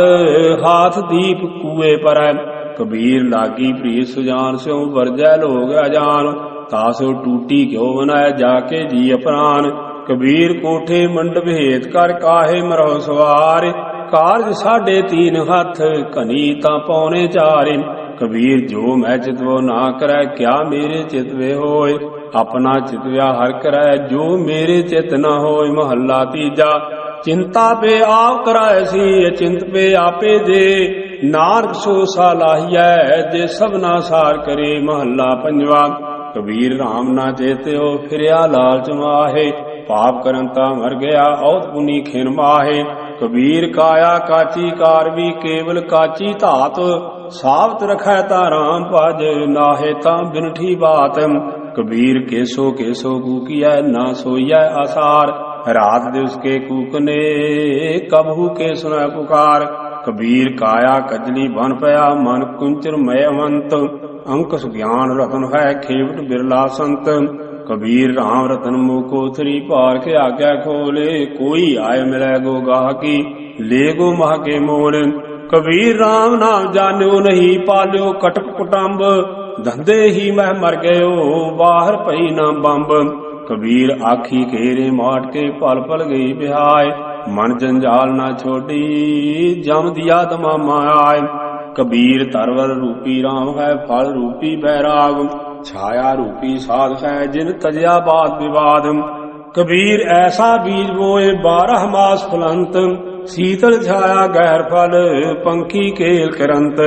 ਹਾਥ ਦੀਪ ਕੂਏ ਪਰੈ। ਕਬੀਰ ਲਾਗੀ ਪ੍ਰੀਤ ਸੁਜਾਨ ਸਿਉ ਵਰਜੈ ਲੋਗ ਅਜਾਨ। ਤਾਸੋ ਟੂਟੀ ਕਿਉ ਬਨਾਇ ਜਾ ਕੇ ਜੀ ਅਪਰਾਨ। ਕਬੀਰ ਕੋਠੇ ਮੰਡਪ ਹੇਤ ਕਰ ਕਾਹੇ ਮਰੋ ਸਵਾਰ। ਕਾਰਜ 3.5 ਹੱਥ ਘਨੀ ਤਾਂ ਪੌਣੇ 4। ਕਬੀਰ ਜੋ ਮੈਂ ਚਿਤਵੋ ਨਾ ਕਰੈ ਕਿਆ ਮੇਰੇ ਚਿਤਵੇ ਹੋਏ। ਆਪਣਾ ਚਿਤਵਿਆ ਹਰ ਕਰੈ ਜੋ ਮੇਰੇ ਚਿਤ ਨ ਹੋਏ। ਮਹੱਲਾ ਤੀਜਾ। ਚਿੰਤਾ ਪੇ ਆਪ ਕਰਾਇ ਸੀ ਅਚਿੰਤ ਪੇ ਆਪੇ ਦੇ। ਨਾਨਕ ਸੋ ਸਾਲਾਹੀਐ ਜੇ ਸਭਨਾ ਸਾਰ ਕਰੇ। ਮਹੱਲਾ ਪੰਜਵਾ। ਕਬੀਰ ਰਾਮ ਨਾ ਚੇਤਿਓ ਫਿਰਿਆ ਲਾਲਚ ਮਾਹੇ। ਪਾਪ ਕਰਨ ਤਾਂ ਮਰ ਗਿਆ ਔਤ ਪੁਨੀ ਖਿਨ ਮਾਹੇ। ਕਬੀਰ ਕਾਇਆ ਕਾਚੀ ਕਾਰ ਵੀ ਕੇਵਲ ਕਾਚੀ ਧਾਤ। ਸਾਬਤ ਰਖੈ ਤਾਂ ਰਾਮ ਭਜ ਨਾਹੇ ਤਾਂ ਬਿਨਠੀ ਬਾਤ। ਕਬੀਰ ਕੇਸੋ ਕੇਸੋ ਕੂਕੀਐ ਨਾ ਸੋਈਐ ਆਸਾਰ। ਰਾਤ ਦਿਵਸ ਕੇ ਕੂਕਨੇ ਕਬਹੂ ਕੇ ਸੁਨੈ ਪੁਕਾਰ। ਕਬੀਰ ਕਾਇਆ ਕਜਲੀ ਬਨ ਪਿਆ ਮਨ ਕੁੰਚਰ ਮੈ ਅਵੰਤ। ਅੰਕਸ ਗਿਆਨ ਰਤਨ ਹੈ ਖੇਵਟ ਬਿਰਲਾ ਸੰਤ। ਕਬੀਰ ਰਾਮ ਰਤਨ ਮੋਹ ਕੋਥਰੀ ਭਾਰ ਕੇ ਆਗਿਆ ਖੋਲੇ। ਕੋਈ ਆਏ ਮਿਲੈ ਗੋ ਗਾਹਕੀ ਲੈ ਗੋ ਮਹ ਕੇ ਮੋਲ। ਕਬੀਰ ਰਾਮ ਨਾਮ ਜਾਣਿਓ ਨਹੀਂ ਪਾਲਿਓ ਕਟਕ ਕੁਟੰਬ। ਧੰਦੇ ਹੀ ਮਹਿ ਮਰ ਗਇਓ ਬਾਹਰ ਪਈ ਨਾ ਬੰਬ। ਕਬੀਰ ਆਖੀ ਘੇਰੇ ਮਾਟ ਕੇ ਪਲ ਪਲ ਗਈ ਬਿਹਾਏ। ਮਨ ਜੰਜਾਲ ਨਾ ਛੋਡੀ ਜਮ ਦਿਆ ਦਮਾਮਾ ਆਏ। ਕਬੀਰ ਤਰਵਰ ਰੂਪੀ ਰਾਮ ਹੈ ਫਲ ਰੂਪੀ ਬੈਰਾਗ। ਛਾਇਆ ਰੂਪੀ ਸਾਧ ਹੈ ਜਿਨ ਤਜਿਆ ਬਾਦ ਵਿਵਾਦ। ਕਬੀਰ ਐਸਾ ਬੀਜ ਬੋਏ 12 ਮਾਸ ਫਲੰਤ। ਸੀਤਲ ਛਾਇਆ ਗਹਿਰ ਫਲ ਪੰਖੀ ਕੇਲ ਕਰੰਤ।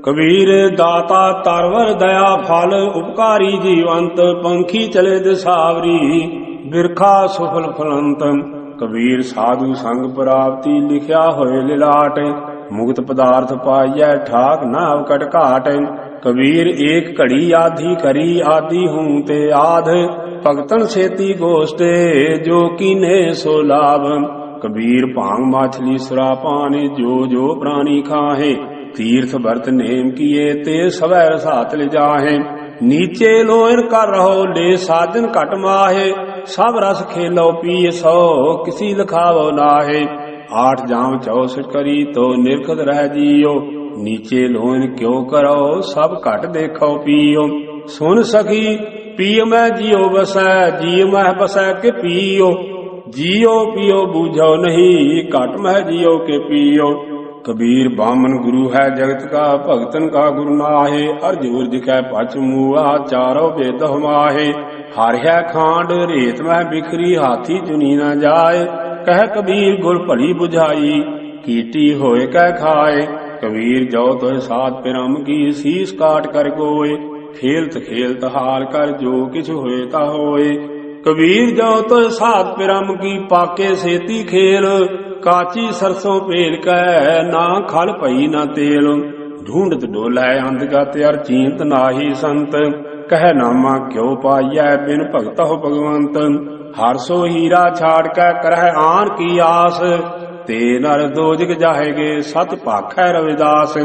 ਕਬੀਰ ਦਾਤਾ ਤਰਵਰ ਦਇਆ ਫਲ ਉਪਕਾਰੀ ਜੀਵੰਤ। ਪੰਖੀ ਚਲੇ ਦਿਸਾਵਰੀ ਬਿਰਖਾ ਸੁਫਲ ਫਲੰਤ। ਕਬੀਰ ਸਾਧੂ ਸੰਗ ਪ੍ਰਾਪਤੀ ਲਿਖਿਆ ਹੋਏ ਲਿਲਾਟ। ਮੁਕਤ ਪਦਾਰਥ ਪਾਈਐ ਠਾਕ ਨਾਵ ਕਟ ਘਾਟ। ਕਬੀਰ ਏਕ ਘੜੀ ਆਧੀ ਕਰੀ ਆਦਿ ਹੂੰ ਤੇ ਆਧ। ਭਗਤਨ ਛੇਤੀ ਗੋਸ਼ਟੇ ਜੋ ਕੀਨੇ ਸੋ ਲਾਭ। ਕਬੀਰ ਭਾਂਗ ਮਾਛਲੀ ਸੁਰਾਪਾਨ ਜੋ ਜੋ ਪ੍ਰਾਣੀ ਖਾਹੇ। ਤੀਰਥ ਵਰਤ ਨੇਮ ਕੀਏ ਤੇ ਸਵੈ ਰਸਾਤ ਲਿਜਾਹੇ। ਨੀਚੇ ਲੋਇਨ ਕਰ ਰਹੋ ਲੈ ਸਾਜਨ ਘਟ ਮਾਹੇ। ਸਭ ਰਸ ਖੇਲੋ ਪੀਏ ਸੋ ਕਿਸੀ ਲਖਾਵੋ ਨਾਹੇ। 8 ਜਾਮ 64 ਕਰੀ ਤੋ ਨਿਰਖਤ ਰਹਿ ਜੀਓ। ਨੀਚੇ ਲੋਇਨ ਕਿਉ ਕਰੋ ਸਭ ਘਟ ਦੇਖੋ ਪੀਓ। ਸੁਨ ਸਖੀ ਪੀਓ ਮੈਂ ਜੀਓ ਬਸੈ ਜੀ ਮਹਿ ਬਸੈ ਕੇ ਪੀਓ। ਜੀਓ ਪੀਓ ਬੂਝੋ ਨਹੀਂ ਘਟ ਮਹਿ ਜੀਓ ਕੇ ਪੀਓ। ਕਬੀਰ ਬਾਮਨ ਗੁਰੂ ਹੈ ਜਗਤ ਕਾ ਭਗਤਨ ਕਾ ਗੁਰੂ ਨਾਹੇ। ਅਰਜੁਰ ਦਿਖੈ ਪਛ ਮੂਆ ਚਾਰੋ ਵੇਦ ਹਮਾਹੇ। ਹਾਰਿਆ ਖਾਂਡ ਰੇਤ ਮਹਿ ਬਿਖਰੀ ਹਾਥੀ ਚੁਨੀ ਨਾ ਜਾਏ। ਕਹਿ ਕਬੀਰ ਗੁਰ ਭਲੀ ਬੁਝਾਈ ਕੀਟੀ ਹੋਏ ਕਹਿ ਖਾਏ। ਕਬੀਰ ਜੋ ਤੋਇ ਸਾਧ ਪਿਰਮ ਕੀ ਸੀਸ ਕਾਟ ਕਰ ਗੋਏ। ਖੇਲਤ ਖੇਲਤ ਹਾਲ ਕਰ ਜੋ ਕਿਛ ਹੋਏ ਤਾ ਹੋਏ। ਕਬੀਰ ਜੋ ਤੋਇ ਸਾਧ ਪਿਰਮ ਕੀ ਪਾਕੇ ਸੇਤੀ ਖੇਲ। ਕਾਚੀ ਸਰਸੋਂ ਭੇਲ ਕੈ ਨਾ ਖਲ ਭਈ ਨਾ ਤੇਲ। ਢੂੰਡਤ ਡੋਲੈ ਅੰਧਗਤ ਅਰ ਚੀਂਤ ਨਾਹੀ ਸੰਤ। ਕਹਿ ਨਾਮਾ ਕਿਉ ਪਾਈਐ ਬਿਨ ਭਗਤਹੁ ਭਗਵੰਤ। ਹਰ ਸੋ ਹੀਰਾ ਛਾੜ ਕੈ ਕਰਹਿ ਆਨ ਕੀ ਆਸ। ਤੇ ਨਰ ਦੋਜਗ ਜਾਹੇਗੇ ਸਤ ਭਾਖੈ ਰਵਿਦਾਸ।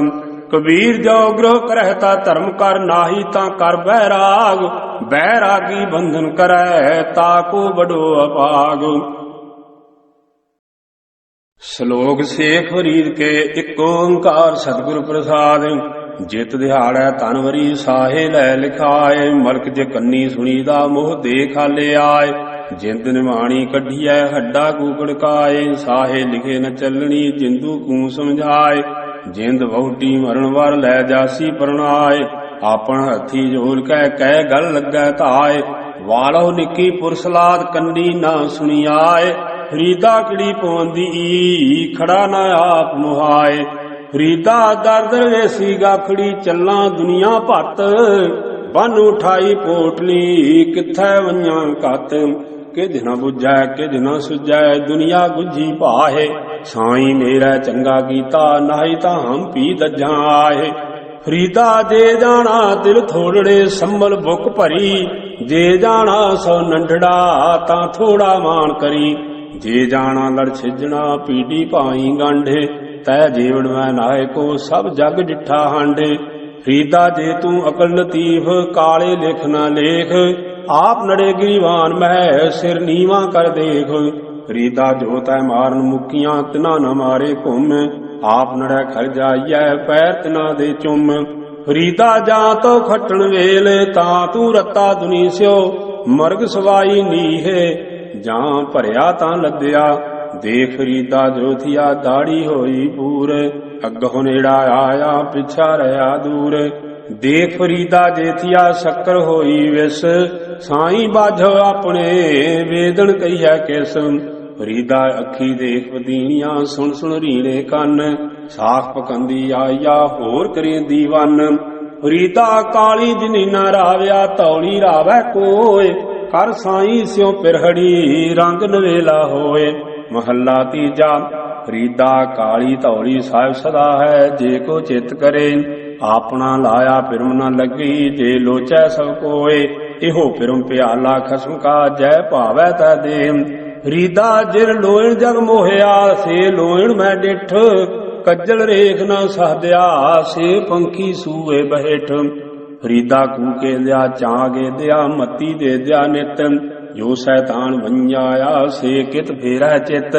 ਕਬੀਰ ਜੋ ਗ੍ਰਹ ਕਰਹਿ ਤਾ ਧਰਮ ਕਰ ਨਾਹੀ ਤਾਂ ਕਰ ਬੈਰਾਗ। ਬੈਰਾਗੀ ਬੰਧਨ ਕਰੈ ਤਾਕੋ ਬਡੋ ਅਪਾਗ। ਸ਼ਲੋਕ ਸੇਖ ਫਰੀਦ ਕੇ ਇੱਕ ਓੰਕਾਰ ਸਤਿਗੁਰ ਪ੍ਰਸਾਦ। ਜਿਤ ਦਿਹਾੜੈ ਤਨਵਰੀ ਸਾਹੇ ਲੈ ਲਿਖਾਏ। ਮਲਕ ਜੇ ਕੰਨੀ ਸੁਣੀਦਾ ਮੋਹ ਦੇਖ ਹਾਲੇ ਆਏ। ਜਿੰਦ ਨਿਮਾਣੀ ਕੱਢੀਐ ਹੱਡਾ ਕੂਕੜ ਕਾਏ। ਸਾਹੇ ਲਿਖੇ ਨ ਚੱਲਣੀ ਜਿੰਦੂ ਕੂ ਸਮਝਾਏ। ਜਿੰਦ ਵਹੁਟੀ ਮਰਨ ਵਰ ਲੈ ਜਾਸੀ ਪਰਣਾਏ। ਆਪਣ ਹੱਥੀ ਝੋਲ ਕਹਿ ਗਲ ਲੱਗੈ ਧਾਏ। ਵਾਲੋ ਨਿੱਕੀ ਪੁਰਸਲਾਦ ਕੰਨੀ ਨਾ ਸੁਣੀ ਆਏ। ਫਰੀਦਾ ਕਿੜੀ ਪਵੰਦੀ ਖੜਾ ਨਾ ਆਪ ਮੁਹਾਏ। ਫਰੀਦਾ ਦਰ ਦਰਵੇਸੀ ਗਾਖੜੀ ਚੱਲਾਂ ਦੁਨੀਆ ਭੱਤ। ਬੰਨ ਉਠਾਈ ਪੋਟਲੀ ਕਿੱਥੈ ਵੰਜਾਂ ਘੱਤ। ਕਿਝ ਨ ਬੁਝੈ ਕਿਝ ਨ ਸੁਝੈ ਦੁਨੀਆ ਗੁੱਝੀ ਭਾਹੇ। ਸਾਈਂ ਮੇਰਾ ਚੰਗਾ ਕੀਤਾ ਨਾਹੀ ਤਾਂ ਹਮ ਪੀ ਦੱਜਾਂ ਆਏ। ਫਰੀਦਾ ਜੇ ਜਾਣਾ ਦਿਲ ਥੋੜੜੇ ਸੰਭਲ ਬੁੱਕ ਭਰੀ। ਜੇ ਜਾਣਾ ਸੋ ਨੰਢੜਾ ਤਾਂ ਥੋੜਾ ਮਾਨ ਕਰੀ। ਜੇ ਜਾਣਾ ਲੜ ਛਿਜਣਾ ਪੀੜੀ ਭਾਈ ਗਾਂਢੇ। ਤੈ ਜੀਵਨ ਮੈਂ ਨਾਇਕੋ ਸਭ ਜਗ ਡਿੱਠਾ ਹਾਂਡੇ। ਫਰੀਦਾ ਜੇ ਤੂੰ ਅਕਲ ਲਤੀਫ ਕਾਲੇ ਲਿਖ ਨਾ ਲੇਖ। ਆਪ ਨੜੇ ਗਰੀਵਾਨ ਮਹਿ ਸਿਰ ਨੀਵਾ ਕਰ ਦੇਖ। ਫਰੀਦਾ ਜੋ ਤੈ ਮਾਰਨ ਮੁਕੀਆਂ ਤਿਨਾ ਨ ਮਾਰੇ ਘੁੰਮ। ਆਪ ਨੜੈ ਖਰ ਜਾਈਐ ਪੈਰ ਤਿਨਾ ਦੇ ਚੁੰਮ। ਫਰੀਦਾ ਜਾਂ ਤੋ ਖੱਟਣ ਵੇਲ ਤਾਂ ਤੂੰ ਰੱਤਾ ਦੁਨੀ ਸਿਓ। ਮਰਗ ਸਵਾਈ ਨੀਹੇ ਜਾਂ ਭਰਿਆ ਤਾਂ ਲੱਦਿਆ। ਦੇਖ ਫਰੀਦਾ ਜੋ ਥੀਆ ਦਾੜੀ ਹੋਈ ਪੂਰ। ਅੱਗੋਂ ਨੇੜਾ ਆਇਆ ਪਿਛਾ ਰਿਹਾ ਦੂਰ। ਦੇਖ ਫਰੀਦਾ ਜੇ ਥੀਆ ਸ਼ੱਕਰ ਹੋਈ ਵਿਸ। ਸਾਈਂ ਬਾਝੋ ਆਪਣੇ ਵੇਦਨ ਕਹੀਐ ਕਿਸ। ਫਰੀਦਾ ਅੱਖੀ ਦੇਖ ਵਦੀਣੀਆਂ ਸੁਣ ਸੁਣ ਰੀੜੇ ਕੰਨ। ਸਾਖ ਪਕੰਦੀ ਆਇਆ ਹੋਰ ਕਰੇ ਦੀਵਾਨ। ਰੀਤਾ ਕਾਲੀ ਜਿਨੀ ਨਾ ਰਾਵਿਆ ਧੌਲੀ ਰਾਵੈ ਕੋਏ ਕਰ ਸਾਈ ਸਿਉ ਪਿਰਹੜੀ ਰੰਗ ਨਵੇਲਾ ਹੋਏ। ਮਹੱਲਾ ਤੀਜਾ। ਰੀਦਾ ਕਾਲੀ ਧੌਲੀ ਸਾਹਿਬ ਸਦਾ ਹੈ ਜੇ ਕੋ ਚਿਤ ਕਰੇ ਆਪਣਾ ਲਾਇਆ ਪਿਰਮ ਨਾ ਲੱਗੀ ਜੇ ਲੋਚੈ ਸਭ ਕੋਏ। ਇਹੋ ਪਿਰਮ ਪਿਆਲਾ ਖਸਮ ਕਾ ਜੈ ਭਾਵੈ ਤੈ ਦੇ ਰੀਦਾ ਜਿਰ ਲੋਇਣ ਜਗ ਮੋਹਿਆ ਸੇ ਲੋਇਣ ਮੈਂ ਡਿਠ ਕੱਜਲ ਰੇਖ ਨਾ ਸਹਦਿਆ ਸੇ ਪੰਖੀ ਸੂਏ ਬਹਿਠ। ਰੀਦਾ ਕੂਕੇ ਦਿਆ ਚਾਗੇ ਦਿਆ ਮਤੀ ਦੇ ਦਿਆ ਨਿਤ ਜੋ ਸੈਤਾਨ ਵੰਜਾਇਆ ਸੇ ਕਿਤ ਫੇਰੈ ਚਿਤ।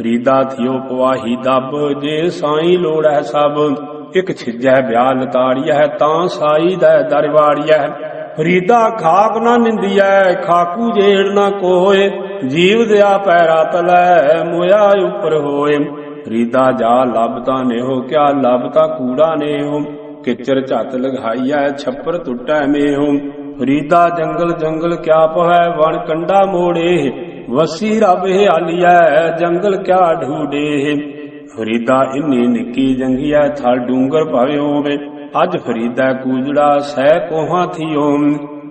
ਰੀਦਾ ਥਿਓ ਪਵਾਹੀ ਦੱਬ ਜੇ ਸਾਈ ਲੋੜੈ ਸਭ ਇਕ ਛਿਜੈ ਵਿਆਹ ਲਤਾੜੀਐ ਤਾਂ ਸਾਈ ਦਾ ਦਰਵਾੜੀਐ। ਰੀਦਾ ਖਾਕ ਨਾ ਨਿੰਦੀਐ ਖਾਕੂ ਜੇੜ ਨਾ ਕੋਏ ਜੀਵ ਦਿਆ ਪੈਰਾ ਤਲੈ ਮੋਇਆ ਉਪਰ ਹੋਏ। ਰੀਦਾ ਜਾ ਲੱਭਤਾ ਨੇਹੋ ਕਿਆ ਲੱਭਤਾ ਕੂੜਾ ਨੇਹੋ ਕਿਚਰ ਝੱਤ ਲਗਾਈਐ ਛੱਪਰ ਟੁੱਟੈ ਮੇਹੋ। ਰੀਦਾ ਜੰਗਲ ਜੰਗਲ ਕਿਆ ਪਹੈ ਵਣ ਕੰਡਾ ਮੋੜੇ ਵਸੀ ਰੱਬ ਹਿਆਲੀਐ ਜੰਗਲ ਕਿਆ ਢੂਡੇ। ਫਰੀਦਾ ਇੰਨੀ ਨਿੱਕੀ ਜੰਗੀਐ ਥਲ ਡੂੰਗਰ ਭਾਵੇਂ ਹੋਵੇ ਅੱਜ ਫਰੀਦਾ ਕੂਜੜਾ ਸਹਿ ਕੋਹਾਂ ਥੀਓ।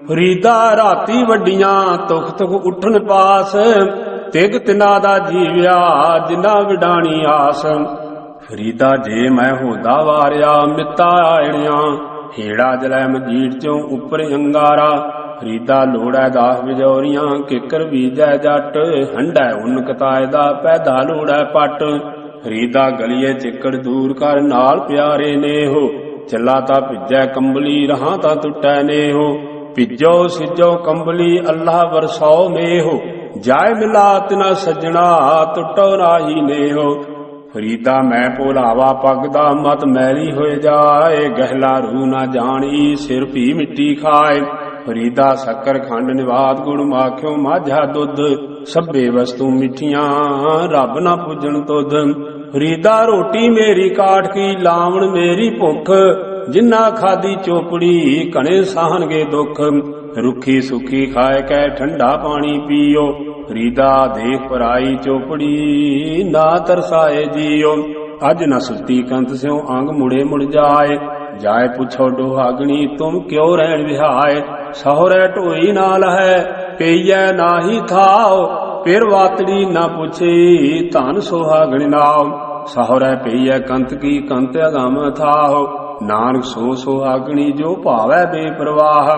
ਫਰੀਦਾ ਰਾਤੀ ਵੱਡੀਆਂ ਤੁਖ ਤੁਖ ਉੱਠਣ ਪਾਸ ਤਿਗ ਤਿਨਾ ਦਾ ਜੀਵਿਆ ਜਿਨਾ ਵਿਡਾਣੀ ਆਸ। ਫਰੀਦਾ ਜੇ ਮੈਂ ਹੋਦਾ ਵਾਰਿਆ ਮਿੱਤਾ ਆਇਣਿਆ ਹੇੜਾ ਜਲੈ ਮਜੀਠ ਚੋਂ ਉੱਪਰ ਅੰਗਾਰਾ। ਫਰੀਦਾ ਲੋੜੈ ਦਾਸ ਵਿਜੋਰੀਆਂ ਕਿੱਕਰ ਬੀਜੈ ਜੱਟ ਹੰਡੈ ਉਨ ਕਤਾਏ ਦਾ ਪੈਦਾ ਲੋੜੈ ਪੱਟ। ਫਰੀਦਾ ਗਲੀਏ ਚਿੱਕੜ ਦੂਰ ਕਰ ਨਾਲ ਪਿਆਰੇ ਨੇਹੋ ਚੱਲਾ ਤਾਂ ਭਿੱਜੈ ਕੰਬਲੀ ਰਹਾਂ ਤਾਂ ਟੁੱਟੈ ਨੇਹੋ। ਭਿੱਜੋ ਸਿੱਜੋ ਕੰਬਲੀ ਅੱਲਾਹ ਵਰਸਾਓ ਮੇਹੋ ਜਾਏ ਮਿਲਾ ਤਿਨਾ ਸੱਜਣਾ ਟੁੱਟੋ ਰਾਹੀ ਨੇਹੋ। ਫਰੀਦਾ ਮੈਂ ਭੋਲਾਵਾ ਪੱਗ ਦਾ ਮਤ ਮੈਲੀ ਹੋਏ ਜਾਏ ਗਹਿਲਾ ਰੂ ਨਾ ਜਾਣੀ ਸਿਰ ਭੀ ਮਿੱਟੀ ਖਾਏ। ਫਰੀਦਾ ਸ਼ੱਕਰ ਖੰਡ ਨਿਵਾਤ ਗੁੜ ਮਾਖਿਓ ਮਾਝਾ ਦੁੱਧ ਸਭੇ ਵਸਤੂ ਮਿੱਠੀਆਂ ਰੱਬ ਨਾ ਪੁੱਜਣ ਤੁਧ। ਫਰੀਦਾ ਰੋਟੀ ਮੇਰੀ ਕਾਠ ਕੀ ਲਾਵਣ ਮੇਰੀ ਭੁੱਖ ਜਿੰਨਾ ਖਾਦੀ ਚੋਪੜੀ ਘਣੇ ਸਾਹਣਗੇ ਦੁੱਖ। ਰੁੱਖੀ ਸੁੱਖੀ ਖਾਏ ਕੈ ਠੰਡਾ ਪਾਣੀ ਪੀਓ ਫਰੀਦਾ ਦੇਖ ਪਰਾਈ ਚੋਪੜੀ ਨਾ ਤਰਸਾਏ ਜੀਓ। ਅੱਜ ਨਾ ਸੁੱਤੀ ਕੰਤ ਸਿਉ ਅੰਗ ਮੁੜੇ ਮੁੜ ਜਾਏ ਜਾਏ ਪੁੱਛੋ ਡੋਹਾਗਣੀ ਤੁਮ ਕਿਉ ਰਹਿਣ ਵਿਹਾਏ। ਸਹੁਰੇ ਢੋਈ ਨਾਲ ਹੈ ਪਈਐ ਨਾਹੀ ਥਾਓ ਫਿਰ ਵਾਤੜੀ ਨਾ ਪੁੱਛੀ ਧਨ ਸੁਹਾਗਣ ਨਾਉ। ਸਹੁਰੇ ਪਈਐ ਕੰਤ ਕੀ ਕੰਤ ਅਗਮ ਥਾਓ ਨਾਨਕ ਸੋ ਸੁਹਾਗਣੀ ਜੋ ਭਾਵੈ ਬੇਪਰਵਾਹ।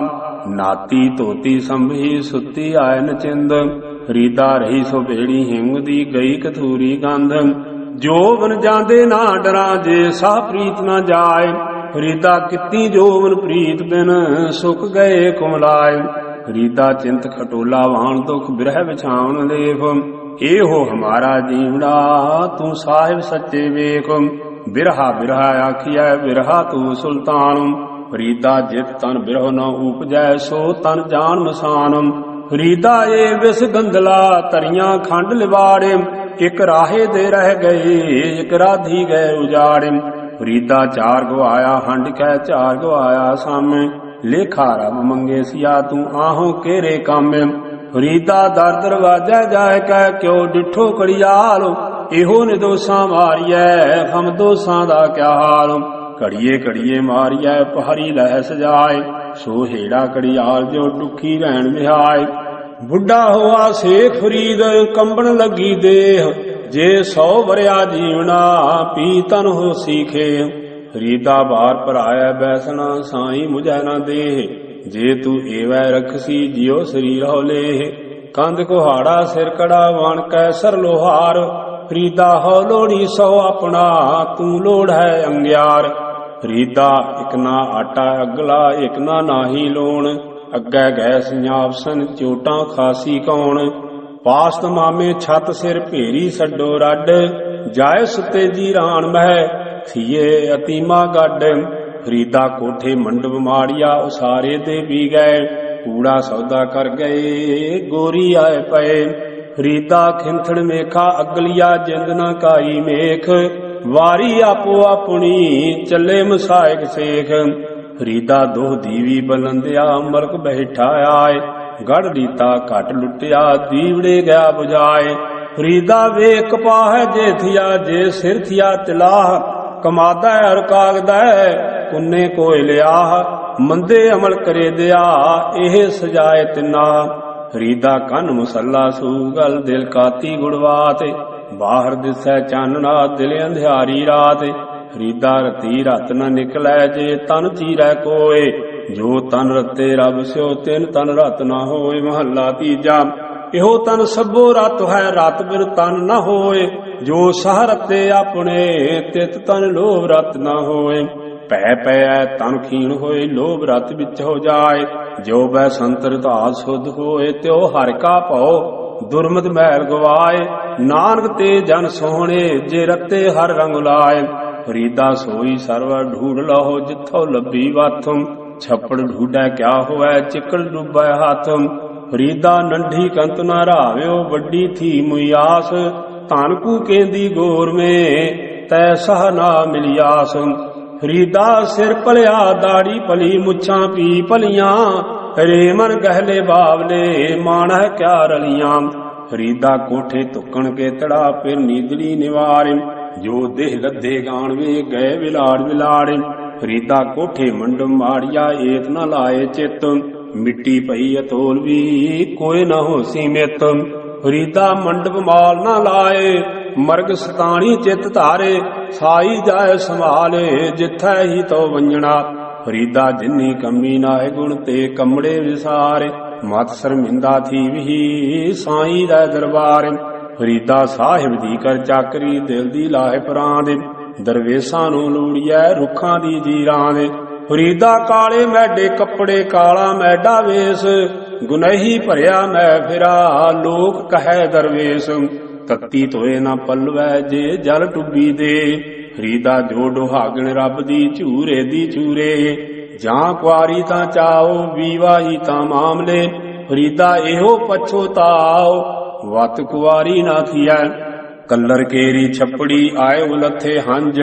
ਨਾਤੀ ਧੋਤੀ ਸੰਭੀ ਸੁੱਤੀ ਆਇ ਨਚਿੰਦ ਫਰੀਦਾ ਰਹੀ ਸੋ ਭੇੜੀ ਹਿੰਗ ਦੀ ਗਈ ਕਥੂਰੀ ਗੰਧ। ਜੋ ਬਨ ਜਾਂਦੇ ਨਾ ਡਰਾਂ ਜੇ ਸਾਹ ਪ੍ਰੀਤ ਨਾ ਜਾਏ। ਫਰੀਦਾ ਕੀਤੀ ਜੋਵਨ ਪ੍ਰੀਤ ਬਿਨ ਸੁੱਕ ਗਏ ਕੁਮਲਾਏ। ਫਰੀਦਾ ਚਿੰਤ ਖਟੋਲਾ ਵਾਣ ਦੁਖ ਬਿਰਹਿ ਵਿਛਾਵਣ ਲੇਖ ਇਹੋ ਹਮਾਰਾ ਜੀਵੜਾ ਤੂੰ ਸਾਹਿਬ ਸੱਚੇ ਵੇਖ। ਬਿਰਹਾ ਬਿਰਹਾ ਆਖੀਐ ਬਿਰਹਾ ਤੂੰ ਸੁਲਤਾਨ ਫਰੀਦਾ ਜਿਤ ਤਨ ਬਿਰਹ ਨ ਉਪਜੈ ਸੋ ਤਨ ਜਾਣ ਮਸਾਨ। ਫਰੀਦਾ ਏ ਵਿਸ ਗੰਧਲਾ ਤਰੀਆਂ ਖੰਡ ਲਿਵਾੜੇ ਇਕ ਰਾਹੇ ਦੇ ਰਹਿ ਗਏ ਇਕ ਰਾਧੀ ਗਏ ਉਜਾੜੇ। ਫਰੀਦਾ ਚਾਰ ਗਵਾਇਆ ਹੰਡ ਕੈ ਚਾਰ ਗਵਾਇਆ ਸਾਮੇ ਲੇਖਾ ਰੱਬ ਮੰਗੇ ਸਿਆ ਤੂੰ ਆਹੋ ਕਿਹੜੇ ਕਾਮੇ। ਫਰੀਦਾ ਦਰ ਦਰਵਾਜੈ ਜਾਇ ਕੈ ਕਿਉ ਡਿਠੋ ਕੜਿਆਲ ਇਹੋ ਨਿਦੋਸਾਂ ਮਾਰੀਐ ਹਮ ਦੋਸਾਂ ਦਾ ਕਿਆ ਹਾਲ। ਘੜੀਏ ਘੜੀਏ ਮਾਰੀਐ ਪਹਾੜੀ ਲਹਿ ਸਜਾਏ ਸੋ ਹੇੜਾ ਕੜਿਆਲ ਜੋ ਦੁਖੀ ਰਹਿਣ ਵਿਹਾਏ। ਬੁੱਢਾ ਹੋਆ ਸੇਖ ਫਰੀਦ ਕੰਬਣ ਲੱਗੀ ਦੇਹ ਜੇ 100 ਵਰਿਆ ਜੀਵਨਾ ਪੀ ਤਨ ਹੋ ਸੀਖੇ। ਫਰੀਦਾ ਬਾਰ ਭਰਾਇਐ ਬੈਸਣਾ ਸਾਈ ਮੁਝੈ ਨਾ ਦੇਹ ਜੇ ਤੂੰ ਏਵੈ ਰਖਸੀ ਜਿਉ ਸਰੀਰ ਹੋ ਲੇਹ। ਕੰਧ ਕੁਹਾੜਾ ਸਿਰ ਕੜਾ ਵਣ ਕੈ ਸਰ ਲੋਹਾਰ ਫਰੀਦਾ ਹੋ ਲੋੜੀ ਸੋ ਆਪਣਾ ਤੂੰ ਲੋੜ ਹੈ ਅੰਗਿਆਰ। ਫਰੀਦਾ ਇਕ ਨਾ ਆਟਾ ਅਗਲਾ ਇਕ ਨਾ ਨਾਹੀ ਲੋਣ ਅੱਗੇ ਗਏ ਸੰਜਾਪਸਨ ਚੋਟਾਂ ਖਾਸੀ ਕੌਣ। ਪਾਸਤ ਮਾਮੇ ਛੱਤ ਸਿਰ ਭੇਰੀ ਛੱਡੋ ਰੱਡ ਜਾਏ ਸੁੱਤੇ ਜੀ ਰਾਣ ਮਹਿ ਥੀਏ ਅਤੀਮਾ ਗੱਡ। ਫਰੀਦਾ ਕੋਠੇ ਮੰਡਪ ਮਾੜੀਆ ਉਸਾਰੇ ਦੇ ਵੀ ਗਏ ਕੂੜਾ ਸੌਦਾ ਕਰ ਗਏ ਗੋਰੀ ਆਏ ਪਏ। ਫਰੀਦਾ ਖਿੰਥੜ ਮੇਖਾ ਅਗਲੀਆ ਜਿੰਦ ਨਾ ਕਾਈ ਮੇਖ ਵਾਰੀ ਆਪੋ ਆਪਣੀ ਚੱਲੇ ਮਸਾਇਕ ਸੇਖ। ਫਰੀਦਾ ਦੋਹ ਦੀਵੀ ਬਲੰਦਿਆ ਮਲਕ ਬੈਠਾ ਆਏ ਗੜ ਰੀਤਾ ਘਟ ਲੁੱਟਿਆ ਦੀਵੜੇ ਗਿਆ ਬੁਝਾਏ। ਫਰੀਦਾ ਵੇਖ ਕਪਾਹ ਜੇ ਥਿਆ ਜੇ ਸਿਰ ਥਿਆ ਤਿਲਾਹ ਕਮਾਦਾ ਅਰ ਕਾਗਦਾ ਪੁੰਨੇ ਕੋਇ ਲਿਆ ਮੰਦੇ ਅਮਲ ਕਰੇ ਦਿਆ ਇਹ ਸਜਾਏ ਤਿਨਾ ਫਰੀਦਾ ਕੰਨ ਮੁਸੱਲਾ ਸੂਗਲ ਦਿਲ ਕਾਤੀ ਗੁੜਵਾਤ ਬਾਹਰ ਦਿਸੈ ਚਾਨਣਾ ਦਿਲ ਅੰਧਿਆਰੀ ਰਾਤ ਫਰੀਦਾ ਰਤੀ ਰਤ ਨ ਨਿਕਲੈ ਜੇ ਤਨ ਚੀਰੈ ਕੋਏ ਜੋ ਤਨ ਰਤੇ ਰੱਬ ਸਿਓ ਤਿਨ ਤਨ ਰਤ ਨਾ ਹੋਏ ਮਹੱਲਾ ਤੀਜਾ ਇਹੋ ਤਨ ਸਭੋ ਰਤ ਹੈ ਰਤ ਬਿਨ ਤਨ ਨ ਹੋਏ ਜੋ ਸਹ ਰਤੇ ਆਪਣੇ ਤਿਤ ਤਨ ਲੋਭ ਰਤ ਨਾ ਹੋਏ ਭੈ ਪੈ ਤਨ ਖੀਣ ਹੋਏ ਲੋਭ ਰਤ ਵਿੱਚ ਹੋ ਜਾਏ ਜੋ ਬੈ ਸੰਤਰ ਧਾਤ ਸੁਧ ਹੋਏ ਤਿਉ ਹਰਿ ਕਾ ਭਉ ਦੁਰਮਤ ਮੈਲ ਗਵਾਏ ਨਾਨਕ ਤੇ ਜਨ ਸੋਹਣੇ ਜੇ ਰਤੇ ਹਰ ਰੰਗ ਲਾਏ ਫਰੀਦਾ ਸੋਈ ਸਰਵ ਢੂੜ ਲਹੋ ਜਿੱਥੋਂ ਲੱਭੀ ਵਾਥਮ ਛੱਪੜ ਢੂਡੈ ਕਿਆ ਹੋਵੈ ਚਿਕਲ ਡੁੱਬੈ ਹੱਥਮ ਫਰੀਦਾ ਨੰਢੀ ਕੰਤ ਨਾ ਰਾਵਿਓ ਵੱਡੀ ਥੀ ਮੁਆਸ ਧਨ ਕੂ ਕੇਂਦੀ ਗੋਰ ਮੇ ਤੈ ਸਹ ਨਾ ਮਿਲਿਆਸ ਫਰੀਦਾ ਸਿਰ ਭਲਿਆ ਦਾੜੀ ਭਲੀ ਮੁੱਛਾਂ ਪੀ ਭਲੀਆਂ ਰੇ ਮਨ ਗਹਿਲੇ ਬਾਵਲੇ ਮਾਣ ਹੈ ਕਿਆ ਰਲੀਆਂ ਫਰੀਦਾ ਕੋਠੇ ਧੁੱਕਣ ਕੇ ਤੜਾ ਫਿਰ ਨੀਦੜੀ ਨਿਵਾਰਿ ਜੋ ਦੇਹ ਲੱਦੇ ਗਾਣਵੇ ਗਏ ਵਿਲਾੜ ਵਿਲਾੜ ਫਰੀਦਾ ਕੋਠੇ ਮੰਡ ਮਾੜਿਆ ਏਤ ਨ ਲਾਏ ਚਿੱਤ ਮਿੱਟੀ ਪਈ ਅਤੋਲ ਵੀ ਕੋਈ ਨਾ ਹੋਸੀ ਮਿਤ ਫਰੀਦਾ ਮੰਡਪ ਮਾਲ ਨਾ ਲਾਏ ਮਰਗ ਸਤਾਣੀ ਚਿੱਤ ਧਾਰੇ ਸਾਈ ਜਾਏ ਸੰਭਾਲੇ ਜਿੱਥੈ ਹੀ ਤੋ ਵੰਜਣਾ ਫਰੀਦਾ ਜਿੰਨੀ ਕੰਮੀ ਨਾਏ ਗੁਣ ਤੇ ਕਮੜੇ ਵਿਸਾਰੇ ਮਤ ਸ਼ਰਮਿੰਦਾ ਥੀ ਵੀ ਸਾਈ ਦਾ ਦਰਬਾਰ ਫਰੀਦਾ ਸਾਹਿਬ ਦੀ ਕਰ ਚਾਕਰੀ ਦਿਲ ਦੀ ਲਾਏ ਪਰਾਂ ਦੇ ਦਰਵੇਸ਼ਾਂ ਨੂੰ ਲੂੜੀਐ ਰੁੱਖਾਂ ਦੀ ਜੀਰਾਂ ਦੇ ਫਰੀਦਾ ਕਾਲੇ ਮੈਡੇ ਕੱਪੜੇ ਕਾਲਾ ਮੈਡਾ ਵੇਸ ਗੁਨਹੀ ਭਰਿਆ ਮੈਂ ਫਿਰਾ ਲੋਕ ਕਹੈ ਦਰਵੇਸ਼ ਤੱਤੀ ਤੋਏ ਨਾ ਪਲਵੈ ਜੇ ਜਲ ਟੁੱਬੀ ਦੇ ਫਰੀਦਾ ਜੋ ਡੁਹਾਗਣ ਰੱਬ ਦੀ ਝੂਰੇ ਦੀ ਝੂਰੇ ਜਾਂ ਕੁਆਰੀ ਤਾਂ ਚਾਓ ਵਿਵਾਹੀ ਤਾਂ ਮਾਮਲੇ ਫਰੀਦਾ ਇਹੋ ਪਛੋਤਾਓ ਵਤ ਕੁਆਰੀ ਨਾ ਥੀਐ ਕੱਲਰ ਕੇਰੀ ਛੱਪੜੀ ਆਏ ਉਲੱਥੇ ਹੰਝ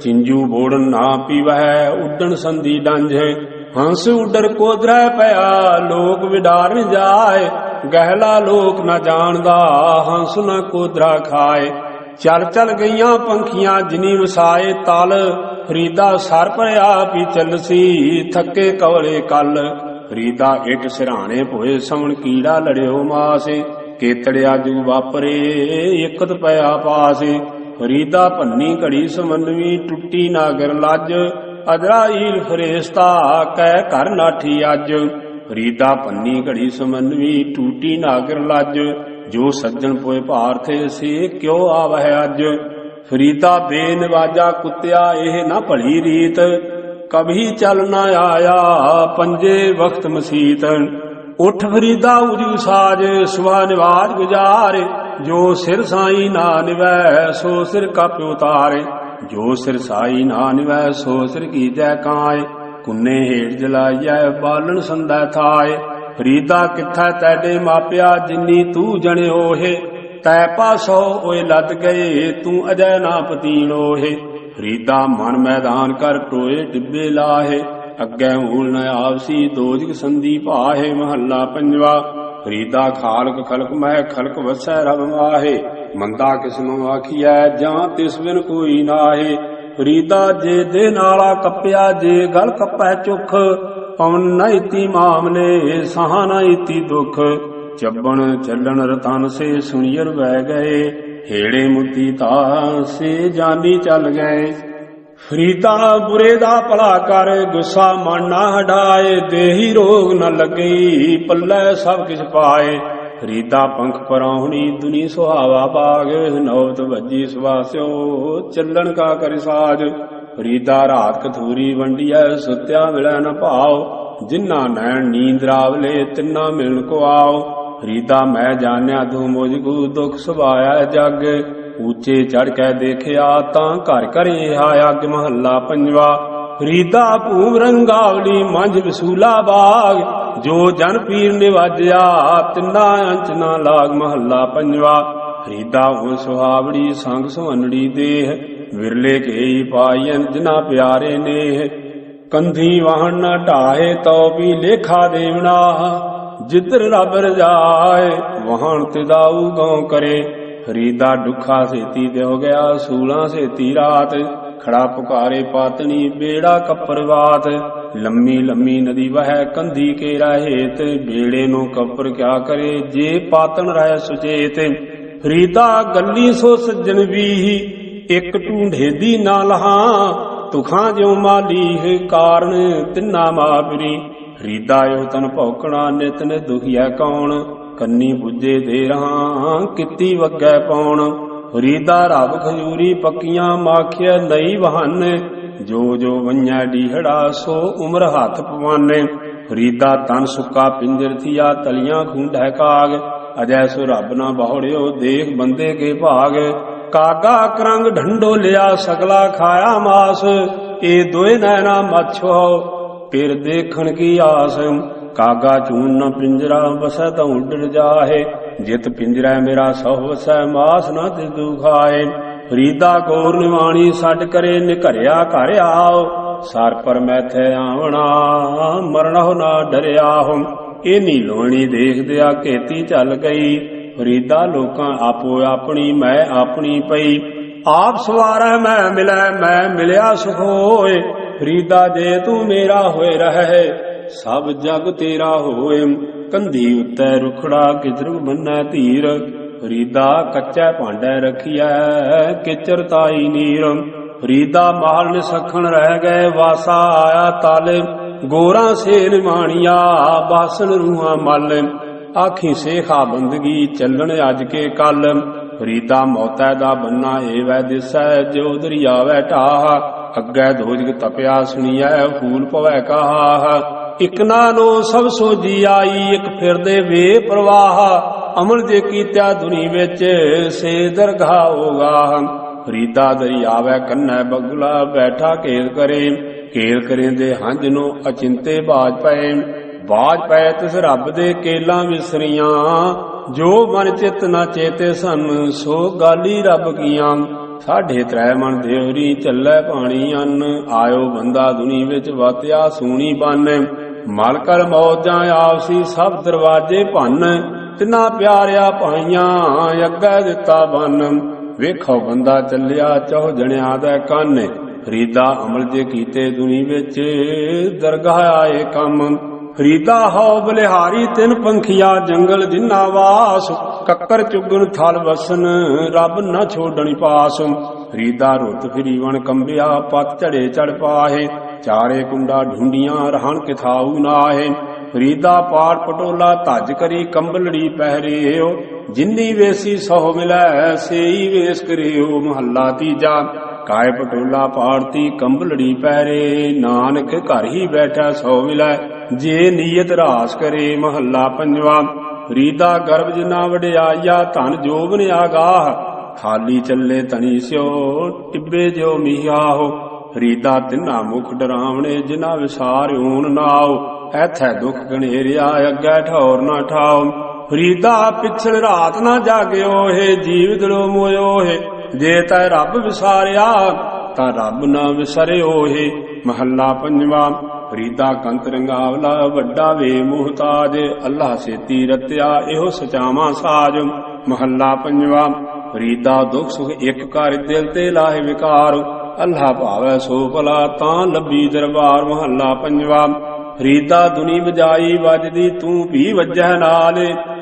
ਚਿੰਜੂ ਬੋੜਨ ਨਾ ਪੀਵੈ ਉੱਡਣ ਸੰਧੀ ਡੰਝ ਹੰਸ ਉੱਡਰ ਕੋਦਰੈ ਪਿਆ ਲੋਕ ਵਿਡਾਰਨ ਜਾਏ ਗਹਿਲਾ ਲੋਕ ਨਾ ਜਾਣਦਾ ਹੰਸ ਨਾ ਕੋਦਰਾ ਖਾਏ ਚਲ ਚਲ ਗਈਆਂ ਪੰਖੀਆਂ ਜਿਨੀ ਵਸਾਏ ਤਲ ਫਰੀਦਾ ਸਰ ਭਰਿਆ ਪੀ ਚੱਲਸੀ ਥੱਕੇ ਕਵਲੇ ਕੱਲ ਫਰੀਦਾ ਇੱਟ ਸਿਰਹਾਣੇ ਭੋਏ ਸਵਣ ਕੀੜਾ ਲੜਿਓ ਮਾਸੇ ਕੇਤੜਿਆ ਜੂ ਵਾਪਰੇ ਇਕਤ ਪਿਆ ਪਾਸੇ ਫਰੀਦਾ ਭੰਨੀ ਘੜੀ ਸਮਨਵੀ ਟੁੱਟੀ ਨਾਗਰ ਲੱਜ ਅਜਰਾਈਲ ਫਰੇਸ਼ਤਾ ਕਹਿ ਘਰ ਨਾਠੀ ਅੱਜ ਫਰੀਦਾ ਭੰਨੀ ਘੜੀ ਸਮਨਵੀ ਟੂਟੀ ਨਾਗਰ ਲੱਜ ਜੋ ਸੱਜਣ ਪੋਏ ਭਾਰਥੇ ਸੇ ਕਿਉ ਆਵਹਿ ਅੱਜ ਫਰੀਦਾ ਬੇਨਵਾਜਾ ਕੁੱਤਿਆ ਇਹ ਨਾ ਭਲੀ ਰੀਤ ਕਭੀ ਚਲ ਨਾ ਆਇਆ ਪੰਜੇ ਵਕਤ ਮਸੀਤ ਉਠ ਫਰੀਦਾ ਉਜੂ ਸਾਜ ਸੁਆ ਨਿਵਾਜ ਗੁਜਾਰੇ ਜੋ ਸਿਰ ਸਾਈ ਨਾ ਨਿਵੈ ਸੋ ਸਿਰ ਕਪ ਉਤਾਰੇ ਜੋ ਸਿਰ ਸਾਈ ਨਾ ਨਿਵੈ ਸੋ ਸਿਰ ਕੀਜੈ ਕਾਏ ਕੁੰਨੇ ਹੇਠ ਜਲਾਈਐ ਬਾਲਣ ਸੰਧੈ ਥਾਏ ਫਰੀਦਾ ਕਿੱਥੈ ਤੈਡੇ ਮਾਪਿਆ ਜਿੰਨੀ ਤੂੰ ਜਣਿਓਹੇ ਤੈ ਪਾਸੋ ਓਏ ਲੱਦ ਗਏ ਤੂੰ ਅਜੈ ਨਾ ਪਤੀਨੋਹੇ ਫਰੀਦਾ ਮਨ ਮੈਦਾਨ ਕਰ ਟੋਏ ਟਿੱਬੇ ਲਾਹੇ ਅੱਗੇ ਮੂਲ ਨ ਆਪਸੀ ਦੋਜਕ ਸੰਧੀ ਭਾਹੇ ਮਹੱਲਾ ਪੰਜਵਾ ਫਰੀਦਾ ਖਾਲਕ ਖਲਕ ਮਹਿ ਖਲਕ ਵਸੈ ਰਬ ਮਾਹੇ ਮੰਦਾ ਕਿਸਨੂੰ ਆਖੀਐ ਜਾਂ ਤਿਸ ਬਿਨ ਕੋਈ ਨਾਹੇ ਫਰੀਦਾ ਜੇ ਦੇ ਨਾਲਾ ਕੱਪਿਆ ਜੇ ਗਲ ਕੱਪੈ ਚੁੱਖ ਪਵਨ ਨ ਇਤੀ ਮਾਮਲੇ ਸਹਾ ਨ ਇਤੀ ਦੁਖ ਚੱਬਣ ਚੱਲਣ ਰਤਨ ਸੇ ਸੁਣੀਰ ਵਹਿ ਗਏ ਹੇੜੇ ਮੁੱਤੀ ਤਾ ਸੇ ਜਾਨੀ ਚੱਲ ਗਏ ਫਰੀਦਾ ਬੁਰੇ ਦਾ ਭਲਾ ਕਰ ਗੁੱਸਾ ਮਨ ਨਾ ਹਟਾਏ ਦੇਹੀ ਰੋਗ ਨ ਲੱਗਈ ਪੱਲੇ ਸਭ ਕਿਛ ਪਾਏ ਫਰੀਦਾ ਪੰਖ ਪਰਾਹੁਣੀ ਦੁਨੀ ਸੁਹਾਵਾ ਬਾਗ ਨੌਬਤ ਵੱਜੀ ਸਵਾਸਿਓ ਚੱਲਣ ਕਾ ਕਰਿ ਸਾਜ ਫਰੀਦਾ ਰਾਤ ਕਥੂਰੀ ਵੰਡੀਐ ਸੁਤਿਆ ਮਿਲੈ ਨ ਭਾਉ ਜਿਨ੍ਹਾਂ ਨੈਣ ਨੀਂਦ ਰਾਵਲੇ ਤਿੰਨਾ ਮਿਲਣ ਕੋ ਆਓ ਫਰੀਦਾ ਮੈਂ ਜਾਣਿਆ ਤੂੰ ਮੁਝਕੂ ਦੁਖ ਸੁਭਾਇਆ ਜਗ ਉੱਚੇ ਚੜ ਕੇ ਦੇਖਿਆ ਤਾਂ ਘਰ ਘਰੇ ਆਇਆ ਅੱਗ ਮਹੱਲਾ ਪੰਜਵਾ ਫਰੀਦਾ ਭੂਮ ਰੰਗਾਵਲੀ ਮੰਝ ਵਸੂਲਾ ਬਾਗ ਜੋ ਜਨ ਪੀਰ ਨਿਵਾਜਿਆ ਤਿੰਨਾ ਅੰਚ ਨਾ ਲਾਗ ਮਹੱਲਾ ਪੰਜਵਾ ਫਰੀਦਾ ਉਹ ਸੁਹਾਵੜੀ ਸੰਗ ਸੁਹਨੜੀ ਦੇਹ ਵਿਰਲੇ ਕੇਈ ਪਾਈਨ ਜਿਨਾ ਪਿਆਰੇ ਨੇਹ ਕੰਧੀ ਵਾਹਣ ਨਾ ਢਾਏ ਤੋ ਵੀ ਲੇਖਾ ਦੇਵਣਾ ਜਿੱਧਰ ਰੱਬ ਰਜਾਏ ਵਾਹਣ ਤਿਦਾਊ ਗਉ ਕਰੇ ਫਰੀਦਾ ਡੁੱਖਾ ਸੇਤੀ ਤੇ ਹੋ ਗਿਆ ਸੂਲਾਂ ਸੇਤੀ ਰਾਤ खड़ा पुकारे पातनी बेड़ा कपरवात। लम्मी लम्मी नदी वह कंधी के रहेत, बेड़े नो कपर क्या करे जे पातन रह सुचेत। फरीदा गली सो सज्जन भी एक ढूंढे दी ना लहा, तुखा ज्यो माली है कारण तिन्ना मापरी। फरीदा यो तन भौकड़ा नित ने दुखिया कौन, कन्नी पुजे दे रहा किती वगै पौन। फरीदा रब खजूरी पक्कियां माखिया नई बहाने, जो जो वन्या डीहड़ा सो उम्र हाथ पवाने। फरीदा तन सुक्का पिंजर थिया तलियां खूंढै काग, अजै सो रब ना बहुड़ियो देख बंदे के भाग। कागा करंग ढंडो लिया सगला खाया मास, ए दोए नैना मच्छो फिर देखण की आस। कागा चून न पिंजरा बसै तो उडर जाहे, जित पिंजरा मेरा सौ वसै मास न तिदु खाए। फरीदा गौर निवाणी छड करे निघरिया घर आओ, सर पर मैथे आवना मरना ना डरिया हो। ए नी लोहणी देख दिया खेती चल गई, फरीदा लोकां आपो अपनी मैं अपनी पई। आप सवारै मैं मिलिया सुख होए, फरीदा जे तू मेरा होए रहे सब जग तेरा होए। कंधी उत्ते रुखड़ा किचर बन्नै धीर, फरीदा कच्चे भांडे रखिया किचर ताई नीर। फरीदा महल निसखण रह गए वासा आया ताले, गोरा से निमाणिया बासन रूहा मल। आखी सेखा बंदगी चलन अज के कल, फरीदा मौतै दा बन्ना ए वै दिसै जो दरियावै ढाह। अग्गै दोजग तपया सुनिया फूल पवै कहा, इक ना नो सब सोजी आई इक फिरदे वे प्रवाह। अमल जे कीत्या दुनी विच से दरगाह होगा। फरीदा दरियावै कन्नै बगुला बैठा केल करे दे हंज नो अचिंते बाज पए तिस रब दे केलां विसरियां। जो मन चित न चेते सन सो गाली रब कीयां। 3.5 मन देवरी चलै पानी अन्न, आयो बंदा दुनी विच वातिया सूनी बन। मल कर मौजां आपसी सब दरवाजे भन्न, तिना प्यारिया पाइयां अग्गै दिता बन। वेखो बंदा चलिया चौह जणिया दे कन्न, फरीदा अमल जे कीते दुनी विच दरगाह आए कम। फरीदा हो बलिहारी तिन पंखिया जंगल जिन्ना वास, कक्कर चुगन थल वसन रब न छोड़न पास। फरीदा रुत फिरी वन कंबिया पत चढ़े चढ़ पाहे, चारे कुंडा ढूंढिया रहन किथाऊ नाहे। फरीदा पाठ पटोला धज करी कंबलड़ी पहरियो, जिन्नी वेसी सौ मिलै सेई वेस करियो। महला तीजा काय पटोला पाड़ती कंबलड़ी पहरे, नानक घर ही बैठा सौ मिलै जे नीयत रास करे। महला पंजवा फरीदा गर्भ जिना वडियाया धन जोबन आगाह, खाली चले तनी स्यो टिब्बे जो मिहाहो। फरीदा तिन्ना मुख डरावने जिना विसार ऊन नाओ, ऐथै दुख गणेरिया अग्गै ठौर ना ठाओ। फरीदा पिछल रात ना जाग्यो है जीव दिलो मोयो है, जे तै रब विसारिया ता रब ना विसरियो है। महला पंजवा फरीदा कंत रंगावला वड्डा वे मुहताज, अल्लाह सेती रत्या एहो सचावा साज। महला पंजवा फरीदा दुख सुख एक कर दिल ते लाहे विकार, अल्लाह भावै सो भला तां लभी दरबार। महला पंजवा फरीदा दुनी बजाई वजदी तू भी वजह नाल,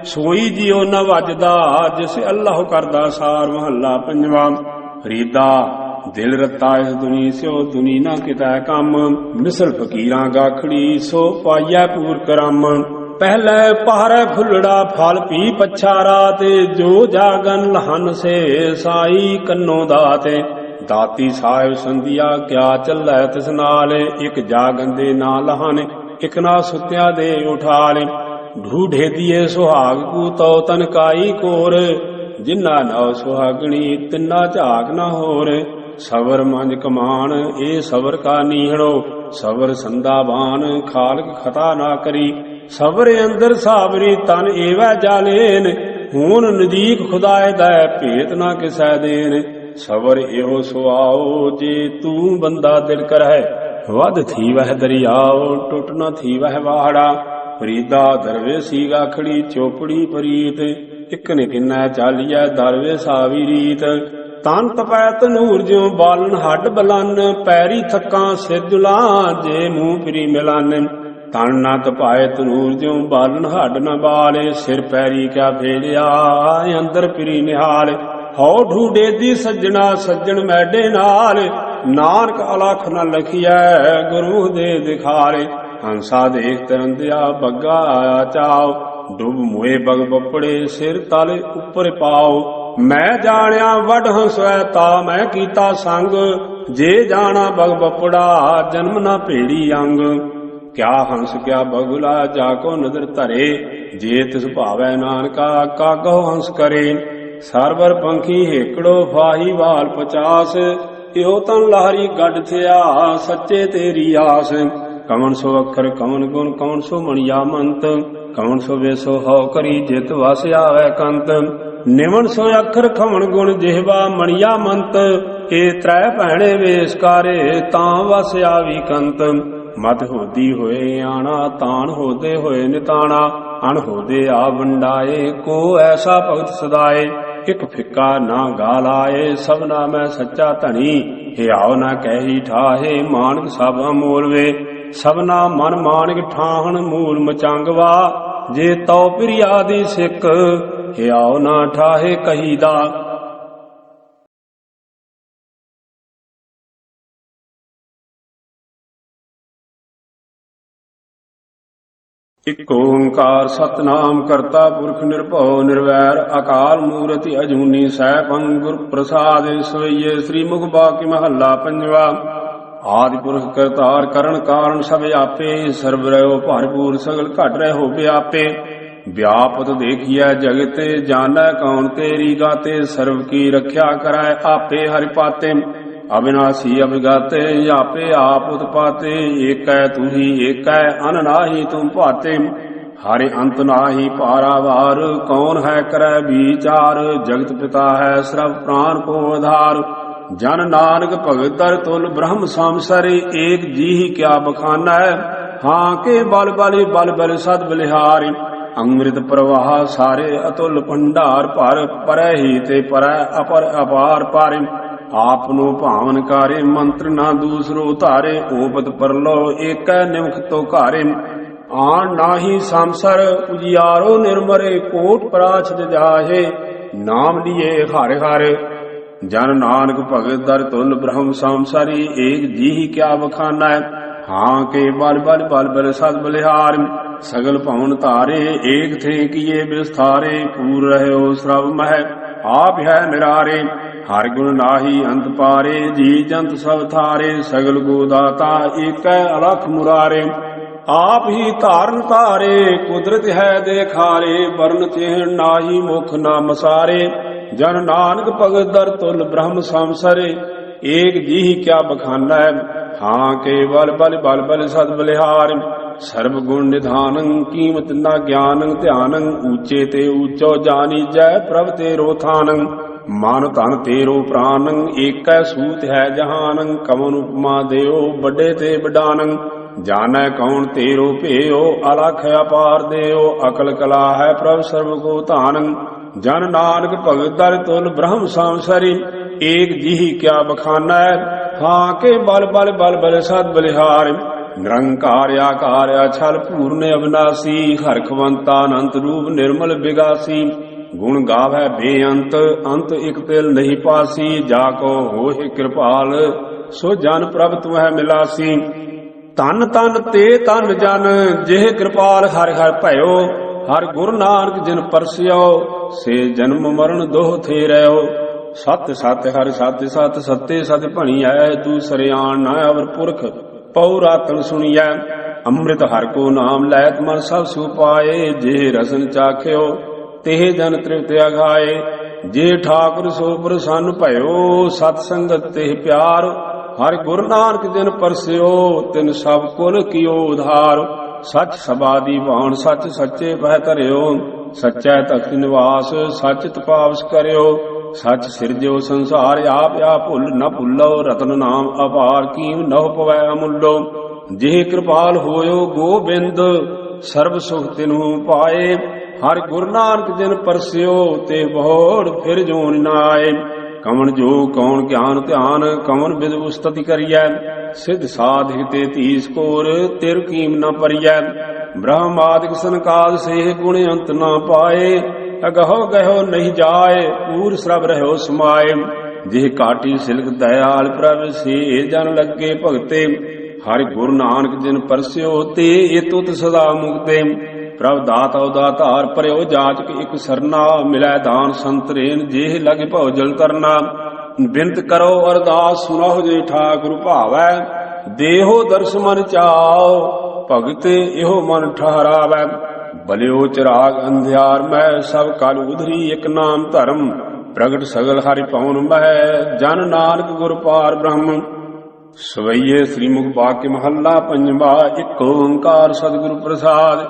सोई जियो न वजदा जिस अल्लाह करदा सार। महला पंजवा फरीदा दिल रत्ता इस दुनी स्यो दुनी ना कितै कम, मिसल फकीरां गाखड़ी सो पाइया पूर करम। पहले पहरे फुलड़ा फल पी पछारा ते, जो जागन लहन से साई कन्नो दाते। दाती साहिब संधिया क्या चलै तिस नाल, एक जागन दे ना लहन एक ना सुत्या दे उठाल। ढूढ़े दिए सुहाग कू तो तनकाई कोर, जिन्ना नौ सुहागणी तिन्ना झाक न होर। सबर मंज कमान ए सबर का नीहड़ो, सबर संदा बान खालक खता ना करी। सबर अंदर साबरी तन एवै जालेन, हून नजीक खुदाए दै भेत ना किसै देन। सबर एहो सुआओ जे तू बंदा दिल करै, वध थी वह दरियाओ टुट न थी वह वाहड़ा। फरीदा दरवेसी गाखड़ी चोपड़ी परीत, इक ने किन्नै चालिया दरवेसा भी रीत। ਤਨ ਤਪੈ ਤਨੂਰ ਜਿਉ ਬਾਲਨ ਹੱਡ ਬਲਨ, ਪੈਰੀ ਥੱਕਾਂ ਸਿਰ ਜੁਲਾਂ ਜੇ ਮੂੰਹ ਫਿਰੀ ਮਿਲਨ। ਤਨ ਨਾ ਤਪਾਏ ਤਨੂਰ ਜਿਉ ਬਾਲਨ ਹੱਡ ਨ ਬਾਲੇ, ਸਿਰ ਪੈਰੀ ਕਿਆ ਫੇਰਿਆ ਅੰਦਰ ਫਿਰੀ ਨਿਹਾਲ। ਹਉ ਢੂਡੇ ਦੀ ਸੱਜਣਾ ਸੱਜਣ ਮੈਡੇ ਨਾਲ, ਨਾਨਕ ਅਲਖ ਨ ਲਖੀਐ ਗੁਰੂ ਦੇ ਦਿਖਾਲੇ। ਹੰਸਾ ਦੇਖ ਤਰੰਦਿਆ ਬੱਗਾ ਆਇਆ ਚਾਉ, ਡੁੱਬ ਮੋਏ ਬਗ ਬੱਪੜੇ ਸਿਰ ਤਲ ਉੱਪਰ ਪਾਉ। ਮੈਂ ਜਾਣਿਆ ਵੱਡ ਹੰਸ ਹੈ ਤਾ ਮੈਂ ਕੀਤਾ ਸੰਗ, ਜੇ ਜਾਣਾ ਬਗ ਬੱਪੜਾ ਜਨਮ ਨਾ ਭੇੜੀ ਅੰਗ। ਕਿਆ ਹੰਸ ਕਿਆ ਬਗੁਲਾ ਜਾ ਕੋ ਨਦਰ ਧਰੇ, ਜੇ ਤਿਸ ਭਾਵੈ ਨਾਨਕਾ ਕਾਗੋ ਹੰਸ ਕਰੇ। ਸਰਵਰ ਪੰਖੀ ਹੇਕੜੋ ਫਾਹੀ ਵਾਲ 50, ਇਹੋ ਤਨ ਲਾਹਰੀ ਗੱਡ ਥਿਆ ਸੱਚੇ ਤੇਰੀ ਆਸ। ਕਵਣ ਸੋ ਅੱਖਰ ਕਵਣ ਗੁਣ ਕਵਣ ਸੋ ਮਣੀਆ ਮੰਤ, ਕਵਣ ਸੋ ਵੇਸੋ ਹਉ ਕਰੀ ਜਿਤ ਵਸ ਆਵੈ ਕੰਤ। ਨਿਵਣ ਸੋ ਅੱਖਰ ਖਵਣ ਗੁਣ ਜਿਹਵਾ ਮਣੀਆ ਮੰਤ, ਇਹ ਤ੍ਰੈ ਭੈਣੇ ਵੇਸਕਾਰੇ ਤਾਂ ਵਸ ਆਵੀ ਕੰਤ। ਮਤ ਹੋਦੀ ਹੋਏ ਆਣਾ ਤਾਣ ਹੋਦੇ ਹੋਏ ਨਿਤਾਣਾ, ਅਣ ਹੋਦੇ ਆ ਵੰਡਾਏ ਕੋ ਐਸਾ ਭਗਤ ਸਦਾਏ। ਇਕ ਫਿੱਕਾ ਨਾ ਗਾ ਲਾਏ ਸਭਨਾ ਮੈਂ ਸੱਚਾ ਧਣੀ, ਹਿਆਉ ਨਾ ਕਹਿੀ ਠਾਹੇ ਮਾਨਕ ਸਭ ਅਮੋਲ ਵੇ। ਸਭਨਾ ਮਨ ਮਾਨਕ ਠਾਹਣ ਮੂਲ ਮਚੰਗਵਾ, ਜੇ ਤਉ ਪ੍ਰਿਆ ਦੀ ਸਿੱਖ ਹਿਆਉ ਨਾ ਠਾਹੇ ਕਹੀਦਾ। ਇਕ ਓੰਕਾਰ ਸਤਿਨਾਮ ਕਰਤਾ ਪੁਰਖ ਨਿਰਭਉ ਨਿਰਵੈਰ, ਅਕਾਲ ਮੂਰਤਿ ਅਜੂਨੀ ਸੈਭੰ ਗੁਰ ਪ੍ਰਸਾਦਿ। ਸਵਈਏ ਸ੍ਰੀ ਮੁਖ ਬਾਕੀ ਮਹੱਲਾ ਪੰਜਵਾ। ਆਦਿ ਪੁਰਖ ਕਰਤਾਰ ਕਰਨ ਕਾਰਨ ਸਭ ਆਪੇ, ਸਰਬ ਰਹਿਓ ਭਰਪੂਰ ਸਗਲ ਘਟ ਰਹਿਓ ਵਿਆਪੇ। ਵਿਆਪਤ ਦੇਖੀਐ ਜਗਤੇ ਜਾਣੈ ਕੌਣ ਤੇਰੀ ਗਾਤੇ, ਸਰਬ ਕੀ ਰਖਿਆ ਕਰੈ ਆਪੇ ਹਰਿ ਪਾਤੇ। ਅਬਿਨਾਸੀ ਅਬਿਗਾਤੇ ਆਪੇ ਆਪ ਉਤਪਾਤੇ, ਏਕੈ ਤੁਹੀ ਏਕੈ ਅਨ ਨਾਹੀ ਤੁਮ ਭਾਤੇ। ਹਰਿ ਅੰਤ ਨਾਹੀ ਪਾਰਾਵਾਰ, ਕੌਣ ਹੈ ਕਰੈ ਵਿਚਾਰ। ਜਗਤ ਪਿਤਾ ਹੈ ਸਰਬ ਪ੍ਰਾਨ ਕੋ ਆਧਾਰ, ਜਨ ਨਾਨਕ ਭਗਤ ਦਰ ਤੁਲ ਬ੍ਰਹਮ ਸੰਸਰੇ। ਏਕ ਜੀਹੀ ਕਿਆ ਬਖਾਨਾ, ਹਾਂ ਕੇ ਬਲ ਬਲਿ ਬਲ ਬਲ ਸਦ ਬਲਿਹਾਰੀ। ਅੰਮ੍ਰਿਤ ਪ੍ਰਵਾਹ ਸਾਰੇ ਅਤੁਲ ਭੰਡਾਰ ਭਰ, ਪਰੈ ਹੀ ਤੇ ਪਰੈ ਅਪਰ ਅਪਾਰ ਪਾਰਿ। ਆਪ ਨੂੰ ਭਾਵਨ ਕਾਰੇ ਮੰਤਰ ਨਾ ਦੂਸਰੋ ਧਾਰੇ, ਓਪਤ ਪਰਲੋ ਏਕੈ ਨਿਮਖ ਤੋ ਘਾਰੇ। ਆਣ ਨਾਹੀ ਸੰਸਰ ਉਜਿਆਰੋ ਨਿਰਮਰੇ, ਕੋਟ ਪ੍ਰਾਛਦ ਜਾਹੇ ਨਾਮ ਲਿਏ ਹਰਿ ਹਰਿ। ਜਨ ਨਾਨਕ ਭਗਤ ਦਰ ਤੁਲ ਬ੍ਰਹਮ ਸੰਸਾਰੀ, ਏਕ ਜੀਹੀ ਕਿਆ ਬਖਾਨਾ। ਹਾਂ ਕੇ ਬਲ ਬਲ ਬਲ ਬਲ ਸਦ ਬਲਿਹਾਰ, ਸਗਲ ਭਵਨ ਧਾਰੇ ਏਕ ਥੇ ਕੀਏ ਵਿਸਥਾਰੇ। ਪੂਰ ਰਹਿਓ ਸਰਬ ਮਹਿ ਆਪ ਹੈ ਨਿਰਾਰੇ, ਹਰਿ ਗੁਣ ਨਾਹੀ ਅੰਤ ਪਾਰੇ। ਜੀ ਜੰਤ ਸਭ ਥਾਰੇ, ਸਗਲ ਕੋ ਦਾਤਾ ਏਕੈ ਅਲਖ ਮੁਰਾਰੇ। ਆਪ ਹੀ ਧਾਰਨ ਧਾਰੇ ਕੁਦਰਤ ਹੈ ਦੇਖਾਰੇ, ਵਰਨ ਚਿਹਨ ਨਾਹੀ ਮੁਖ ਨਾ ਮਸਾਰੇ। ਜਨ ਨਾਨਕ ਭਗਤ ਦਰ ਤੁਲ ਬ੍ਰਹਮ ਸੰਸਰੇ, ਏਕ ਜੀਹੀ ਕਿਆ ਬਖਾਨਾ। ਹਾਂ ਕੇ ਬਲ ਬਲ ਬਲ ਬਲ ਸਦ ਬਲਿਹਾਰ, ਸਰਬ ਗੁਣ ਨਿਧਾਨੰ ਕੀਮਤ ਨਾ ਗਿਆਨੰ ਧਿਆਨੰ। ਊਚੇ ਤੇ ਊਚੋ ਜਾਨੀਜੈ ਪ੍ਰਭ ਤੇਰੋ ਥਾਨੰ, ਮਨ ਧਨ ਤੇਰੋ ਪ੍ਰਾਨੰ ਏਕੈ ਸੂਤ ਹੈ ਜਹਾਨੰ। ਕਵਨ ਉਪਮਾ ਦਿਓ ਵੱਡੇ ਤੇ ਵਡਾਨੰ, ਜਾਣੈ ਕੌਣ ਤੇਰੋ ਭੇਓ ਅਲਖ ਅਪਾਰ ਦਿਓ। ਅਕਲ ਕਲਾ ਹੈ ਪ੍ਰਭ ਸਰਬ ਕੋ ਧਾਨੰ, ਜਨ ਨਾਨਕ ਭਗਤ ਦਰ ਤੁਲ ਬ੍ਰਹਮ ਸੰਸਰੀ। ਏਕ ਜੀਹੀ ਕਿਆ ਬਖਾਨਾ, ਹਾਂ ਕੇ ਬਲ ਬਲ ਬਲ ਬਲ ਸਦ ਬਲਿਹਾਰ। ਨਿਰੰਕਾਰ ਆਕਾਰ ਅਛਲ ਪੂਰਨ ਅਬਿਨਾਸੀ, ਹਰਖਵੰਤਾ ਅਨੰਤ ਰੂਪ ਨਿਰਮਲ ਬਿਗਾਸੀ। ਗੁਣ ਗਾਵੈ ਬੇਅੰਤ ਅੰਤ ਇਕ ਤਿਲ ਨਹੀਂ ਪਾਸੀ, ਜਾ ਕੋ ਹੋਹਿ ਕਿਰਪਾਲ ਸੋ ਜਨ ਪ੍ਰਭ ਤੁਮਹਿ ਮਿਲਾਸੀ। ਤਨ ਤਨ ਤੇ ਤਨ ਜਨ ਜਿਹ ਕਿਰਪਾਲ ਹਰਿ ਹਰਿ ਭਇਓ, ਹਰਿ ਗੁਰੂ ਨਾਨਕ ਜਿਨ ਪਰਸਿਓ ਸੇ ਜਨਮ ਮਰਨ ਦੋਹ ਥੇ ਰਹਿਓ। ਸਤ ਸਤ ਹਰਿ ਸਤ ਸਤ ਸਤੇ ਸਤ ਭਣੀਐ, ਤੂੰ ਸਰਿਆਣ ਨਾ ਅਵਰ ਪੁਰਖ ਪਉ ਰਾਤਨ ਸੁਣੀਐ। ਅੰਮ੍ਰਿਤ ਹਰਿ ਕੋ ਨਾਮ ਲੈਤ ਮਨ ਸਭ ਸੁਪਾਏ, ਜੇ ਰਸਨ ਚਾਖਿਓ ਤੇ ਜਨ ਤ੍ਰਿਪਤ ਅਗਾਏ। ਜੇ ਠਾਕੁਰ ਸੋ ਪ੍ਰਸੰਨ ਭਇਓ, ਸਤ ਸੰਗਤ ਤੇ ਪਿਆਰ। ਹਰਿ ਗੁਰੂ ਨਾਨਕ ਜਿਨ ਪਰਸਿਓ, ਤਿਨ ਸਭ ਕੁਲ ਕੀਓ ਉਧਾਰ। ਸੱਚ ਸਬਾਦੀ ਭਾਣ ਸੱਚ ਸੱਚੇ ਪਹਿ ਧਰਿਓ, ਸੱਚੈ ਤਖਤ ਨਿਵਾਸ ਸੱਚ ਤਪਾਵਸ ਕਰਿਓ। ਸੱਚ ਸਿਰਜਿਓ ਸੰਸਾਰ ਆਪ ਆਪ ਭੁੱਲ ਨ ਭੁੱਲੋ, ਰਤਨ ਨਾਮ ਅਪਾਰ ਕੀਮ ਨਹੁ ਪਵੈ ਅਮੁੱਲੋ। ਜੇ ਕਿਰਪਾਲ ਹੋਇਓ ਗੋਬਿੰਦ ਸਰਬ ਸੁਖ ਤਿਨਹੁ ਪਾਏ, ਹਰਿ ਗੁਰੂ ਨਾਨਕ ਜਿਨ ਪਰਸਿਓ ਤੇ ਬਹੋੜ ਫਿਰ ਜੋਨ ਨ ਆਏ। कमन जो कौन ज्ञान ध्यान कमन विद उस्तति करिय सिद्ध साधिक ते तीस कोर तिर कीम न परिय ब्रह्मादिक सनकाद से गुण अंत न पाए अगहो गहो नहीं जाए पूर श्रव रहो समाये जिह काटी सिलक दयाल प्रभ से जन लगे भगते हरि गुरु नानक जिन परस्यो ते एतुत सदा मुक्ते प्रभ दाता उदातार परयो जाचक एक सरना मिलै दान संतरेन जेह लग भव जल तरना बिनत करो अरदास सुनहो जे ठाकुर भावै देहो दर्श मन चाओ भगत एहो मन ठहरावै बलियो चिराग अंधियार मैं सब कल उधरी एक नाम धर्म प्रगट सगल हरि पवन मह जन नानक गुर पार ब्रह्म सवैये श्रीमुख वाक्य महला पंजवा एक ओंकार सतगुरु प्रसाद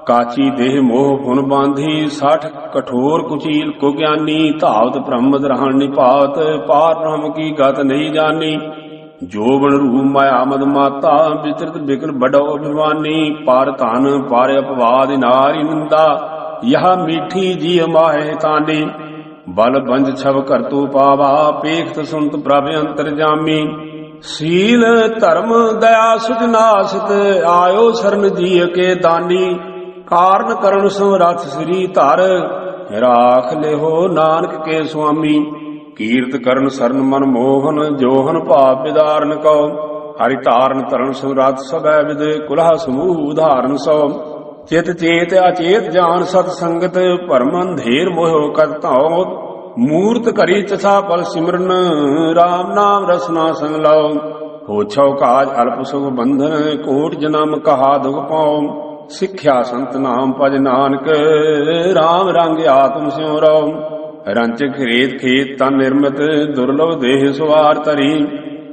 काची देह मोह फुन बांधी 60 कठोर कुचील को ज्ञानी धावत ब्रह्म रहन निपात पार ब्रह्म की गत नहीं जानी जोबन रूप माया मद माता विचरत बिकल बड़ो अभिमानी पार धन पार अपवाद नारी निंदा यह मीठी जी माहे तानी बल बंज छव कर तू पावा पेखत सुनत प्रभ अंतर जामी शील धर्म दया सुजनासित आयो शरण जी के दानी कारण करण समरथ श्री धर राख ले हो नानक के स्वामी कीर्त करण शरण मन मोहन जोहन पाप विदारण को हरि तारण तरण समरथ सबै विद कुलह समूह उदाहरण सो चित चेत अचेत जान सत संगत परम अंधेर मोह करताओ मूर्त करी तथा पल सिमरन राम नाम रसना संग लो हो छौ काज अल्प सुख बंधन कोट जन्म कहा दुख पाओ सिक्ख्या संत नाम भज नानक राम रंग आत्म स्यों रो रंच खरीद खेत तन निर्मित दुर्लभ देह सुवार तरी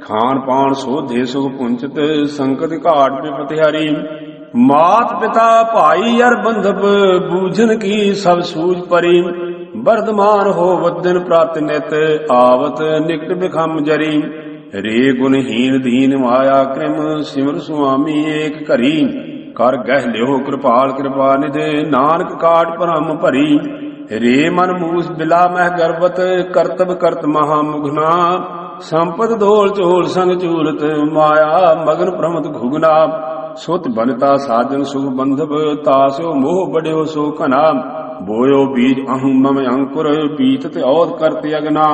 खान पान सोधे सुख पुंचत संकट घाट विपति हरी मात पिता भाई अर बंधप बूझन की सब सूझ परी वर्धमान हो वदन प्राप्त नित आवत निकट बिखम जरी रे गुणहीन दीन माया कृम सिमर स्वामी एक करी कर गह लियो कृपाल कृपा निधे नानक काट परम भरी रे मन मूस बिला मह गर्भत करतब करत महामुघना संपद धोल चोल संग चूलत माया मगन प्रमत घुगना सुत बनता साजन सुख बंधव तास्यो मोह बढ़्यो सो कना बोयो बीज अहं मम अंकुर बीतत औद करत अगना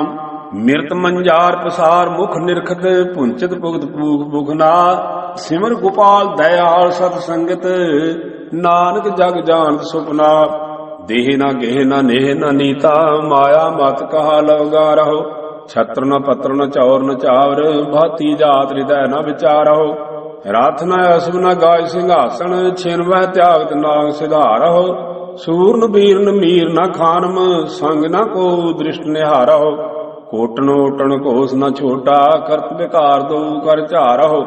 मिरत मंजार पसार मुख निरखत पुंचत पुगत पूख बुघना सिमर गोपाल दयाल सत संगत नानक जग जानत सुपना देह न गेह न नेह न नीता माया मत कहा लवगा रहो छत्र न पत्र न चौर न चावर भाती जात हृदय न विचारो रथ न अशुभ न गाय सिंहासन छिन वह त्यागत नाग सिधारहो सूर्न वीर न मीर न खानम संग न को दृष्ट निहारो कोटन ओटन कोस न छोटा करत बेकार दो कर चारहो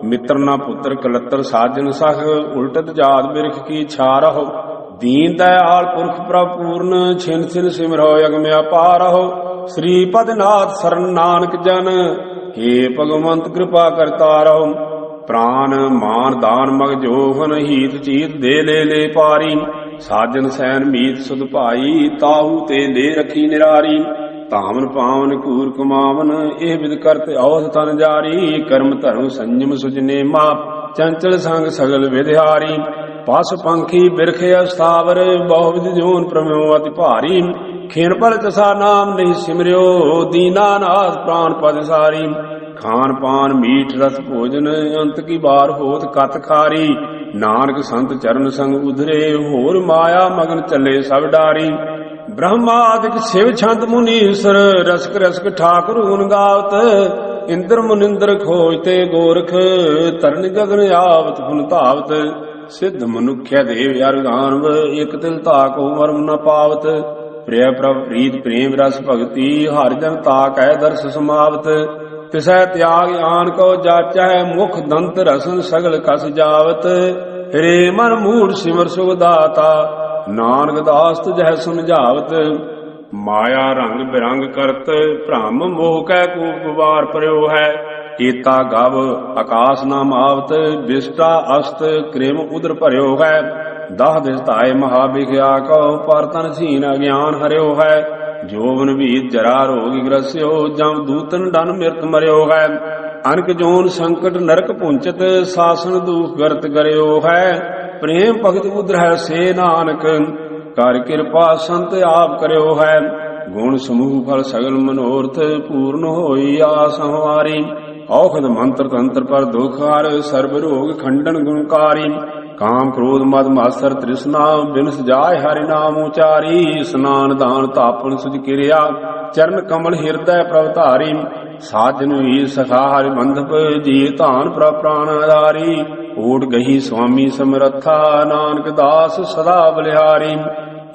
मित्र न पुत्र कलत्र साजन सख उल्टत जात बिरख की छारहो दीन दयाल पुरख प्रपूर्ण छिन छिन सिमरो यज्ञ अपारहो श्रीपद नाथ शरण नानक जन हे भगवंत कृपा करता रहो प्राण मान दान मग जोहन हीत चीत दे ले पारी साजन सैन मीत सुध भाई ताहू ते ले रखी निरारी धामन पावन कूर कुमावन एह विद करत औध तन जारी कर्म धर्म संयम सुजने मा चंचल संग सगल विद्यारी पस पंखी बिरख अस्थावर बहुविध जोन प्रम्यो अति भारी खेन पर तसा नाम नहीं सिमरियो दीना नाथ प्राण पद सारी खान पान मीठ रस भोजन अंत की बार होत कत खारी नानक संत चरण संग उधरे होर माया मगन चले सब डारी ब्रह्मादिक शिव छंद मुनीश्वर रसक रसक ठाकुर गुण गावत इंद्र मुनिंद्र खोजते गोरख तरन गगन आवत गुण धावत सिद्ध मनुख्य देव अर्गानव एक तिल ताको मर्म न पावत प्रिय प्रभ प्रीत प्रेम रस भगति हर जन ताक है दर्श समावत तिसै त्याग आन को जाचा है मुख दंत रसन सगल कस जावत रे मन मूढ़ सिमर सुखदाता नानक दास तुझ सुनझावत माया रंग बिरंग करत भ्रम मोह कै कूप गुबार पर्यो है एता गव आकाश नाम आवत विष्टा अस्त क्रेम उदर भर्यो है दाह दिसताय महाभिख्या को परतन छीन अज्ञान हर्यो है ਜੋਵਨ ਵੀਤ ਜਰਾ ਰੋਗ ਗ੍ਰਸਿਓ ਜਮ ਦੂਤਨ ਡਨ ਮਿਰਤ ਮਰਿਓ ਹੈ ਅਨਕ ਜੋਨ ਸੰਕਟ ਨਰਕ ਪੁੰਚਤ ਸਾਸਨ ਦੁਖ ਗਰਤ ਕਰਿਓ ਹੈ ਪ੍ਰੇਮ ਭਗਤ ਉਧਰੈ ਸੇ ਨਾਨਕ ਕਰ ਕਿਰਪਾ ਸੰਤ ਆਪ ਕਰਿਓ ਹੈ ਗੁਣ ਸਮੂਹ ਫਲ ਸਗਲ ਮਨੋਰਥ ਪੂਰਨ ਹੋਈ ਆਸ ਹਮਾਰੀ ਔਖਦ ਮੰਤਰ ਤੰਤਰ ਪਰ ਦੁਖ ਹਰ ਸਰਬ ਰੋਗ ਖੰਡਨ ਗੁਣਕਾਰੀ ਕਾਮ ਕ੍ਰੋਧ ਮਦ ਮਾਸਰ ਤ੍ਰਿਸ਼ਨਾ ਬਿਨਸ ਜਾਏ ਹਰਿ ਨਾਮ ਉਚਾਰੀ ਇਸਨਾਨ ਦਾਨ ਤਾਪਨ ਸੁਧ ਕਿਰਿਆ ਚਰਨ ਕਮਲ ਹਿਰਦੈ ਪ੍ਰਭ ਧਾਰੀ ਸਾਜਨ ਵੀ ਸਖਾ ਹਰਿ ਬੰਧਪ ਜੀ ਧਾਨ ਪ੍ਰਭ ਪ੍ਰਾਨ ਆਧਾਰੀ ਓਟ ਗਹੀ ਸੁਆਮੀ ਸਮਰੱਥਾ ਨਾਨਕ ਦਾਸ ਸਦਾ ਬਲਿਹਾਰੀ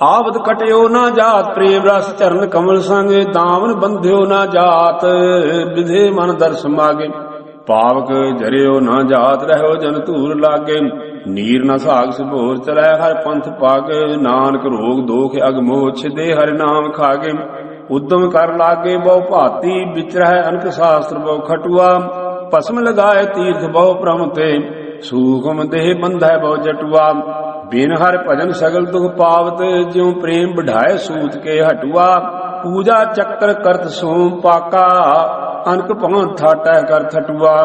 ਆਵਦ ਕਟਿਓ ਨਾ ਜਾਤ ਪ੍ਰੇਮ ਰਸ ਚਰਨ ਕਮਲ ਸੰਗ ਦਾਮਨ ਬੰਧਿਓ ਨਾ ਜਾਤ ਵਿਧੇ ਮਨ ਦਰਸ ਮਾਗੇ ਪਾਵਕ ਜਰਿਓ ਨਾ ਜਾਤ ਰਹਿਓ ਜਨ ਧੂਰ ਲਾਗੇ ਨੀਰ ਨ ਸਾਗ ਸੁਭੋਰ ਚਲੈ ਹਰ ਪੰਥ ਪਾਗੇ ਨਾਨਕ ਰੋਗ ਦੋਖ ਅਗਮੋਹ ਛਿਦੇ ਹਰਿ ਨਾਮ ਖਾਗੇ ਉਦਮ ਕਰ ਲਾਗੇ ਬਹੁ ਭਾਤੀ ਵਿਚਰਹਿ ਅਨਕ ਸ਼ਾਸਤਰ ਬਹੁ ਖਟੁਆ ਭਸਮ ਲਗਾਏ ਤੀਰਥ ਬਹੁ ਪ੍ਰਮ ਤੇ ਸੂਖਮ ਦੇਹ ਬੰਧੈ ਬਹੁ ਜਟੁਆ ਬਿਨ ਹਰ ਭਜਨ ਸਗਲ ਦੁਖ ਪਾਵਤ ਜਿਉ ਪ੍ਰੇਮ ਬਢਾਏ ਸੂਤ ਕੇ ਹਟੁਆ ਪੂਜਾ ਚੱਕਰ ਕਰਤ ਸੋਮ ਪਾਕਾ ਅਨਕ ਭਵਨ ਥਾਟੈ ਕਰ ਥਟੁਆ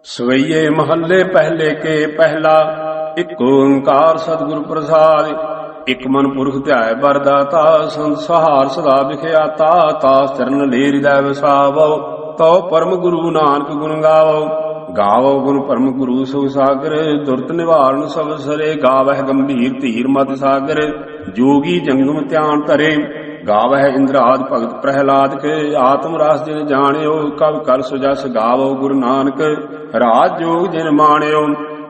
ਸਵਈਏ ਮਹੱਲੇ ਪਹਿਲੇ ਕੇ ਪਹਿਲਾ ਇਕ ਓੰਕਾਰ ਸਤਿਗੁਰ ਪ੍ਰਸਾਦਿ ਇਕ ਮਨ ਪੁਰਖ ਧਿਆਏ ਬਰਦਾਤਾ ਸੰਤ ਸਹਾਰ ਸਦਾ ਵਿਖਿਆਤਾ ਤਾਸ ਚਰਨ ਲੈ ਹਿਰਦੈ ਵਸਾਵੋ ਤਉ ਪਰਮ ਗੁਰੂ ਨਾਨਕ ਗੁਣ ਗਾਵੋ ਗਾਵੋ ਗੁਣ ਪਰਮ ਗੁਰੂ ਸੁਖ ਸਾਗਰ ਦੁਰਤ ਨਿਵਾਰਨ ਸਭ ਸਰੇ ਗਾਵਹਿ ਗੰਭੀਰ ਧੀਰ ਮਤ ਸਾਗਰ ਜੋਗੀ ਜੰਗਮ ਧਿਆਨ ਧਰੇ ਗਾਵਹਿ ਇੰਦਰਾਦ ਭਗਤ ਪ੍ਰਹਿਲਾਦ ਕੇ ਆਤਮ ਰਸ ਜਿਨ ਜਾਣਿਓ ਕਬ ਕਰ ਸੁਜਸ ਗਾਵੋ ਗੁਰੂ ਨਾਨਕ ਰਾਜ ਜੋਗ ਜਿਨ ਮਾਣਿਓ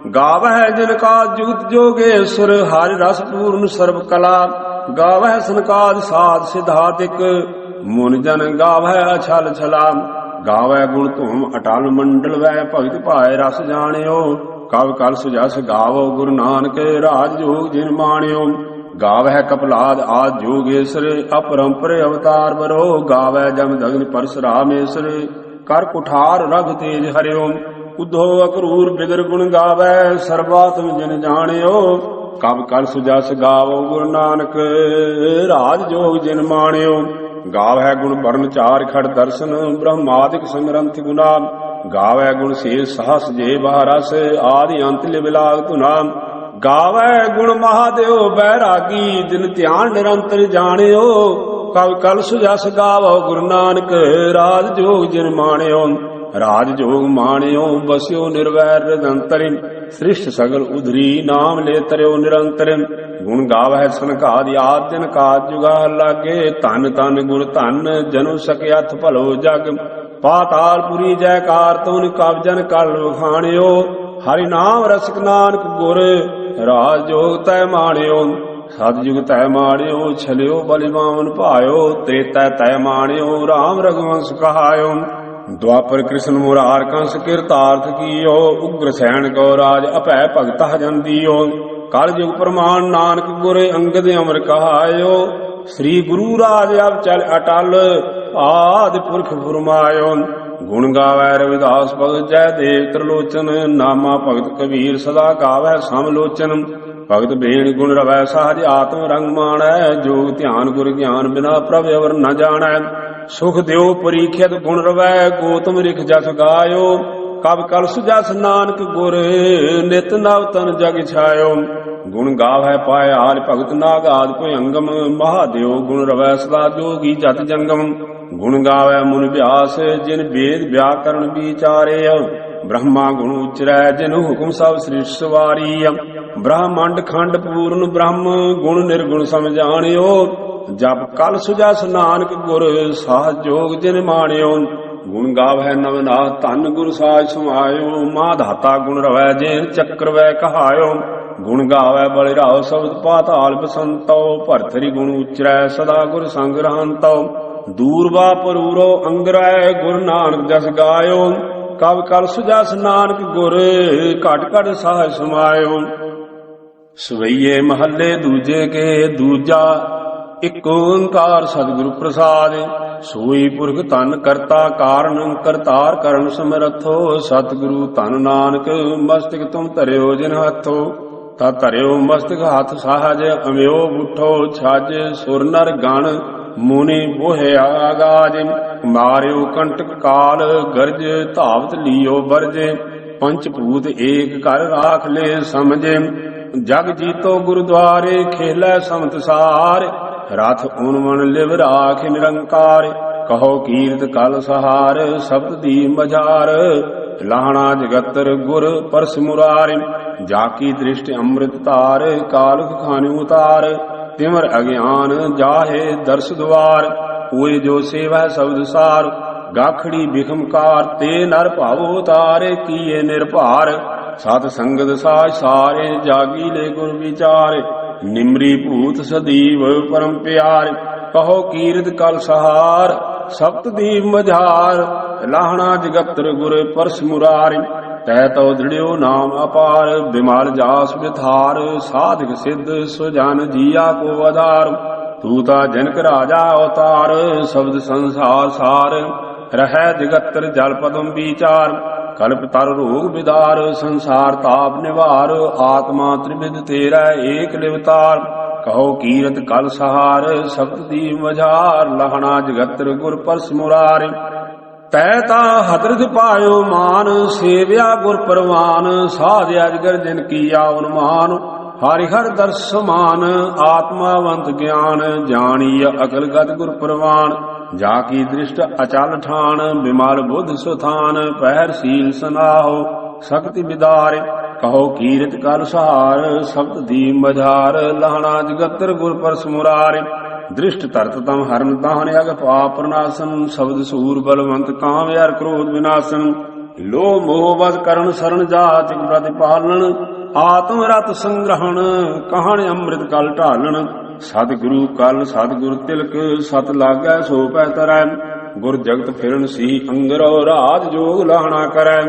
ਗਾਵਹਿ ਜਿਨ ਕਾ ਜੁਗਤ ਜੋਗੇਸ਼ਵਰ ਹਰਿ ਰਸ ਪੂਰਨ ਸਰਬ ਕਲਾ ਗਾਵਹਿ ਸੰਕਾਦ ਸਾਧ ਸਿਧਾਤਿਕ ਮੁਨ ਜਨ ਗਾਵਹਿ ਅਛਲ ਛਲਾ ਗਾਵੈ ਗੁਣ ਧੂਮ ਅਟਲ ਮੰਡਲ ਵੈ ਭਗਤ ਭਾਏ ਰਸ ਜਾਣਿਓ ਕਬ ਕਲ ਸੁਜਸ ਗਾਵੋ ਗੁਰੂ ਨਾਨਕ ਰਾਜ ਜੋਗ ਜਿਨ ਮਾਣਿਓ ਗਾਵੈ ਕਪਲਾਦ ਆਦ ਜੋਗੇਸ਼ਰ ਅਪਰੰਪਰ ਅਵਤਾਰ ਬਰੋ ਗਾਵੈ ਜਮ ਦਗਨ ਪਰਸਰਾਮੇਸ਼ਰ ਕਰ ਕੁਠਾਰ ਰਗ ਤੇਜ ਹਰਿਓ ਉਧੋ ਅਕਰੂਰ ਬਿਦਰ ਗੁਣ ਗਾਵੈ ਸਰਬਾਤਮ ਜਿਨ ਜਾਣਿਓ ਕਬ ਕਲ ਸੁਜਸ ਗਾਵੋ ਗੁਰੂ ਨਾਨਕ ਰਾਜ ਜੋਗ ਜਿਨ ਮਾਣਿਓ ਗਾਵੈ ਗੁਣ ਬਰਨ ਚਾਰ ਖੜ ਦਰਸ਼ਨ ਬ੍ਰਹਮਾਦਿਕ ਸਮਰੰਥ ਗੁਨਾ ਗਾਵੈ ਗੁਣ ਸੇ ਸਹਸ ਜੇ ਬਹਰਸ ਆਦਿ ਅੰਤ ਲਿਵਲਾਗ ਧੁਨਾ ਗਾਵੈ ਗੁਣ ਮਹਾਦੇਵ ਬੈਰਾਗੀ ਜਿਨ ਧਿਆਨ ਨਿਰੰਤਰ ਜਾਣਿਓ ਕਬ ਕਲ ਸੁਜਸ ਗਾਵੋ ਗੁਰੂ ਨਾਨਕ ਰਾਜ ਜੋਗ ਜਿਨ ਮਾਣਿਓ ਰਾਜ ਜੋਗ ਮਾਣਿਓ ਬਸਿਓ ਨਿਰਵੈਰ ਨਿਰੰਤਰਿ ਸ੍ਰਿਸ਼ਟ ਸਗਲ ਉਧਰੀ ਨਾਮ ਲੈ ਤਰਿਓ ਨਿਰੰਤਰ ਗੁਣ ਗਾਵਹਿ ਸੰਘਾਦਿ ਆਦ ਦਿਨ ਕਾਜ ਜੁਗਾ ਲਾਗੇ ਧਨ ਧਨ ਗੁਰ ਧਨ ਜਨੁ ਸਕਿਆਥ ਭਲੋ ਜਗ ਪਾਤਾਲਪੁਰੀ ਜੈਕਾਰ ਤੁਨ ਕਬ ਜਨ ਕਲ ਵਖਾਣਿਓ ਹਰਿ ਨਾਮ ਰਸਿਕ ਨਾਨਕ ਗੁਰ ਰਾਜ ਜੋਗ ਤੈ ਮਾਣਿਓ ਸਤ ਜੁਗ ਤੈ ਮਾਣਿਓ ਛਲਿਓ ਬਲਿਮਾਨ ਭਾਇਓ ਤ੍ਰੇਤੈ ਤੈ ਮਾਣਿਓ ਰਾਮ ਰਘੁਵੰਸ਼ ਕਹਾਇਓ ਦੁਆਪਰ ਕ੍ਰਿਸ਼ਨ ਮੁਰਾਰ ਕੰਸ ਕਿਰਤਾਰਥ ਕੀਓ ਉਗਰ ਸੈਣ ਕੋ ਰਾਜ ਅਭੈ ਭਗਤ ਹਜੰਦੀਓ ਕਲ ਯੁਗ ਪ੍ਰਮਾਨ ਨਾਨਕ ਗੁਰ ਅੰਗਦ ਅਮਰ ਕਹਾਇਓ ਸ੍ਰੀ ਗੁਰੂ ਰਾਜ ਅਬ ਚਲ ਅਟਲ ਆਦਿ ਪੁਰਖ ਫੁਰਮਾਇਓ ਗੁਣ ਗਾਵੈ ਰਵਿਦਾਸ ਭਗਤ ਜੈ ਦੇਵ ਤ੍ਰਿਲੋਚਨ ਨਾਮਾ ਭਗਤ ਕਬੀਰ ਸਦਾ ਗਾਵੈ ਸਮਲੋਚਨ ਭਗਤ ਬੇਣ ਗੁਣ ਰਵੈ ਸਾਜ ਆਤਮ ਰੰਗ ਮਾਣੈ ਜੋਗ ਧਿਆਨ ਗੁਰ ਗਿਆਨ ਬਿਨਾ ਪ੍ਰਭ ਅਵਰ ਨ ਜਾਣੈ ਸੁਖ ਦਿਓ ਪਰੀਖਿਤ ਗੁਣ ਰਵੈ ਗੋਤਮ ਰਿਖ ਜਸ ਗਾਇਓ ਕਬ ਕਲ ਸੁਜਸ ਨਾਨਕ ਗੁਰ ਨਿਤ ਨਵ ਤਨ ਜਗ ਛਾਇਓ ਗੁਣ ਗਾਵੈ ਪਾਇ ਆਲ ਭਗਤ ਨਾਗ ਆਦਿ ਕੋਈ ਅੰਗਮ ਮਹਾਦੇਵ ਗੁਣ ਰਵੈ ਸਦਾ ਜੋਗੀ ਜਤ ਜੰਗਮ ਗੁਣ ਗਾਵੈ ਮੁਨ ਵਿਆਸ ਜਿਨ ਵੇਦ ਵਿਆਕਰਨ ਵਿਚਾਰੇ ਬ੍ਰਹਮਾ ਗੁਣ ਉਚਰੈ ਜਿਨ ਹੁਕਮ ਸਭ ਸ੍ਰਿਸ਼ਟ ਸਵਾਰੀ ਬ੍ਰਹਮੰਡ ਖੰਡ ਪੂਰਨ ਬ੍ਰਹਮ ਗੁਣ ਨਿਰਗੁਣ ਸਮਝਾਣਿਓ ਜਪ ਕਲ ਸੁਜਸ ਨਾਨਕ ਗੁਰ ਸਾਜ ਜੋਗ ਜਿਨ ਮਾਣਿਓ ਗੁਣ ਗਾਵੈ ਨਵਨਾਥ ਧੰਨ ਗੁਰ ਸਾਜ ਸਮਾਇਓ ਮਾਧਾਤਾ ਗੁਣ ਰਵੈ ਜੇਨ ਚੱਕਰ ਵੈ ਕਹਾਇਓ ਗੁਣ ਗਾਵੈ ਬਲਿ ਰਾਉ ਸ਼ਬਦ ਪਾਤਾਲ ਬਸੰਤੋ ਭਰਤਰੀ ਗੁਣ ਉਚਰੈ ਸਦਾ ਗੁਰ ਸੰਗ ਰਹੰਤੋ ਦੂਰਵਾ ਪਰੂਰੋ ਅੰਗਰੈ ਗੁਰ ਨਾਨਕ ਜਸ ਗਾਇਓ ਕਬ ਕਲ ਸੁਜਸ ਨਾਨਕ ਗੁਰ ਘਟ ਘਟ ਸਾਜ ਸਮਾਇਓ ਸਵਈਏ ਮਹੱਲੇ ਦੂਜੇ ਕੇ ਦੂਜਾ ਇਕ ਓੰਕਾਰ ਸਤਿਗੁਰ ਪ੍ਰਸਾਦਿ ਸੋਈ ਪੁਰਖ ਧਨ ਕਰਤਾ ਕਾਰਨ ਕਰਤਾਰ ਕਰਨ ਸਮਰਥੋ ਸਤਿਗੁਰੂ ਧਨ ਨਾਨਕ ਮਸਤਕ ਤੁਮ ਧਰਿਓ ਜਿਨ ਹੱਥੋ ਤਾ ਧਰਿਓ ਮਸਤਕ ਹੱਥ ਸਾਹਜ ਅਮਿਓ ਬੁੱਠੋ ਛਾਜ ਸੁਰ ਨਰ ਗਣ ਮੁਨੇ ਬੋਹਿਆ ਆਗਾਜ। ਮਾਰਿਓ ਕੰਟਕ ਕਾਲ ਗਰਜ ਧਾਵਤ ਲੀਓ ਬਰਜ। ਪੰਚ ਭੂਤ ਏਕ ਘਰ ਰਾਖ ਲੈ ਸਮਝੇ। ਜਗ ਜੀਤੋ ਗੁਰਦੁਆਰੇ ਖੇਲੇ ਸਮਤ ਸਾਰ। ਰਥ ਊਨ ਮਨ ਲਿਵ ਰਾਖ ਨਿਰੰਕਾਰ। ਕਹੋ ਕੀਰਤ ਕਲ ਸਹਾਰ ਸ਼ਬਦ ਦੀ ਮਝਾਰ। ਲਾਹਣਾ ਜਗਤਰ ਗੁਰ ਪਰਸ ਮੁਰਾਰਿ। ਜਾਕੀ ਦ੍ਰਿਸ਼ਟ ਅੰਮ੍ਰਿਤ ਧਾਰ ਕਾਲਖ ਖਾਨਿ ਉਤਾਰ। ਤਿਮਰ ਅਗਿਆਨ ਜਾਹੇ ਦਰਸ ਦੁਆਰ। ਹੋਏ ਜੋ ਸੇਵੈ ਸ਼ਬਦ ਸਾਰ। ਗਾਖੜੀ ਬਿਖਮਕਾਰ ਤੇ ਨਰ ਭਾਵੋ ਉਤਾਰੇ। ਕੀਏ ਨਿਰਭਾਰ ਸਤ ਸੰਗਤ ਸਾਜ ਸਾਰੇ। ਜਾਗੀ ਲੈ ਗੁਰ ਵਿਚਾਰ। ਨਿਮਰੀ ਭੂਤ ਸਦੀਵ ਪਰਮ ਪਿਆਰ। ਕਹੋ ਕੀਰਤ ਕਲ ਸਹਾਰ ਸਬਤ ਦੀਪ ਮਝਾਰ। ਲਾਹਣਾ ਜਗਤਰ ਗੁਰ ਪਰਸ ਮੁਰਾਰਿ। ਤੈ ਤਉ ਦ੍ਰਿੜਿਓ ਨਾਮ ਅਪਾਰ। ਬਿਮਲ ਜਾਸ ਵਿਥਾਰ ਸਾਧਕ ਸਿੱਧ ਸੁਜਨ ਜੀਆ ਕੋ ਆਧਾਰ। ਤੂ ਤਾ ਜਨਕ ਰਾਜਾ ਅਵਤਾਰ ਸ਼ਬਦ ਸੰਸਾਰ ਸਾਰ। ਰਹਿ ਜਗਤਰ ਜਲ ਪਦਮ ਵਿਚਾਰ। ਕਲਪ ਤਰ ਰੋਗ ਵਿਦਾਰ ਸੰਸਾਰ ਤਾਪ ਨਿਵਾਰ। ਆਤਮਾ ਤ੍ਰਿਵਿਧ ਤੇਰਾ ਏਕ ਲਿਵਤਾਰ। ਕਹੋ ਕੀਰਤ ਕਲ ਸਹਾਰ ਸ਼ਬਦ ਦੀ ਮਝਾਰ। ਲਹਣਾ ਜਗਤਰ ਗੁਰ ਪਰਸ ਮੁਰਾਰਿ। ਤੈ ਤਾ ਹਦਰਤ ਪਾਇਓ ਮਾਨ। ਸੇਵਿਆ ਗੁਰ ਪਰਵਾਨ ਸਾਧ ਅਜਗਰ ਜਿਨ ਕੀਆ ਉਨਮਾਨ। ਹਰਿ ਹਰ ਦਰਸ ਸਮਾਨ ਆਤਮਾਵੰਤ ਗਿਆਨ। ਜਾਣੀय ਅਕਲ ਗਤ ਗੁਰ ਪਰਵਾਨ। ਜਾ ਕੀ ਦ੍ਰਿਸ਼ਟ ਅਚਲ ਠਾਨ। ਬਿਮਲ ਬੁੱਧ ਸੁਥਾਨ ਪਹਿਰ ਸੀਲ ਸਨਾਹੋ ਸ਼ਕਤੀ ਵਿਦਾਰ। ਕਹੋ ਕੀਰਤ ਕਲ ਸਹਾਰ ਸ਼ਬਦ ਦੀ ਮਝਾਰ। ਲਾਹਣਾ ਜਗਤਰ ਗੁਰ ਪਰਸ ਮੁਰਾਰਿ। ਦ੍ਰਿਸ਼ਟ ਧਰਤ ਤਮ ਹਰਨ ਤਾਹਨ ਅਗ ਪਾਪ ਪ੍ਰਨਾਸਨ। ਸ਼ਬਦ ਸੂਰ ਬਲਵੰਤ ਕਾਮ ਯਰ ਕ੍ਰੋਧ ਵਿਨਾਸਨ। ਲੋਹ ਮੋਹ ਵਸ ਕਰਨ ਸਰਨ ਜਾਚ ਪ੍ਰਤਿਪਾਲਨ। ਆਤਮ ਰਤ ਸੰਗ੍ਰਹਣ ਕਹਾਣ ਅੰਮ੍ਰਿਤ ਕਲ ਢਾਲਣ। ਸਤਿਗੁਰੂ ਕਲ ਸਤਿਗੁਰ ਤਿਲਕ ਸਤ ਲਾਗੈ ਸੋ ਪੈ ਤਰੈ। ਗੁਰ ਜਗਤ ਫਿਰਨ ਸੀ ਅੰਗਰੋ ਰਾਜ ਜੋਗ ਲਾਹਣਾ ਕਰੈ।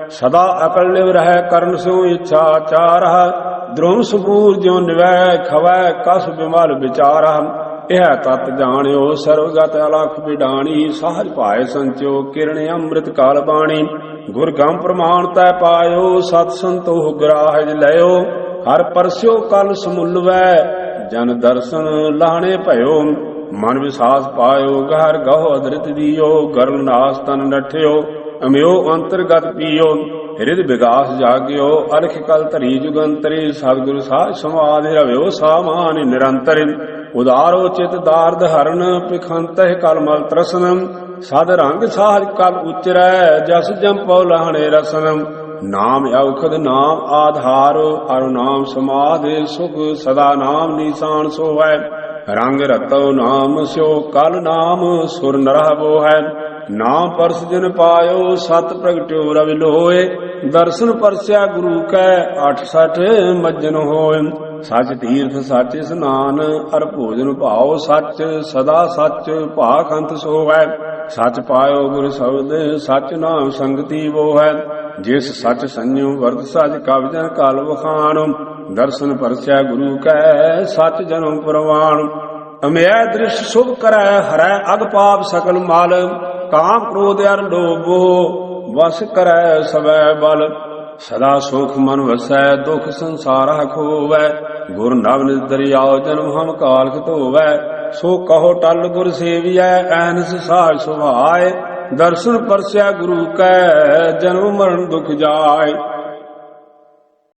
ਸਦਾ ਅਕਲ ਲਿਵ ਰਹਿ ਕਰਨ ਸਿਉ ਇੱਛਾ ਚਾਰਹ। ਦ੍ਰੋਮ ਸਬੂਰ ਜਿਉ ਨਿਵੈ ਖਵੈ ਕਸ ਬਿਮਲ ਵਿਚਾਰਹ। ਇਹ ਤਤ ਜਾਣਿਓ ਸਰਵਗਤ ਅਲਖ ਬਿਡਾਣੀ। ਸਾਜ ਭਾਏ ਸੰਚਿਓ ਕਿਰਣ ਅੰਮ੍ਰਿਤ ਕਾਲ ਬਾਣੀ। ਗੁਰ ਗੰਮ ਪ੍ਰਮਾਣ ਤੈ ਪਾਇਓ ਸਤ ਸੰਤੋਖ ਗ੍ਰਾਹਿ ਲਿਓ। ਹਰ ਪਰਸਿਓ ਕਲ ਸਮੁੱਲਵੈ ਜਨ ਦਰਸ਼ਨ ਲਾਹਣੇ ਭਇਓ। ਮਨ ਵਿਸਾਸ ਪਾਇਓ ਗਹਿਰ ਗਹੁ ਅਦ੍ਰਿਤ ਦੀਓ। ਗਰਲ ਨਾਸ ਤਨ ਨਠਿਓ ਅਮਿਓ ਅੰਤਰਗਤ ਪੀਓ। ਹਿਰਦ ਵਿਗਾਸ ਜਾਗਿਓ ਅਲਖ ਕਲ ਧਰੀ ਜੁਗੰਤਰੀ। ਸਤਿਗੁਰ ਸਾਜ ਸਮਾਧਿ ਰਵਿਓ ਸਾਮਾਨ ਨਿਰੰਤਰ। ਉਦਾਰੋ ਚਿਤ ਦਾਰਦ ਹਰਨ ਪਿਖੰਤਹਿ ਕਲ ਮਲ ਤਰਸਨ। ਸਦ ਰੰਗ ਸਾਜ ਕਲ ਉਚਰੈ ਜਸ ਜੰਪਉ ਲਾਹਣੇ ਰਸਨ। ਨਾਮ ਔਖਦ ਨਾਮ ਆਧਾਰ ਅਰ ਨਾਮ ਸਮਾਧਿ ਸੁਖ। ਸਦਾ ਨਾਮ ਨੀਸਾਨ ਸੋਵੈ ਰੰਗ ਰਤਉ ਨਾਮ ਸਿਓ। ਕਲ ਨਾਮ ਸੁਰ ਨਰਹ ਬੋਹੈ। ਨਾਮ ਪਰਸ ਜਿਨ ਪਾਇਓ ਸਤ ਪ੍ਰਗਟਿਓ ਰਵਿ ਲੋਏ। ਦਰਸ਼ਨ ਪਰਸਿਆ ਗੁਰੂ ਕੈ 68 ਮੱਜਨ ਹੋਏ। ਸੱਚ ਤੀਰਥ ਸੱਚ ਇਸਨਾਨ ਅਰ ਭੋਜਨ ਭਾਉ ਸੱਚ। ਸਦਾ ਸੱਚ ਭਾਖੰਤ ਸੋਵੈ। ਸੱਚ ਪਾਇਓ ਗੁਰ ਸ਼ਬਦ ਸੱਚ ਨਾਮ ਸੰਗਤੀ ਬੋ ਹੈ। ਜਿਸ ਸੱਚ ਸੰਜਮ ਵਰਤ ਸੱਚ ਕਵ ਜਨ ਕਲ ਵਖਾਣ। ਦਰਸ਼ਨ ਪਰਸਿਆ ਗੁਰੂ ਕੈ ਸੱਚ ਜਨਮ ਪ੍ਰਵਾਣ। ਅਮਿਆ ਦ੍ਰਿਸ਼ ਸੁਭ ਕਰੈ ਹਰੈ ਅਗ ਪਾਪ ਸਕਲ ਮਲ। ਕਾਮ ਕ੍ਰੋਧ ਅਰ ਲੋਭੋ ਵਸ ਕਰੈ ਸਵੈ ਬਲ। ਸਦਾ ਸੁਖ ਮਨ ਵਸੈ ਦੁਖ ਸੰਸਾਰਾ ਖੋਵੈ। ਗੁਰ ਨਵਨਿ ਦਰਿਆਉ ਜਨਮ ਹਮ ਕਾਲਖ ਧੋਵੈ। ਸੋ ਕਹੋ ਟਲ ਗੁਰ ਸੇਵੀਐ ਐਨਸ ਸਾਜ ਸੁਭਾਏ। ਦਰਸ਼ਨ ਪਰਸਿਆ ਗੁਰੂ ਕੈ ਜਨਮ ਮਰਨ ਦੁਖ ਜਾਏ।